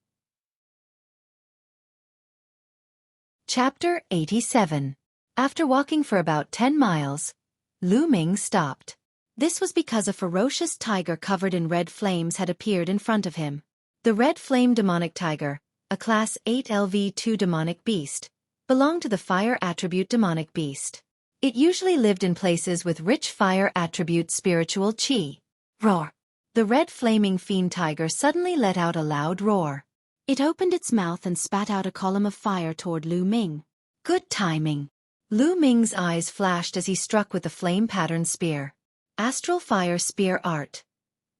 Chapter 87. After walking for about 10 miles, Lu Ming stopped. This was because a ferocious tiger covered in red flames had appeared in front of him. The red flame demonic tiger, a class 8 LV2 demonic beast, belonged to the fire attribute demonic beast. It usually lived in places with rich fire attribute spiritual qi. Roar! The red flaming fiend tiger suddenly let out a loud roar. It opened its mouth and spat out a column of fire toward Lu Ming. Good timing. Lu Ming's eyes flashed as he struck with the flame-patterned spear. Astral Fire Spear Art.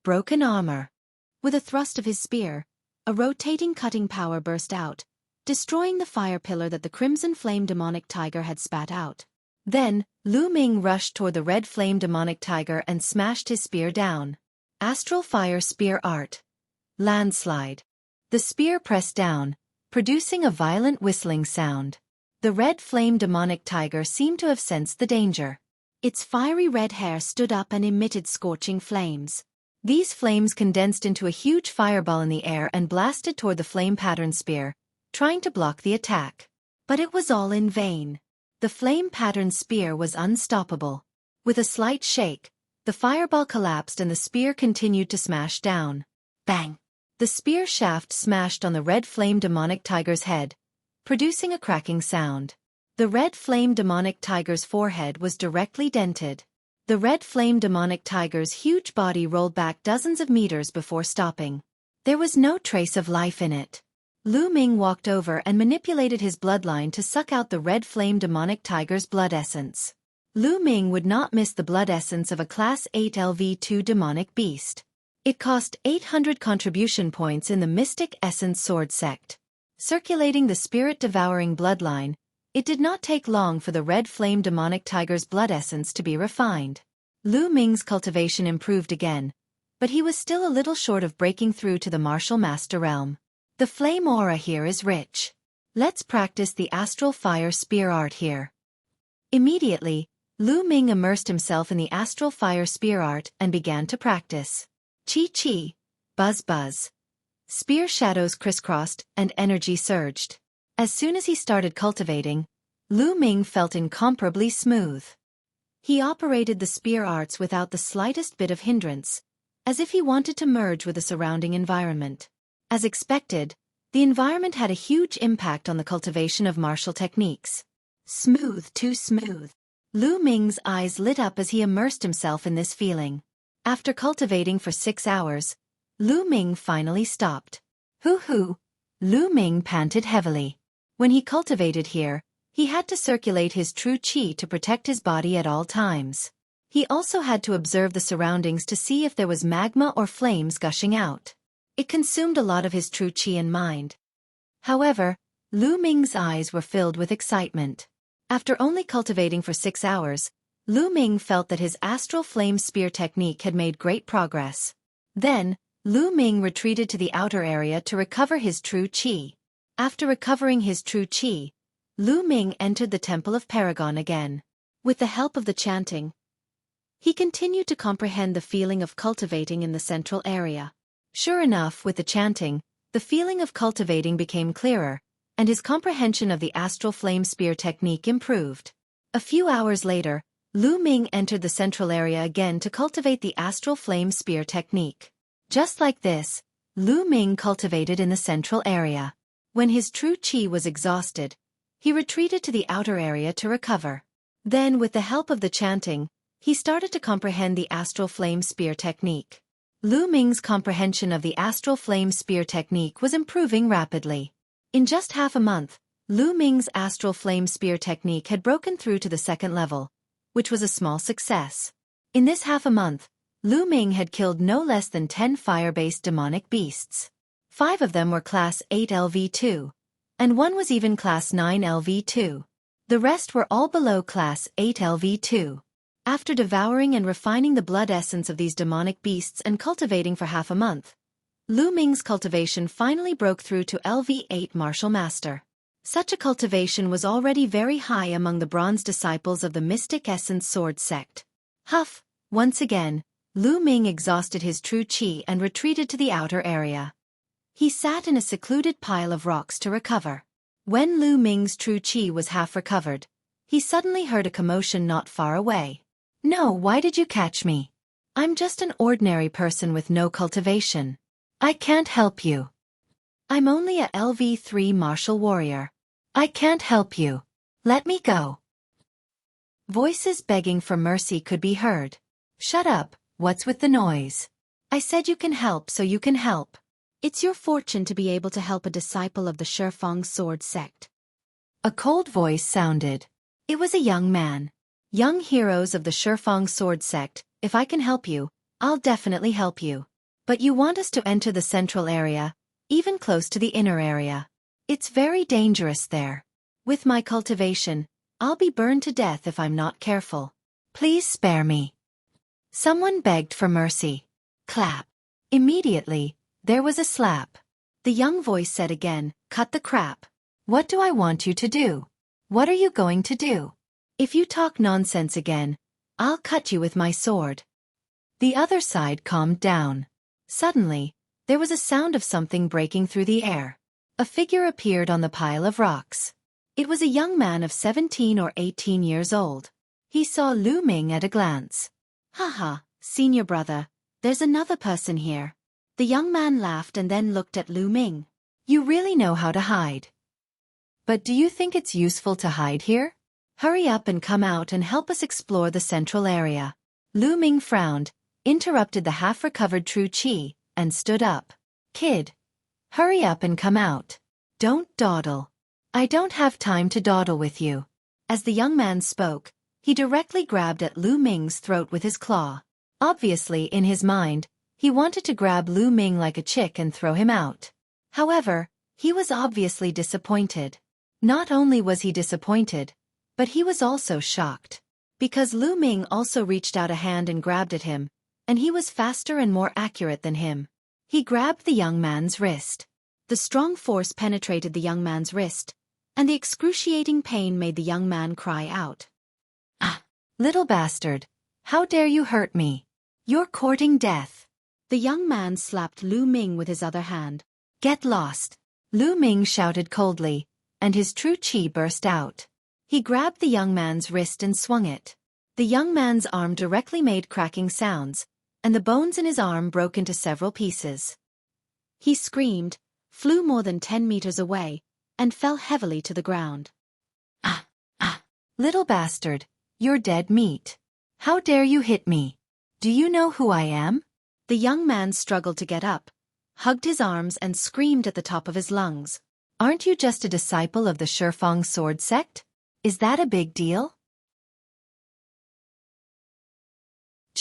Broken Armor. With a thrust of his spear, a rotating cutting power burst out, destroying the fire pillar that the crimson flame demonic tiger had spat out. Then, Lu Ming rushed toward the red flame demonic tiger and smashed his spear down. Astral Fire Spear Art. Landslide. The spear pressed down, producing a violent whistling sound. The red flame demonic tiger seemed to have sensed the danger. Its fiery red hair stood up and emitted scorching flames. These flames condensed into a huge fireball in the air and blasted toward the flame-patterned spear, trying to block the attack. But it was all in vain. The flame-patterned spear was unstoppable. With a slight shake, the fireball collapsed and the spear continued to smash down. Bang! The spear shaft smashed on the red flame demonic tiger's head, producing a cracking sound. The red flame demonic tiger's forehead was directly dented. The red flame demonic tiger's huge body rolled back dozens of meters before stopping. There was no trace of life in it. Lu Ming walked over and manipulated his bloodline to suck out the red flame demonic tiger's blood essence. Lu Ming would not miss the blood essence of a Class 8 LV2 demonic beast. It cost 800 contribution points in the Mystic Essence Sword sect. Circulating the spirit-devouring bloodline, it did not take long for the red flame demonic tiger's blood essence to be refined. Lu Ming's cultivation improved again, but he was still a little short of breaking through to the martial master realm. The flame aura here is rich. Let's practice the astral fire spear art here. Immediately, Lu Ming immersed himself in the astral fire spear art and began to practice. Chi-chi, buzz-buzz. Spear shadows crisscrossed and energy surged. As soon as he started cultivating, Lu Ming felt incomparably smooth. He operated the spear arts without the slightest bit of hindrance, as if he wanted to merge with the surrounding environment. As expected, the environment had a huge impact on the cultivation of martial techniques. Smooth, too smooth. Lu Ming's eyes lit up as he immersed himself in this feeling. After cultivating for 6 hours, Lu Ming finally stopped. Hoo-hoo! Lu Ming panted heavily. When he cultivated here, he had to circulate his true qi to protect his body at all times. He also had to observe the surroundings to see if there was magma or flames gushing out. It consumed a lot of his true qi and mind. However, Lu Ming's eyes were filled with excitement. After only cultivating for 6 hours, Lu Ming felt that his astral flame spear technique had made great progress. Then, Lu Ming retreated to the outer area to recover his true qi. After recovering his true qi, Lu Ming entered the Temple of Paragon again. With the help of the chanting, he continued to comprehend the feeling of cultivating in the central area. Sure enough, with the chanting, the feeling of cultivating became clearer, and his comprehension of the astral flame spear technique improved. A few hours later, Lu Ming entered the central area again to cultivate the astral flame spear technique. Just like this, Lu Ming cultivated in the central area. When his true qi was exhausted, he retreated to the outer area to recover. Then, with the help of the chanting, he started to comprehend the astral flame spear technique. Lu Ming's comprehension of the astral flame spear technique was improving rapidly. In just half a month, Lu Ming's astral flame spear technique had broken through to the second level, which was a small success. In this half a month, Lu Ming had killed no less than 10 fire-based demonic beasts. 5 of them were Class 8 LV2, and 1 was even Class 9 LV2. The rest were all below Class 8 LV2. After devouring and refining the blood essence of these demonic beasts and cultivating for half a month, Lu Ming's cultivation finally broke through to LV8 Martial Master. Such a cultivation was already very high among the bronze disciples of the Mystic Essence Sword sect. Huff! Once again, Lu Ming exhausted his true qi and retreated to the outer area. He sat in a secluded pile of rocks to recover. When Lu Ming's true qi was half recovered, he suddenly heard a commotion not far away. "No, why did you catch me? I'm just an ordinary person with no cultivation. I can't help you. I'm only a LV3 martial warrior. I can't help you. Let me go." Voices begging for mercy could be heard. "Shut up, what's with the noise? I said you can help, so you can help. It's your fortune to be able to help a disciple of the Shifang Sword sect." A cold voice sounded. It was a young man. "Young heroes of the Shifang Sword sect, if I can help you, I'll definitely help you. But you want us to enter the central area, even close to the inner area. It's very dangerous there. With my cultivation, I'll be burned to death if I'm not careful. Please spare me." Someone begged for mercy. Clap. Immediately, there was a slap. The young voice said again, "Cut the crap. What do I want you to do? What are you going to do? If you talk nonsense again, I'll cut you with my sword." The other side calmed down. Suddenly, there was a sound of something breaking through the air. A figure appeared on the pile of rocks. It was a young man of 17 or 18 years old. He saw Lu Ming at a glance. "Haha, senior brother, there's another person here." The young man laughed and then looked at Lu Ming. "You really know how to hide. But do you think it's useful to hide here? Hurry up and come out and help us explore the central area." Lu Ming frowned, interrupted the half-recovered true qi, and stood up. "Kid, hurry up and come out. Don't dawdle. I don't have time to dawdle with you." As the young man spoke, he directly grabbed at Lu Ming's throat with his claw. Obviously, in his mind, he wanted to grab Lu Ming like a chick and throw him out. However, he was obviously disappointed. Not only was he disappointed, but he was also shocked. Because Lu Ming also reached out a hand and grabbed at him, and he was faster and more accurate than him. He grabbed the young man's wrist. The strong force penetrated the young man's wrist, and the excruciating pain made the young man cry out. "Ah, little bastard, how dare you hurt me? You're courting death." The young man slapped Lu Ming with his other hand. "Get lost!" Lu Ming shouted coldly, and his true qi burst out. He grabbed the young man's wrist and swung it. The young man's arm directly made cracking sounds, and the bones in his arm broke into several pieces. He screamed, flew more than 10 meters away, and fell heavily to the ground. "Ah, ah, little bastard, you're dead meat. How dare you hit me? Do you know who I am?" The young man struggled to get up, hugged his arms and screamed at the top of his lungs. "Aren't you just a disciple of the Shifang Sword sect? Is that a big deal?"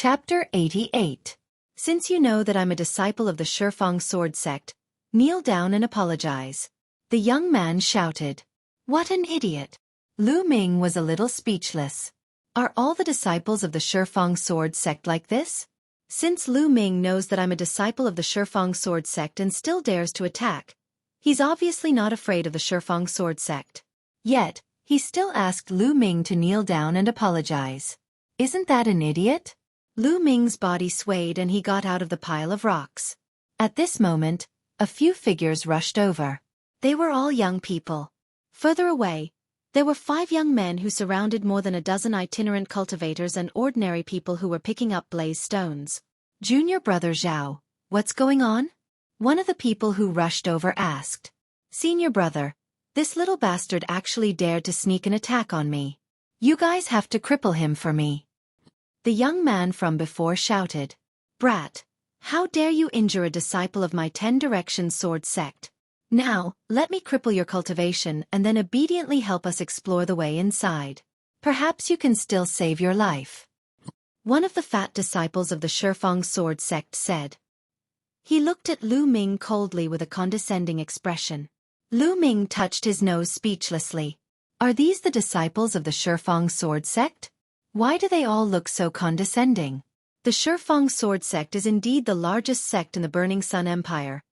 Chapter 88. Since you know that I'm a disciple of the Xueqi sword sect, kneel down and apologize. The young man shouted. What an idiot! Lu Ming was a little speechless. Are all the disciples of the Xueqi sword sect like this? Since Lu Ming knows that I'm a disciple of the Xueqi sword sect and still dares to attack, he's obviously not afraid of the Xueqi sword sect. Yet, he still asked Lu Ming to kneel down and apologize. Isn't that an idiot? Lu Ming's body swayed and he got out of the pile of rocks. At this moment, a few figures rushed over. They were all young people. Further away, there were 5 young men who surrounded more than a dozen itinerant cultivators and ordinary people who were picking up blaze stones. Junior brother Zhao, what's going on? One of the people who rushed over asked. Senior brother, this little bastard actually dared to sneak an attack on me. You guys have to cripple him for me. The young man from before shouted. Brat, how dare you injure a disciple of my 10 Directions sword sect? Now, let me cripple your cultivation and then obediently help us explore the way inside. Perhaps you can still save your life. One of the fat disciples of the Xueqi sword sect said. He looked at Lu Ming coldly with a condescending expression. Lu Ming touched his nose speechlessly. Are these the disciples of the Xueqi sword sect? Why do they all look so condescending? The Xueqi sword sect is indeed the largest sect in the Burning Sun Empire,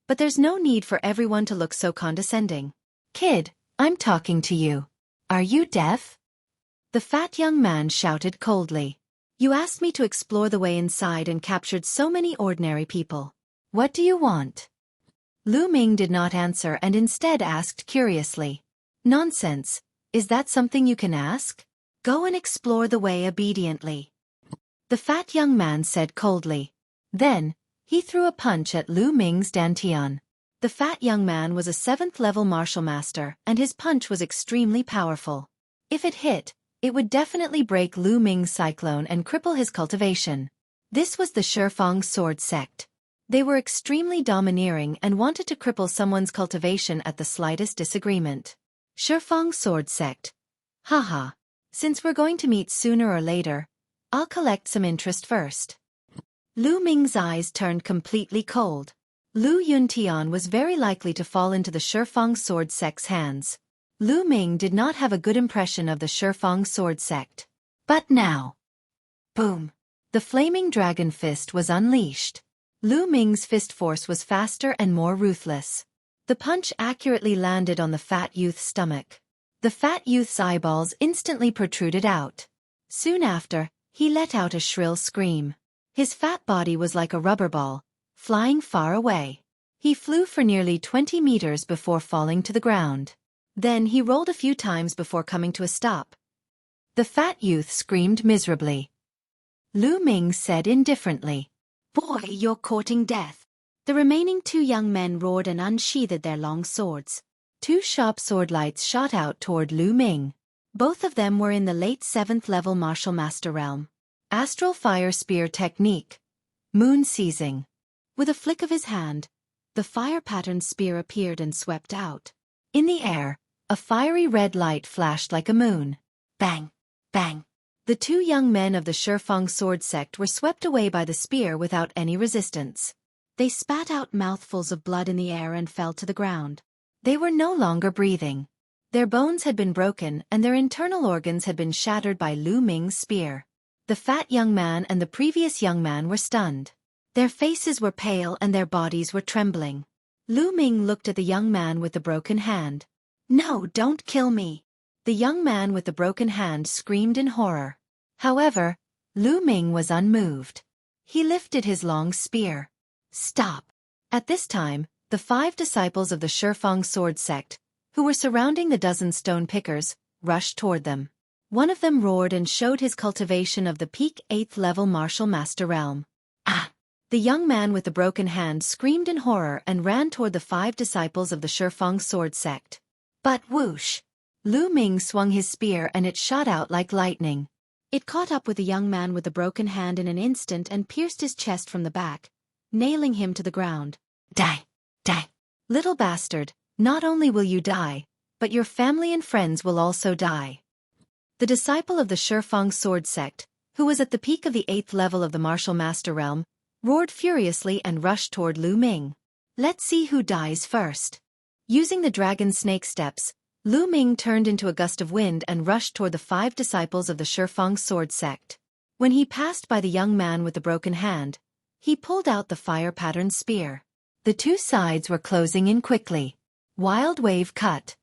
but there's no need for everyone to look so condescending. Kid, I'm talking to you. Are you deaf? The fat young man shouted coldly. You asked me to explore the way inside and captured so many ordinary people. What do you want? Lu Ming did not answer and instead asked curiously. Nonsense, is that something you can ask? Go and explore the way obediently. The fat young man said coldly. Then, he threw a punch at Lu Ming's dantian. The fat young man was a 7th-level martial master and his punch was extremely powerful. If it hit, it would definitely break Lu Ming's cyclone and cripple his cultivation. This was the Xueqi sword sect. They were extremely domineering and wanted to cripple someone's cultivation at the slightest disagreement. Xueqi sword sect. Haha. Since we're going to meet sooner or later, I'll collect some interest first. Lu Ming's eyes turned completely cold. Lu Yuntian was very likely to fall into the Xueqi sword sect's hands. Lu Ming did not have a good impression of the Xueqi sword sect. But now... Boom! The flaming dragon fist was unleashed. Lu Ming's fist force was faster and more ruthless. The punch accurately landed on the fat youth's stomach. The fat youth's eyeballs instantly protruded out. Soon after, he let out a shrill scream. His fat body was like a rubber ball, flying far away. He flew for nearly 20 meters before falling to the ground. Then he rolled a few times before coming to a stop. The fat youth screamed miserably. Lu Ming said indifferently, Boy, you're courting death. The remaining 2 young men roared and unsheathed their long swords. 2 sharp sword lights shot out toward Lu Ming. Both of them were in the late 7th-level martial master realm. Astral fire spear technique. Moon seizing. With a flick of his hand, the fire-patterned spear appeared and swept out. In the air, a fiery red light flashed like a moon. Bang! Bang! The 2 young men of the Xueqi sword sect were swept away by the spear without any resistance. They spat out mouthfuls of blood in the air and fell to the ground. They were no longer breathing. Their bones had been broken and their internal organs had been shattered by Lu Ming's spear. The fat young man and the previous young man were stunned. Their faces were pale and their bodies were trembling. Lu Ming looked at the young man with the broken hand. No, don't kill me! The young man with the broken hand screamed in horror. However, Lu Ming was unmoved. He lifted his long spear. Stop! At this time, the 5 disciples of the Xueqi sword sect, who were surrounding the dozen stone pickers, rushed toward them. One of them roared and showed his cultivation of the peak 8th-level martial master realm. Ah! The young man with the broken hand screamed in horror and ran toward the 5 disciples of the Xueqi sword sect. But whoosh! Lu Ming swung his spear and it shot out like lightning. It caught up with the young man with the broken hand in an instant and pierced his chest from the back, nailing him to the ground. Die! Die! Little bastard, not only will you die, but your family and friends will also die. The disciple of the Xueqi sword sect, who was at the peak of the 8th level of the martial master realm, roared furiously and rushed toward Lu Ming. Let's see who dies first. Using the dragon snake steps, Lu Ming turned into a gust of wind and rushed toward the 5 disciples of the Shifang sword sect. When he passed by the young man with the broken hand, he pulled out the fire-patterned spear. The two sides were closing in quickly. Wild wave cut.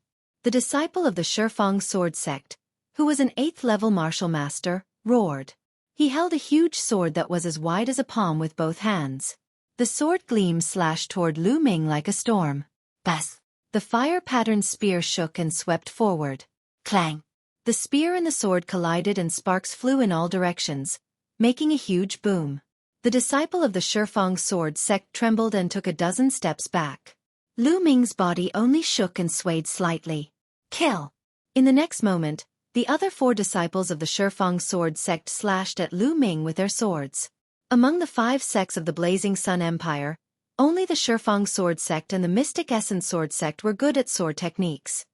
The disciple of the Shifang sword sect, who was an 8th level martial master, roared. He held a huge sword that was as wide as a palm with both hands. The sword gleam slashed toward Lu Ming like a storm. Bas! The fire-patterned spear shook and swept forward. Clang! The spear and the sword collided and sparks flew in all directions, making a huge boom. The disciple of the Shifang sword sect trembled and took a dozen steps back. Lu Ming's body only shook and swayed slightly. Kill! In the next moment, the other 4 disciples of the Shifang sword sect slashed at Lu Ming with their swords. Among the 5 sects of the Blazing Sun Empire, only the Shifang sword sect and the Mystic Essence sword sect were good at sword techniques.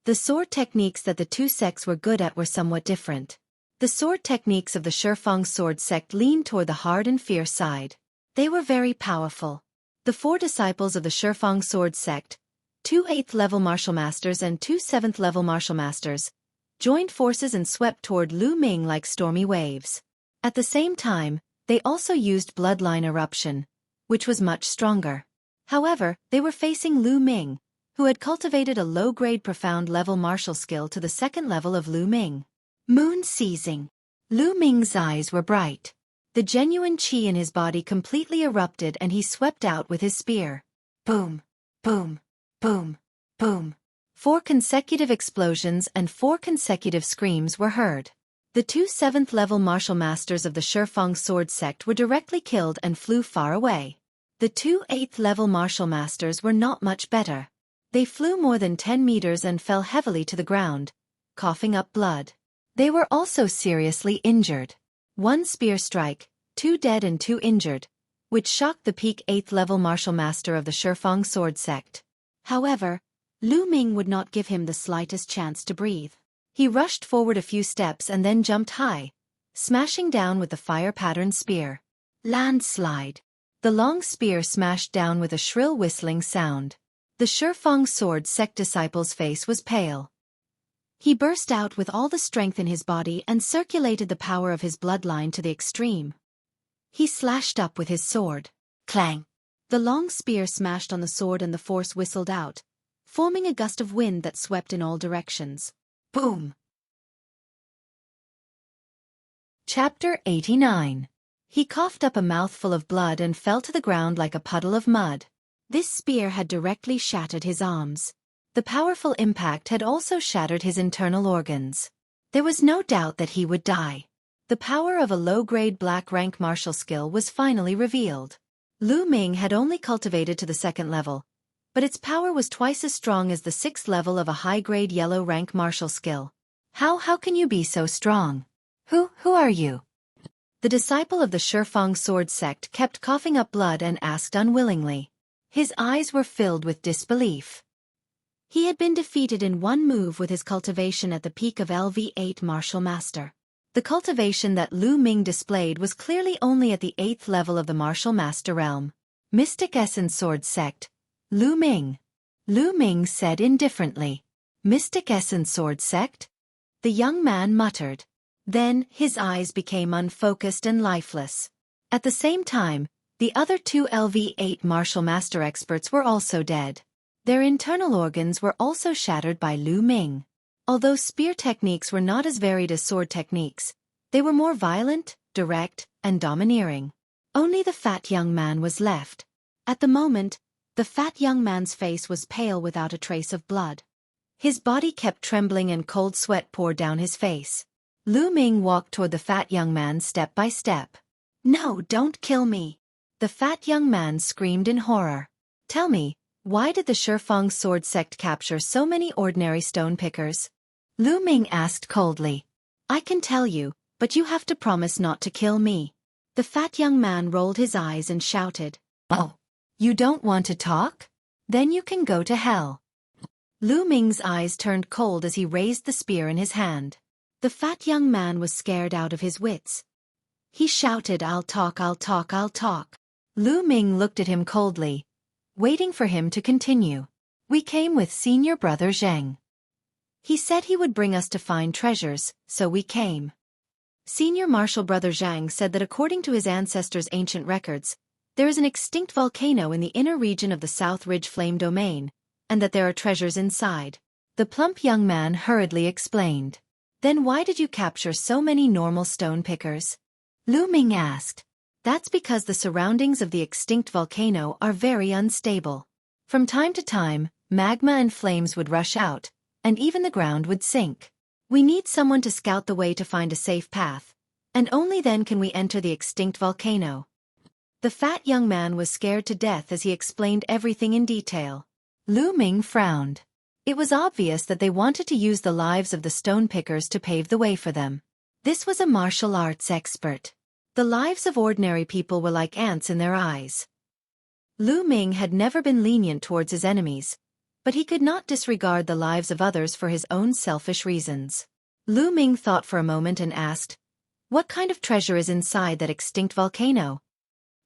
The sword techniques that the 2 sects were good at were somewhat different. The sword techniques of the Shifang sword sect leaned toward the hard and fierce side. They were very powerful. The 4 disciples of the Shifang sword sect, 2 8th level martial masters and 2 7th level martial masters, joined forces and swept toward Lu Ming like stormy waves. At the same time, they also used bloodline eruption, which was much stronger. However, they were facing Lu Ming, who had cultivated a low-grade profound level martial skill to the 2nd level of Lu Ming. Moon seizing. Lu Ming's eyes were bright. The genuine qi in his body completely erupted and he swept out with his spear. Boom, boom, boom, boom. 4 consecutive explosions and 4 consecutive screams were heard. The 2 7th level martial masters of the Shifang sword sect were directly killed and flew far away. The 2 8th level martial masters were not much better. They flew more than 10 meters and fell heavily to the ground, coughing up blood. They were also seriously injured. 1 spear strike, 2 dead and 2 injured, which shocked the peak 8th level martial master of the Shifang sword sect. However, Lu Ming would not give him the slightest chance to breathe. He rushed forward a few steps and then jumped high, smashing down with the fire-patterned spear. Landslide. The long spear smashed down with a shrill whistling sound. The Shifang sword sect disciple's face was pale. He burst out with all the strength in his body and circulated the power of his bloodline to the extreme. He slashed up with his sword. Clang! The long spear smashed on the sword and the force whistled out, forming a gust of wind that swept in all directions. Boom! Chapter 89. He coughed up a mouthful of blood and fell to the ground like a puddle of mud. This spear had directly shattered his arms. The powerful impact had also shattered his internal organs. There was no doubt that he would die. The power of a low-grade black-rank martial skill was finally revealed. Lu Ming had only cultivated to the 2nd level, but its power was twice as strong as the 6th level of a high-grade yellow-rank martial skill. How can you be so strong? Who are you? The disciple of the Shifang sword sect kept coughing up blood and asked unwillingly. His eyes were filled with disbelief. He had been defeated in 1 move with his cultivation at the peak of LV8 martial master. The cultivation that Lu Ming displayed was clearly only at the 8th level of the martial master realm. Mystic Essence sword sect. Lu Ming. Lu Ming said indifferently. Mystic Essence sword sect? The young man muttered. Then, his eyes became unfocused and lifeless. At the same time, the other 2 LV8 martial master experts were also dead. Their internal organs were also shattered by Lu Ming. Although spear techniques were not as varied as sword techniques, they were more violent, direct, and domineering. Only the fat young man was left. At the moment, the fat young man's face was pale without a trace of blood. His body kept trembling and cold sweat poured down his face. Lu Ming walked toward the fat young man step by step. No, don't kill me! The fat young man screamed in horror. Tell me, why did the Shifang sword sect capture so many ordinary stone pickers? Lu Ming asked coldly. I can tell you, but you have to promise not to kill me. The fat young man rolled his eyes and shouted. Oh, you don't want to talk? Then you can go to hell. Lu Ming's eyes turned cold as he raised the spear in his hand. The fat young man was scared out of his wits. He shouted, "I'll talk, I'll talk, I'll talk." Lu Ming looked at him coldly, waiting for him to continue. "We came with senior brother Zheng. He said he would bring us to find treasures, so we came." Senior Marshal Brother Zhang said that according to his ancestors' ancient records, there is an extinct volcano in the inner region of the South Ridge Flame Domain, and that there are treasures inside. The plump young man hurriedly explained. "Then why did you capture so many normal stone pickers?" Lu Ming asked. "That's because the surroundings of the extinct volcano are very unstable. From time to time, magma and flames would rush out, and even the ground would sink. We need someone to scout the way to find a safe path, and only then can we enter the extinct volcano." The fat young man was scared to death as he explained everything in detail. Lu Ming frowned. It was obvious that they wanted to use the lives of the stone pickers to pave the way for them. This was a martial arts expert. The lives of ordinary people were like ants in their eyes. Lu Ming had never been lenient towards his enemies, but he could not disregard the lives of others for his own selfish reasons. Lu Ming thought for a moment and asked, "What kind of treasure is inside that extinct volcano?"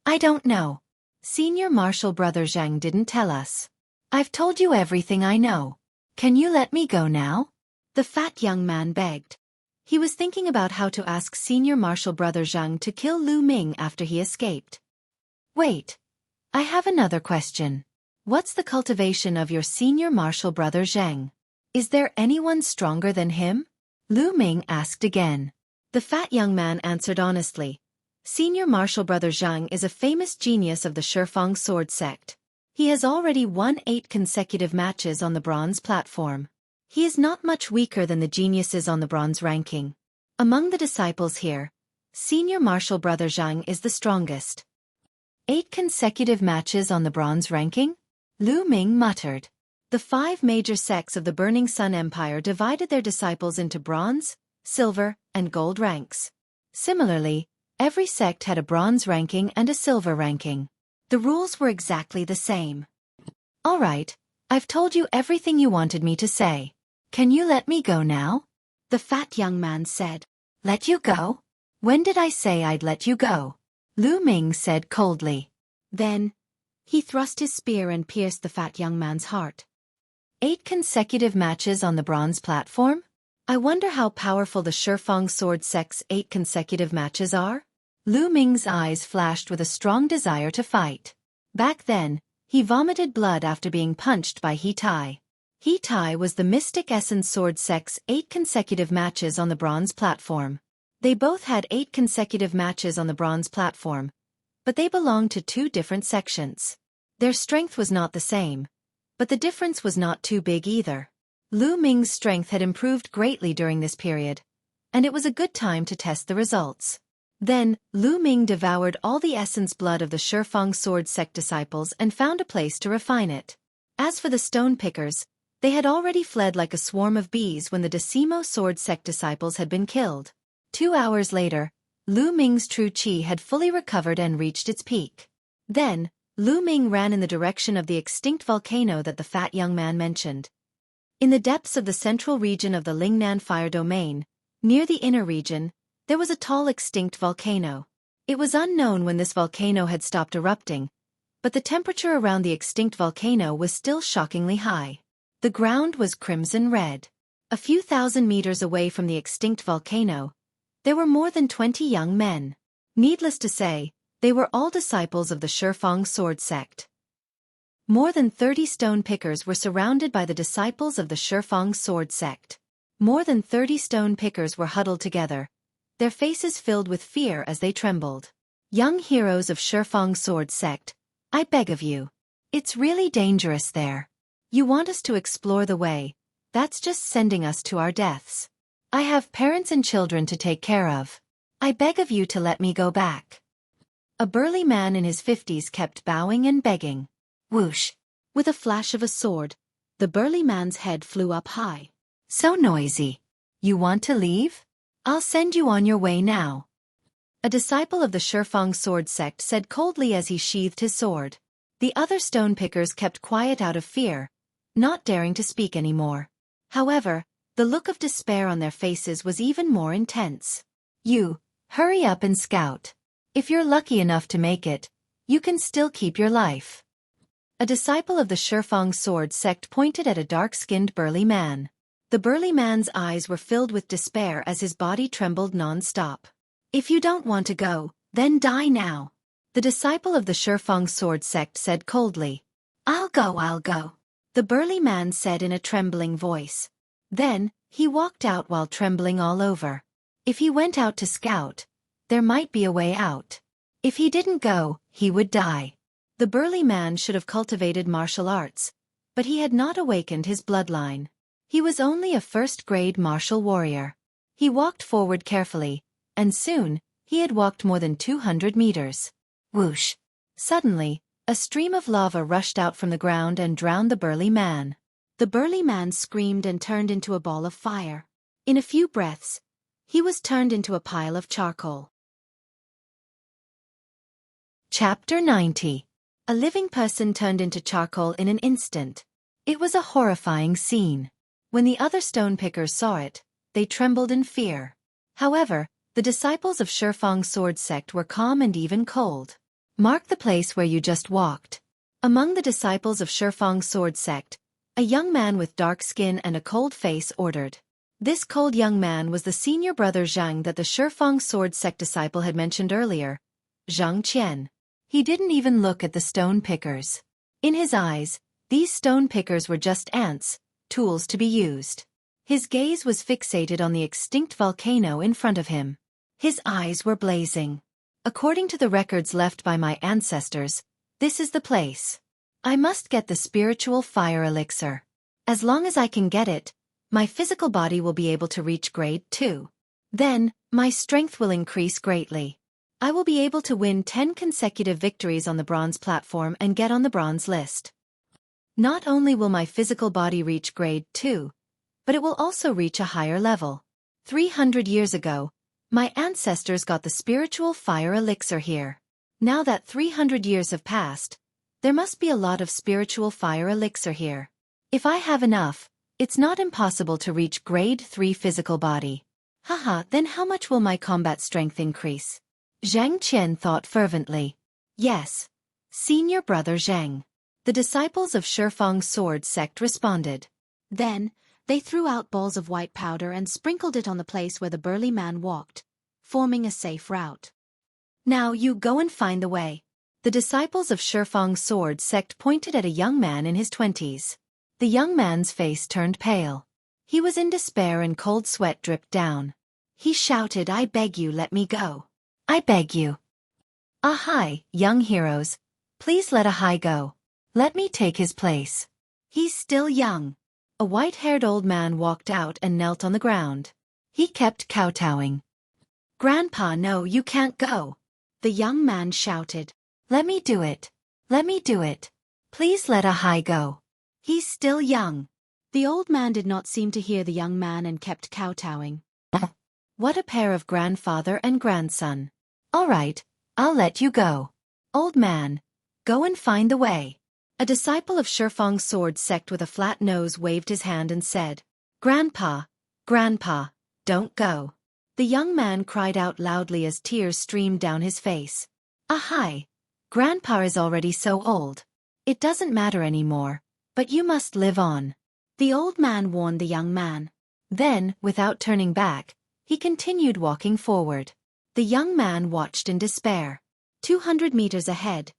"I don't know. Senior Marshal Brother Zhang didn't tell us. I've told you everything I know. Can you let me go now?" The fat young man begged. He was thinking about how to ask Senior Marshal Brother Zhang to kill Lu Ming after he escaped. "Wait. I have another question. What's the cultivation of your Senior Marshal Brother Zhang? Is there anyone stronger than him?" Lu Ming asked again. The fat young man answered honestly. "Senior Marshal Brother Zhang is a famous genius of the Shifang sword sect. He has already won 8 consecutive matches on the bronze platform. He is not much weaker than the geniuses on the bronze ranking. Among the disciples here, Senior Marshal Brother Zhang is the strongest." 8 consecutive matches on the bronze ranking? Lu Ming muttered. The 5 major sects of the Burning Sun Empire divided their disciples into bronze, silver, and gold ranks. Similarly, every sect had a bronze ranking and a silver ranking. The rules were exactly the same. "All right, I've told you everything you wanted me to say. Can you let me go now?" The fat young man said. "Let you go? When did I say I'd let you go?" Lu Ming said coldly. Then, he thrust his spear and pierced the fat young man's heart. 8 consecutive matches on the bronze platform? I wonder how powerful the Shifang sword sect's 8 consecutive matches are? Lu Ming's eyes flashed with a strong desire to fight. Back then, he vomited blood after being punched by He Tai. He Tai was the Mystic Essence sword sect's 8 consecutive matches on the bronze platform. They both had 8 consecutive matches on the bronze platform, but they belonged to 2 different sections. Their strength was not the same, but the difference was not too big either. Lu Ming's strength had improved greatly during this period, and it was a good time to test the results. Then, Lu Ming devoured all the essence blood of the Shifang sword sect disciples and found a place to refine it. As for the stone pickers, they had already fled like a swarm of bees when the Decimo sword sect disciples had been killed. 2 hours later, Lu Ming's true qi had fully recovered and reached its peak. Then, Lu Ming ran in the direction of the extinct volcano that the fat young man mentioned. In the depths of the central region of the Lingnan fire domain, near the inner region, there was a tall extinct volcano. It was unknown when this volcano had stopped erupting, but the temperature around the extinct volcano was still shockingly high. The ground was crimson red. A few thousand meters away from the extinct volcano, there were more than 20 young men. Needless to say, they were all disciples of the Shifang sword sect. More than 30 stone pickers were surrounded by the disciples of the Shifang sword sect. More than 30 stone pickers were huddled together, their faces filled with fear as they trembled. "Young heroes of Shifang sword sect, I beg of you. It's really dangerous there. You want us to explore the way, that's just sending us to our deaths. I have parents and children to take care of. I beg of you to let me go back." A burly man in his 50s kept bowing and begging. Whoosh! With a flash of a sword, the burly man's head flew up high. "So noisy. You want to leave? I'll send you on your way now." A disciple of the Shifang sword sect said coldly as he sheathed his sword. The other stone pickers kept quiet out of fear, not daring to speak anymore. However, The look of despair on their faces was even more intense. You, hurry up and scout. If you're lucky enough to make it, you can still keep your life. A disciple of the Shifang sword sect pointed at a dark-skinned burly man. The burly man's eyes were filled with despair as his body trembled non-stop. If you don't want to go, then die now. The disciple of the Shifang sword sect said coldly. I'll go. The burly man said in a trembling voice. Then, he walked out while trembling all over. If he went out to scout, there might be a way out. If he didn't go, he would die. The burly man should have cultivated martial arts, but he had not awakened his bloodline. He was only a first-grade martial warrior. He walked forward carefully, and soon, he had walked more than 200 meters. Whoosh! Suddenly, a stream of lava rushed out from the ground and drowned the burly man. The burly man screamed and turned into a ball of fire. In a few breaths, he was turned into a pile of charcoal. Chapter 90. A living person turned into charcoal in an instant. It was a horrifying scene. When the other stone pickers saw it, they trembled in fear. However, the disciples of Shifang sword sect were calm and even cold. Mark the place where you just walked. Among the disciples of Shifang sword sect, a young man with dark skin and a cold face ordered. This cold young man was the senior brother Zhang that the Shifang sword sect disciple had mentioned earlier, Zhang Qian. He didn't even look at the stone pickers. In his eyes, these stone pickers were just ants, tools to be used. His gaze was fixated on the extinct volcano in front of him. His eyes were blazing. According to the records left by my ancestors, this is the place. I must get the spiritual fire elixir. As long as I can get it, my physical body will be able to reach grade 2. Then, my strength will increase greatly. I will be able to win 10 consecutive victories on the bronze platform and get on the bronze list. Not only will my physical body reach grade 2, but it will also reach a higher level. 300 years ago, my ancestors got the spiritual fire elixir here. Now that 300 years have passed, there must be a lot of spiritual fire elixir here. If I have enough, it's not impossible to reach grade 3 physical body. Haha, then how much will my combat strength increase? Zhang Qian thought fervently. Yes, senior brother Zhang. The disciples of Shifang sword sect responded. Then, they threw out balls of white powder and sprinkled it on the place where the burly man walked, forming a safe route. Now you go and find the way. The disciples of Shifang sword sect pointed at a young man in his 20s. The young man's face turned pale. He was in despair and cold sweat dripped down. He shouted, I beg you, let me go. I beg you. Hi, young heroes. Please let Ahai go. Let me take his place. He's still young. A white-haired old man walked out and knelt on the ground. He kept kowtowing. Grandpa, no, you can't go. The young man shouted. Let me do it. Let me do it. Please let Ahai go. He's still young. The old man did not seem to hear the young man and kept kowtowing. What a pair of grandfather and grandson. All right, I'll let you go. Old man, go and find the way. A disciple of Shifang sword sect with a flat nose waved his hand and said, Grandpa, Grandpa, don't go. The young man cried out loudly as tears streamed down his face. Ahai, Grandpa is already so old. It doesn't matter anymore, but you must live on. The old man warned the young man. Then, without turning back, he continued walking forward. The young man watched in despair. 200 meters ahead,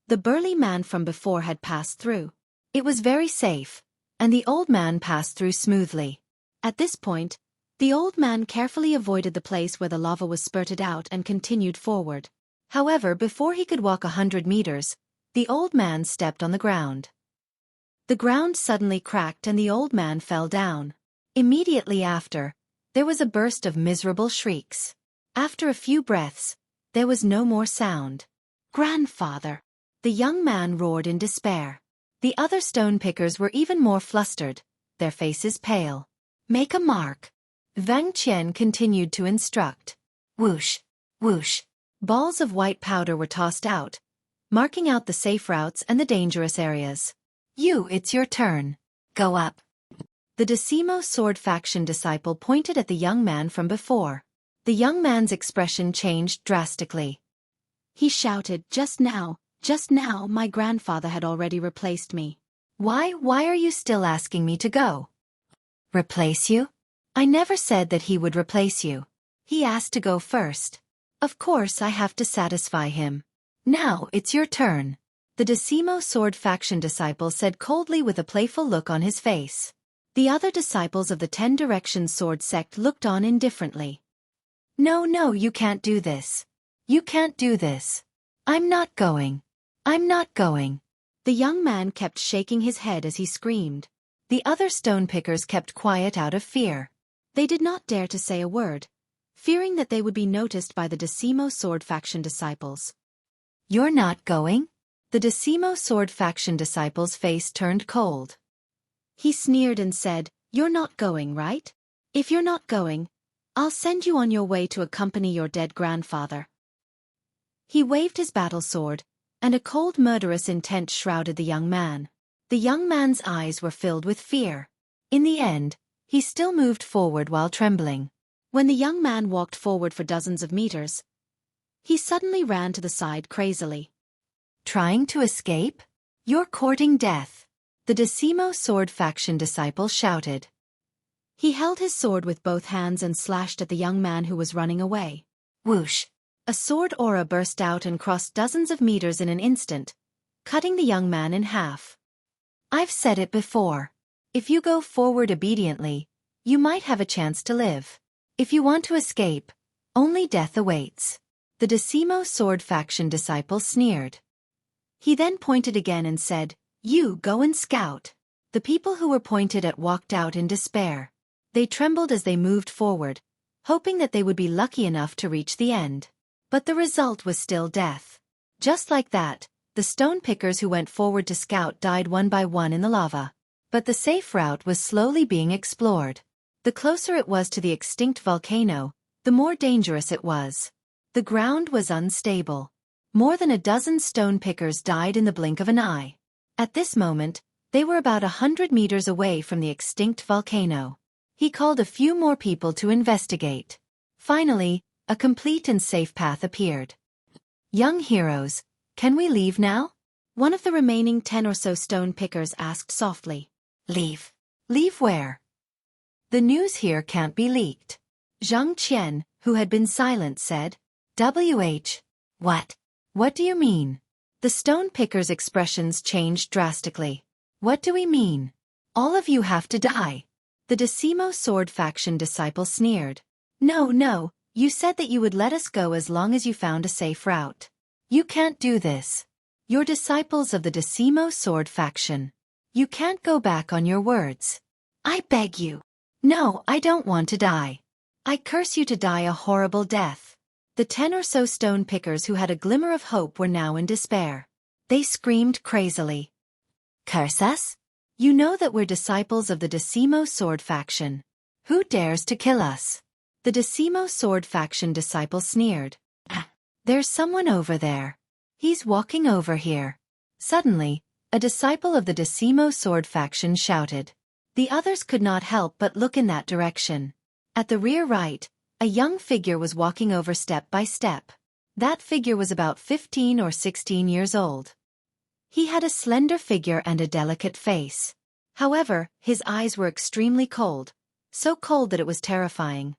the burly man from before had passed through. It was very safe, and the old man passed through smoothly. At this point, the old man carefully avoided the place where the lava was spurted out and continued forward. However, before he could walk 100 meters, the old man stepped on the ground. The ground suddenly cracked and the old man fell down. Immediately after, there was a burst of miserable shrieks. After a few breaths, there was no more sound. Grandfather! The young man roared in despair. The other stone pickers were even more flustered, their faces pale. Make a mark. Zhang Qian continued to instruct. Whoosh, whoosh. Balls of white powder were tossed out, marking out the safe routes and the dangerous areas. It's your turn. Go up. The Decimo sword faction disciple pointed at the young man from before. The young man's expression changed drastically. He shouted, just now, my grandfather had already replaced me. Why are you still asking me to go? Replace you? I never said that he would replace you. He asked to go first. Of course I have to satisfy him. Now it's your turn. The Decimo sword faction disciple said coldly with a playful look on his face. The other disciples of the 10 Directions sword sect looked on indifferently. No, you can't do this. You can't do this. I'm not going. I'm not going. The young man kept shaking his head as he screamed. The other stone pickers kept quiet out of fear. They did not dare to say a word, fearing that they would be noticed by the Decimo sword faction disciples. You're not going? The Decimo sword faction disciple's face turned cold. He sneered and said, You're not going, right? If you're not going, I'll send you on your way to accompany your dead grandfather. He waved his battle sword, and a cold murderous intent shrouded the young man. The young man's eyes were filled with fear. In the end, he still moved forward while trembling. When the young man walked forward for dozens of meters, he suddenly ran to the side crazily. Trying to escape? You're courting death. The Decimo sword faction disciple shouted. He held his sword with both hands and slashed at the young man who was running away. Whoosh! A sword aura burst out and crossed dozens of meters in an instant, cutting the young man in half. I've said it before. If you go forward obediently, you might have a chance to live. If you want to escape, only death awaits. The Decimo sword faction disciple sneered. He then pointed again and said, You go and scout. The people who were pointed at walked out in despair. They trembled as they moved forward, hoping that they would be lucky enough to reach the end. But the result was still death. Just like that, the stone pickers who went forward to scout died one by one in the lava. But the safe route was slowly being explored. The closer it was to the extinct volcano, the more dangerous it was. The ground was unstable. More than a dozen stone pickers died in the blink of an eye. At this moment, they were about 100 meters away from the extinct volcano. He called a few more people to investigate. Finally, a complete and safe path appeared. Young heroes, can we leave now? One of the remaining 10 or so stone pickers asked softly. Leave? Leave where? The news here can't be leaked. Zhang Qian, who had been silent, said. What? What do you mean? The stone pickers' expressions changed drastically. What do we mean? All of you have to die. The Decimo sword faction disciple sneered. No, you said that you would let us go as long as you found a safe route. You can't do this. You're disciples of the Decimo sword faction. You can't go back on your words. I beg you. No, I don't want to die. I curse you to die a horrible death. The 10 or so stone pickers who had a glimmer of hope were now in despair. They screamed crazily. Curse us? You know that we're disciples of the Decimo sword faction. Who dares to kill us? The Decimo sword faction disciple sneered. There's someone over there. He's walking over here. Suddenly, a disciple of the Decimo sword faction shouted. The others could not help but look in that direction. At the rear right, a young figure was walking over step by step. That figure was about 15 or 16 years old. He had a slender figure and a delicate face. However, his eyes were extremely cold, so cold that it was terrifying.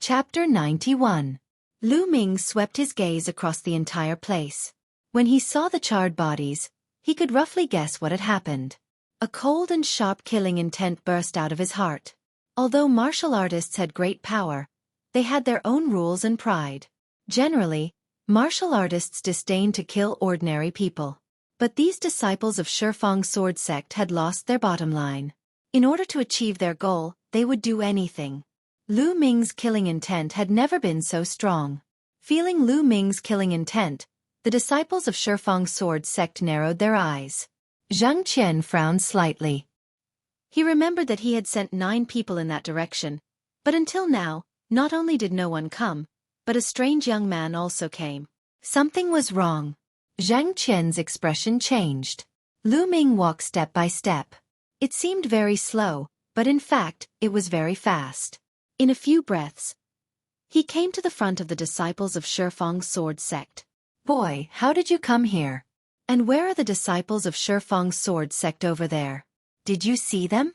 Chapter 91. Lu Ming swept his gaze across the entire place. When he saw the charred bodies, he could roughly guess what had happened. A cold and sharp killing intent burst out of his heart. Although martial artists had great power, they had their own rules and pride. Generally, martial artists disdained to kill ordinary people. But these disciples of Xueqi sword sect had lost their bottom line. In order to achieve their goal, they would do anything. Lu Ming's killing intent had never been so strong. Feeling Lu Ming's killing intent, the disciples of Xueqi sword sect narrowed their eyes. Zhang Qian frowned slightly. He remembered that he had sent 9 people in that direction, but until now, not only did no one come, but a strange young man also came. Something was wrong. Zhang Qian's expression changed. Lu Ming walked step by step. It seemed very slow, but in fact, it was very fast. In a few breaths, he came to the front of the disciples of Shifang's sword sect. Boy, how did you come here? And where are the disciples of Shifang's sword sect over there? Did you see them?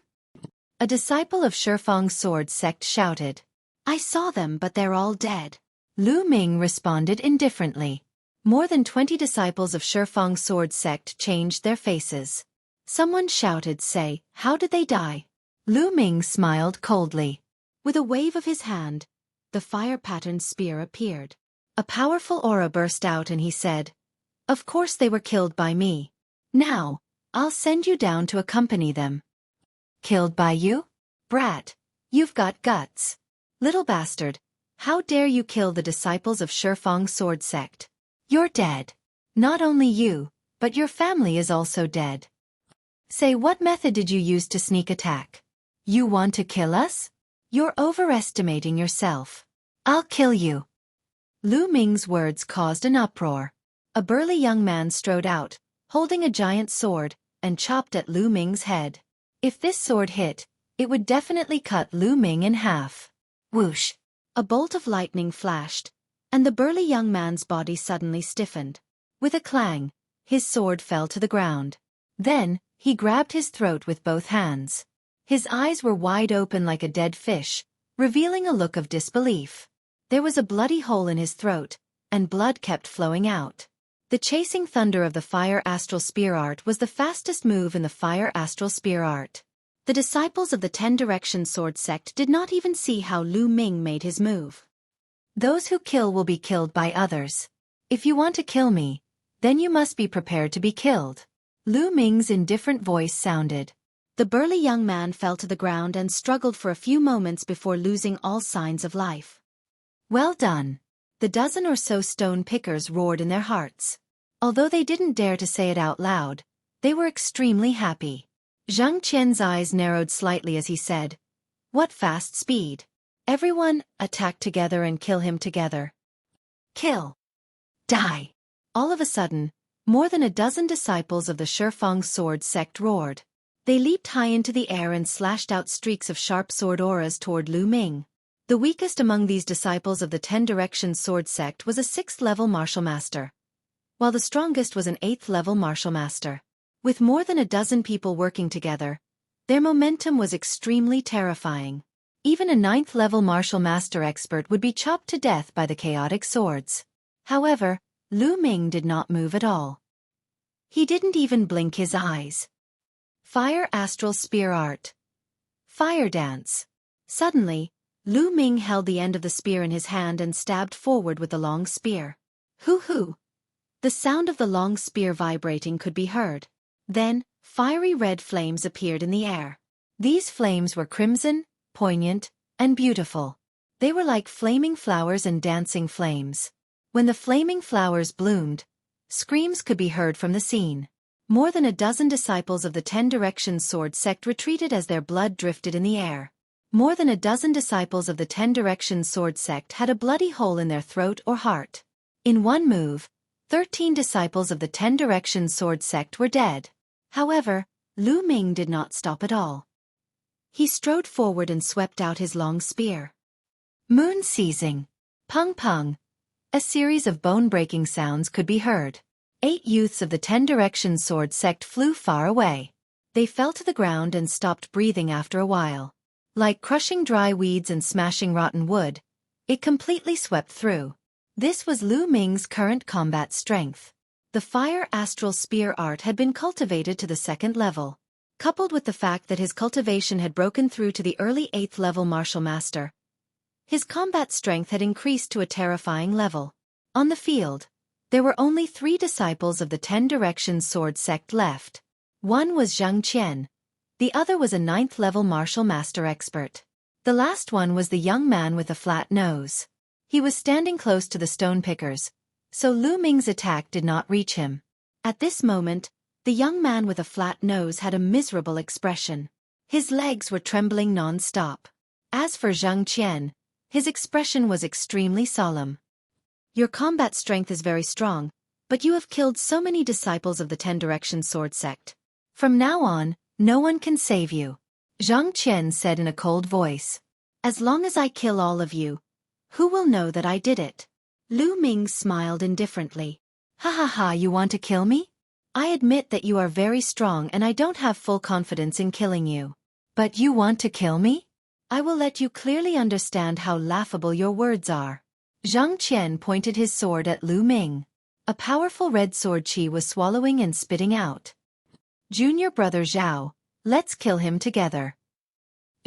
A disciple of Shifang's sword sect shouted. I saw them, but they're all dead. Lu Ming responded indifferently. More than 20 disciples of Shifang's sword sect changed their faces. Someone shouted, say, how did they die? Lu Ming smiled coldly. With a wave of his hand, the fire-patterned spear appeared. A powerful aura burst out and he said, of course they were killed by me. Now, I'll send you down to accompany them. Killed by you? Brat, you've got guts. Little bastard, how dare you kill the disciples of Shifang's sword sect? You're dead. Not only you, but your family is also dead. Say, what method did you use to sneak attack? You want to kill us? You're overestimating yourself. I'll kill you. Lu Ming's words caused an uproar. A burly young man strode out, holding a giant sword, and chopped at Lu Ming's head. If this sword hit, it would definitely cut Lu Ming in half. Whoosh! A bolt of lightning flashed, and the burly young man's body suddenly stiffened. With a clang, his sword fell to the ground. Then, he grabbed his throat with both hands. His eyes were wide open like a dead fish, revealing a look of disbelief. There was a bloody hole in his throat, and blood kept flowing out. The chasing thunder of the Fire Astral Spear Art was the fastest move in the Fire Astral Spear Art. The disciples of the 10 Direction Sword Sect did not even see how Lu Ming made his move. Those who kill will be killed by others. If you want to kill me, then you must be prepared to be killed. Lu Ming's indifferent voice sounded. The burly young man fell to the ground and struggled for a few moments before losing all signs of life. Well done. The dozen or so stone pickers roared in their hearts. Although they didn't dare to say it out loud, they were extremely happy. Zhang Qian's eyes narrowed slightly as he said, what fast speed. Everyone, attack together and kill him together. Kill. Die. All of a sudden, more than a dozen disciples of the Shifang sword sect roared. They leaped high into the air and slashed out streaks of sharp sword auras toward Lu Ming. The weakest among these disciples of the 10 Direction sword sect was a 6th-level martial master, while the strongest was an 8th-level martial master. With more than a dozen people working together, their momentum was extremely terrifying. Even a 9th-level martial master expert would be chopped to death by the chaotic swords. However, Lu Ming did not move at all. He didn't even blink his eyes. Fire Astral Spear Art. Fire Dance. Suddenly, Lu Ming held the end of the spear in his hand and stabbed forward with the long spear. Hoo-hoo! The sound of the long spear vibrating could be heard. Then, fiery red flames appeared in the air. These flames were crimson, poignant, and beautiful. They were like flaming flowers and dancing flames. When the flaming flowers bloomed, screams could be heard from the scene. More than a dozen disciples of the 10 Direction sword sect retreated as their blood drifted in the air. More than a dozen disciples of the 10 Direction sword sect had a bloody hole in their throat or heart. In one move, 13 disciples of the 10 Direction sword sect were dead. However, Lu Ming did not stop at all. He strode forward and swept out his long spear. Moon seizing. Pung pung. A series of bone-breaking sounds could be heard. 8 youths of the 10 Direction sword sect flew far away. They fell to the ground and stopped breathing after a while. Like crushing dry weeds and smashing rotten wood, it completely swept through. This was Lu Ming's current combat strength. The Fire Astral Spear Art had been cultivated to the 2nd level. Coupled with the fact that his cultivation had broken through to the early 8th level martial master, his combat strength had increased to a terrifying level. On the field, there were only 3 disciples of the 10 Direction sword sect left. One was Zhang Qian. The other was a 9th-level martial master expert. The last one was the young man with a flat nose. He was standing close to the stone pickers, so Lu Ming's attack did not reach him. At this moment, the young man with a flat nose had a miserable expression. His legs were trembling non-stop. As for Zhang Qian, his expression was extremely solemn. Your combat strength is very strong, but you have killed so many disciples of the 10 Direction sword sect. From now on, no one can save you. Zhang Qian said in a cold voice. As long as I kill all of you, who will know that I did it? Lu Ming smiled indifferently. Ha ha ha, you want to kill me? I admit that you are very strong and I don't have full confidence in killing you. But you want to kill me? I will let you clearly understand how laughable your words are. Zhang Qian pointed his sword at Lu Ming. A powerful red sword qi was swallowing and spitting out. Junior brother Zhao, let's kill him together.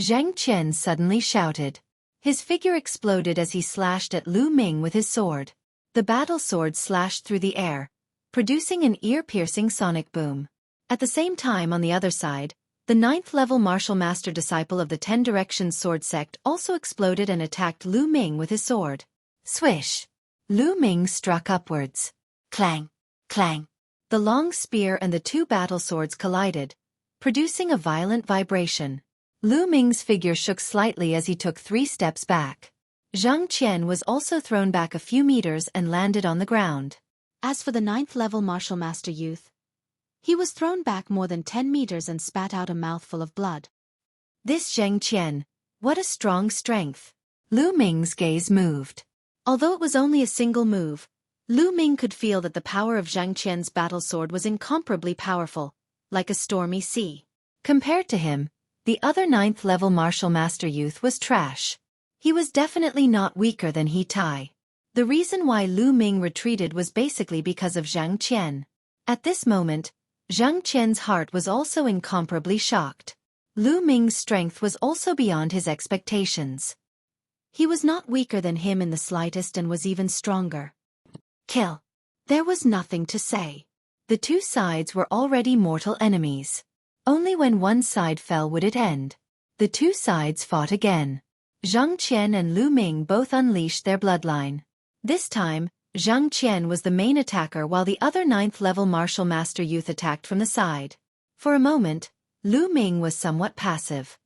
Zhang Qian suddenly shouted. His figure exploded as he slashed at Lu Ming with his sword. The battle sword slashed through the air, producing an ear-piercing sonic boom. At the same time on the other side, the 9th-level martial master disciple of the 10 Directions sword sect also exploded and attacked Lu Ming with his sword. Swish! Lu Ming struck upwards. Clang! Clang! The long spear and the 2 battle swords collided, producing a violent vibration. Lu Ming's figure shook slightly as he took 3 steps back. Zhang Qian was also thrown back a few meters and landed on the ground. As for the 9th-level martial master youth, he was thrown back more than 10 meters and spat out a mouthful of blood. This Zhang Qian, what a strong strength. Lu Ming's gaze moved. Although it was only a single move, Lu Ming could feel that the power of Zhang Qian's battle sword was incomparably powerful, like a stormy sea. Compared to him, the other 9th-level martial master youth was trash. He was definitely not weaker than He Tai. The reason why Lu Ming retreated was basically because of Zhang Qian. At this moment, Zhang Qian's heart was also incomparably shocked. Lu Ming's strength was also beyond his expectations. He was not weaker than him in the slightest and was even stronger. Kill. There was nothing to say. The 2 sides were already mortal enemies. Only when one side fell would it end. The 2 sides fought again. Zhang Qian and Lu Ming both unleashed their bloodline. This time, Zhang Qian was the main attacker while the other 9th-level martial master youth attacked from the side. For a moment, Lu Ming was somewhat passive.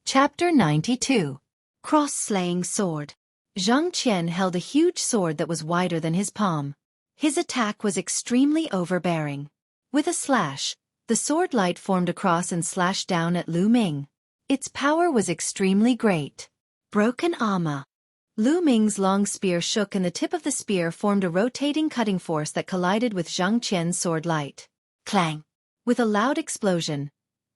Chapter 92. Cross-slaying sword. Zhang Qian held a huge sword that was wider than his palm. His attack was extremely overbearing. With a slash, the sword light formed across and slashed down at Lu Ming. Its power was extremely great. Broken armor. Lu Ming's long spear shook and the tip of the spear formed a rotating cutting force that collided with Zhang Qian's sword light. Clang! With a loud explosion,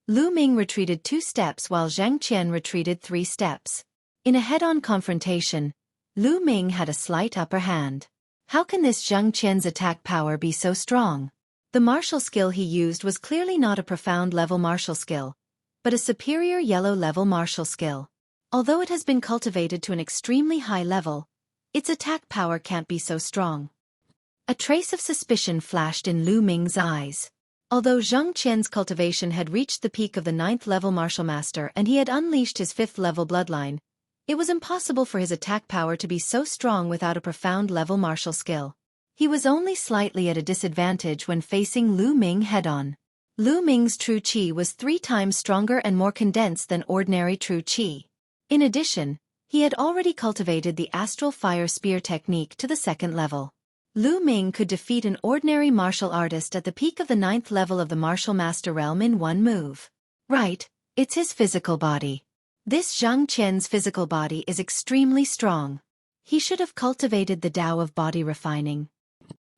Lu Ming retreated 2 steps while Zhang Qian retreated 3 steps. In a head-on confrontation, Lu Ming had a slight upper hand. How can this Zhang Qian's attack power be so strong? The martial skill he used was clearly not a profound level martial skill, but a superior yellow level martial skill. Although it has been cultivated to an extremely high level, its attack power can't be so strong. A trace of suspicion flashed in Lu Ming's eyes. Although Zhang Qian's cultivation had reached the peak of the 9th-level martial master and he had unleashed his 5th-level bloodline, it was impossible for his attack power to be so strong without a profound level martial skill. He was only slightly at a disadvantage when facing Lu Ming head-on. Lu Ming's true qi was 3 times stronger and more condensed than ordinary true qi. In addition, he had already cultivated the astral fire spear technique to the 2nd level. Lu Ming could defeat an ordinary martial artist at the peak of the 9th level of the martial master realm in one move. Right, it's his physical body. This Zhang Qian's physical body is extremely strong. He should have cultivated the Tao of body refining.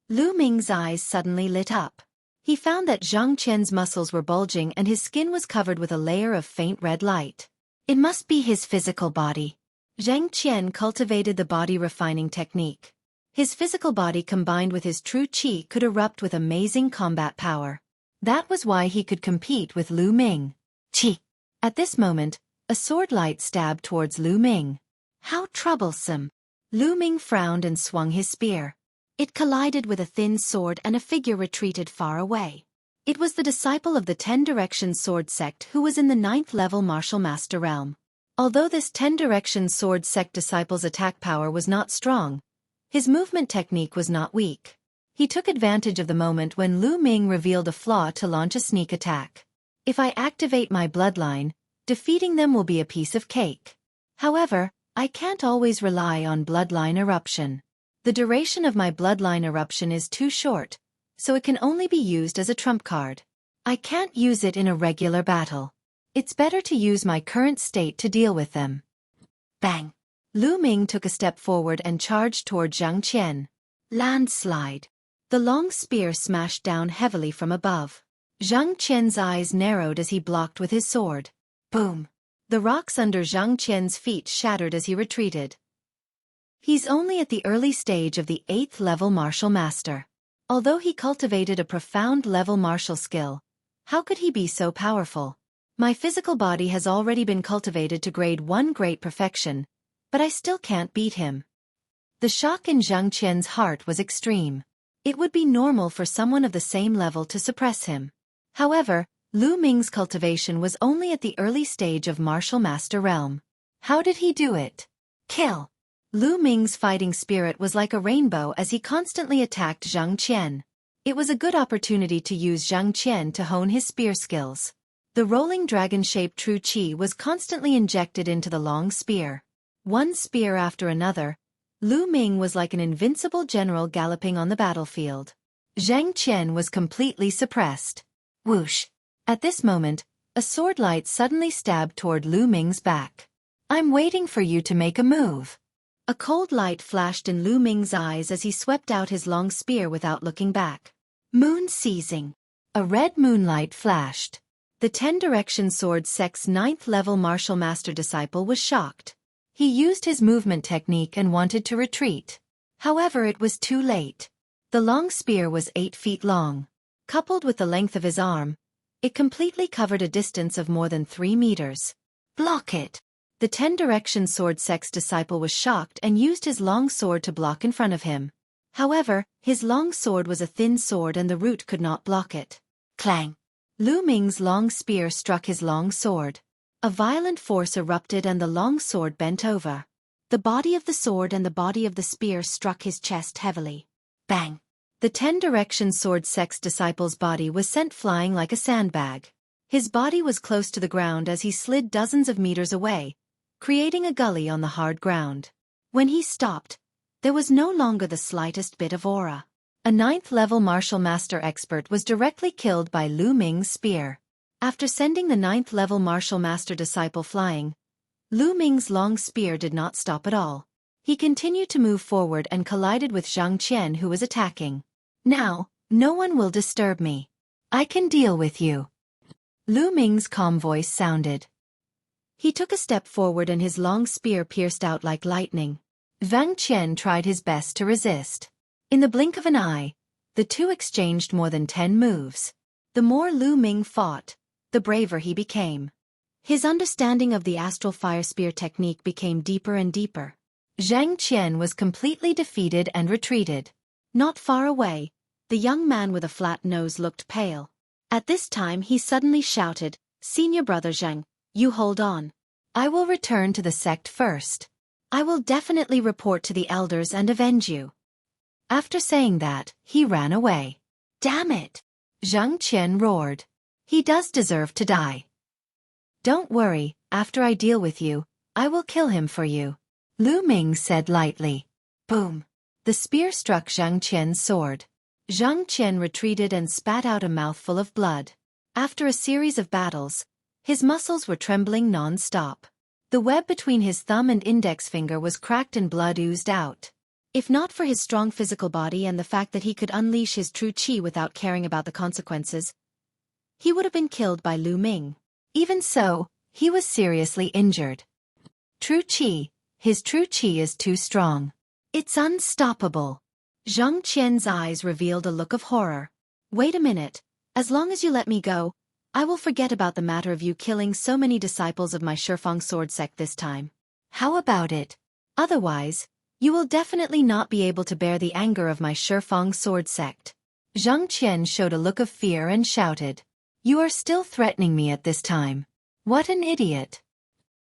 Lu Ming's eyes suddenly lit up. He found that Zhang Qian's muscles were bulging and his skin was covered with a layer of faint red light. It must be his physical body. Zhang Qian cultivated the body refining technique. His physical body combined with his true qi could erupt with amazing combat power. That was why he could compete with Lu Ming. Qi. At this moment, a sword light stabbed towards Lu Ming. How troublesome! Lu Ming frowned and swung his spear. It collided with a thin sword and a figure retreated far away. It was the disciple of the 10 Directions sword sect who was in the 9th level martial master realm. Although this 10 Directions sword sect disciple's attack power was not strong, his movement technique was not weak. He took advantage of the moment when Lu Ming revealed a flaw to launch a sneak attack. If I activate my bloodline, defeating them will be a piece of cake. However, I can't always rely on bloodline eruption. The duration of my bloodline eruption is too short, so it can only be used as a trump card. I can't use it in a regular battle. It's better to use my current state to deal with them. Bang! Lu Ming took a step forward and charged toward Zhang Qian. Landslide. The long spear smashed down heavily from above. Zhang Qian's eyes narrowed as he blocked with his sword. Boom! The rocks under Zhang Qian's feet shattered as he retreated. He's only at the early stage of the 8th level martial master. Although he cultivated a profound level martial skill, how could he be so powerful? My physical body has already been cultivated to grade 1 great perfection, but I still can't beat him. The shock in Zhang Qian's heart was extreme. It would be normal for someone of the same level to suppress him. However, Lu Ming's cultivation was only at the early stage of martial master realm. How did he do it? Kill! Lu Ming's fighting spirit was like a rainbow as he constantly attacked Zhang Qian. It was a good opportunity to use Zhang Qian to hone his spear skills. The rolling dragon-shaped true qi was constantly injected into the long spear. One spear after another, Lu Ming was like an invincible general galloping on the battlefield. Zhang Qian was completely suppressed. Whoosh! At this moment, a sword light suddenly stabbed toward Lu Ming's back. I'm waiting for you to make a move. A cold light flashed in Lu Ming's eyes as he swept out his long spear without looking back. Moon seizing. A red moonlight flashed. The 10-direction sword sect's 9th level martial master disciple was shocked. He used his movement technique and wanted to retreat. However, it was too late. The long spear was 8 feet long. Coupled with the length of his arm, it completely covered a distance of more than 3 meters. Block it! The 10-direction sword sect's disciple was shocked and used his long sword to block in front of him. However, his long sword was a thin sword and the root could not block it. Clang! Lu Ming's long spear struck his long sword. A violent force erupted and the long sword bent over. The body of the sword and the body of the spear struck his chest heavily. Bang! The 10-direction sword sect's disciple's body was sent flying like a sandbag. His body was close to the ground as he slid dozens of meters away, creating a gully on the hard ground. When he stopped, there was no longer the slightest bit of aura. A 9th level martial master expert was directly killed by Lu Ming's spear. After sending the 9th level martial master disciple flying, Lu Ming's long spear did not stop at all. He continued to move forward and collided with Zhang Qian, who was attacking. Now, no one will disturb me. I can deal with you. Lu Ming's calm voice sounded. He took a step forward and his long spear pierced out like lightning. Zhang Qian tried his best to resist. In the blink of an eye, the two exchanged more than 10 moves. The more Lu Ming fought, the braver he became. His understanding of the astral fire spear technique became deeper and deeper. Zhang Qian was completely defeated and retreated. Not far away, the young man with a flat nose looked pale. At this time he suddenly shouted, "Senior brother Zhang, you hold on. I will return to the sect first. I will definitely report to the elders and avenge you." After saying that, he ran away. Damn it! Zhang Qian roared. He does deserve to die. Don't worry, after I deal with you, I will kill him for you. Lu Ming said lightly. Boom! The spear struck Zhang Qian's sword. Zhang Qian retreated and spat out a mouthful of blood. After a series of battles, his muscles were trembling non-stop. The web between his thumb and index finger was cracked and blood oozed out. If not for his strong physical body and the fact that he could unleash his true qi without caring about the consequences, he would have been killed by Lu Ming. Even so, he was seriously injured. True qi, his true qi is too strong. It's unstoppable. Zhang Qian's eyes revealed a look of horror. Wait a minute, as long as you let me go, I will forget about the matter of you killing so many disciples of my Shifang sword sect this time. How about it? Otherwise, you will definitely not be able to bear the anger of my Shifang sword sect. Zhang Qian showed a look of fear and shouted. You are still threatening me at this time. What an idiot.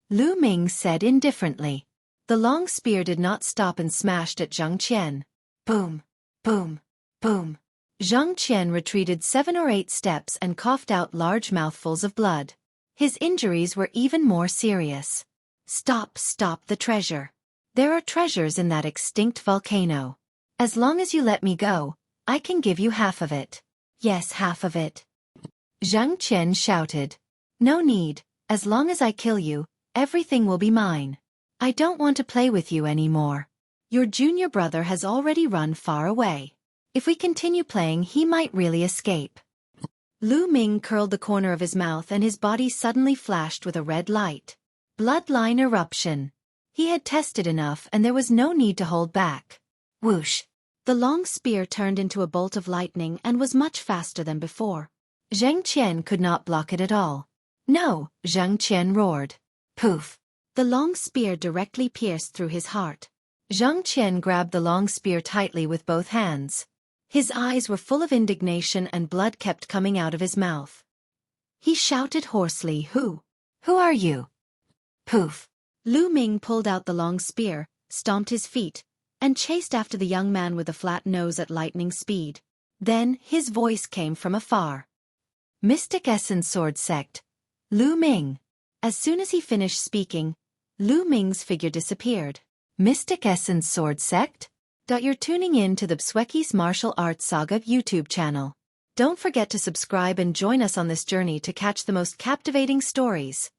Lu Ming said indifferently. The long spear did not stop and smashed at Zhang Qian. Boom, boom, boom. Zhang Qian retreated 7 or 8 steps and coughed out large mouthfuls of blood. His injuries were even more serious. Stop the treasure. There are treasures in that extinct volcano. As long as you let me go, I can give you half of it. Yes, half of it. Zhang Qian shouted. No need, as long as I kill you, everything will be mine. I don't want to play with you anymore. Your junior brother has already run far away. If we continue playing, he might really escape. Lu Ming curled the corner of his mouth and his body suddenly flashed with a red light. Bloodline eruption. He had tested enough and there was no need to hold back. Whoosh! The long spear turned into a bolt of lightning and was much faster than before. Zhang Qian could not block it at all. No, Zhang Qian roared. Poof! The long spear directly pierced through his heart. Zhang Qian grabbed the long spear tightly with both hands. His eyes were full of indignation and blood kept coming out of his mouth. He shouted hoarsely, Who are you? Poof! Lu Ming pulled out the long spear, stomped his feet, and chased after the young man with the flat nose at lightning speed. Then his voice came from afar. Mystic Essence Sword Sect. Lu Ming. As soon as he finished speaking, Lu Ming's figure disappeared. Mystic Essence Sword Sect? You're tuning in to the Xueqi's Martial Arts Saga YouTube channel. Don't forget to subscribe and join us on this journey to catch the most captivating stories.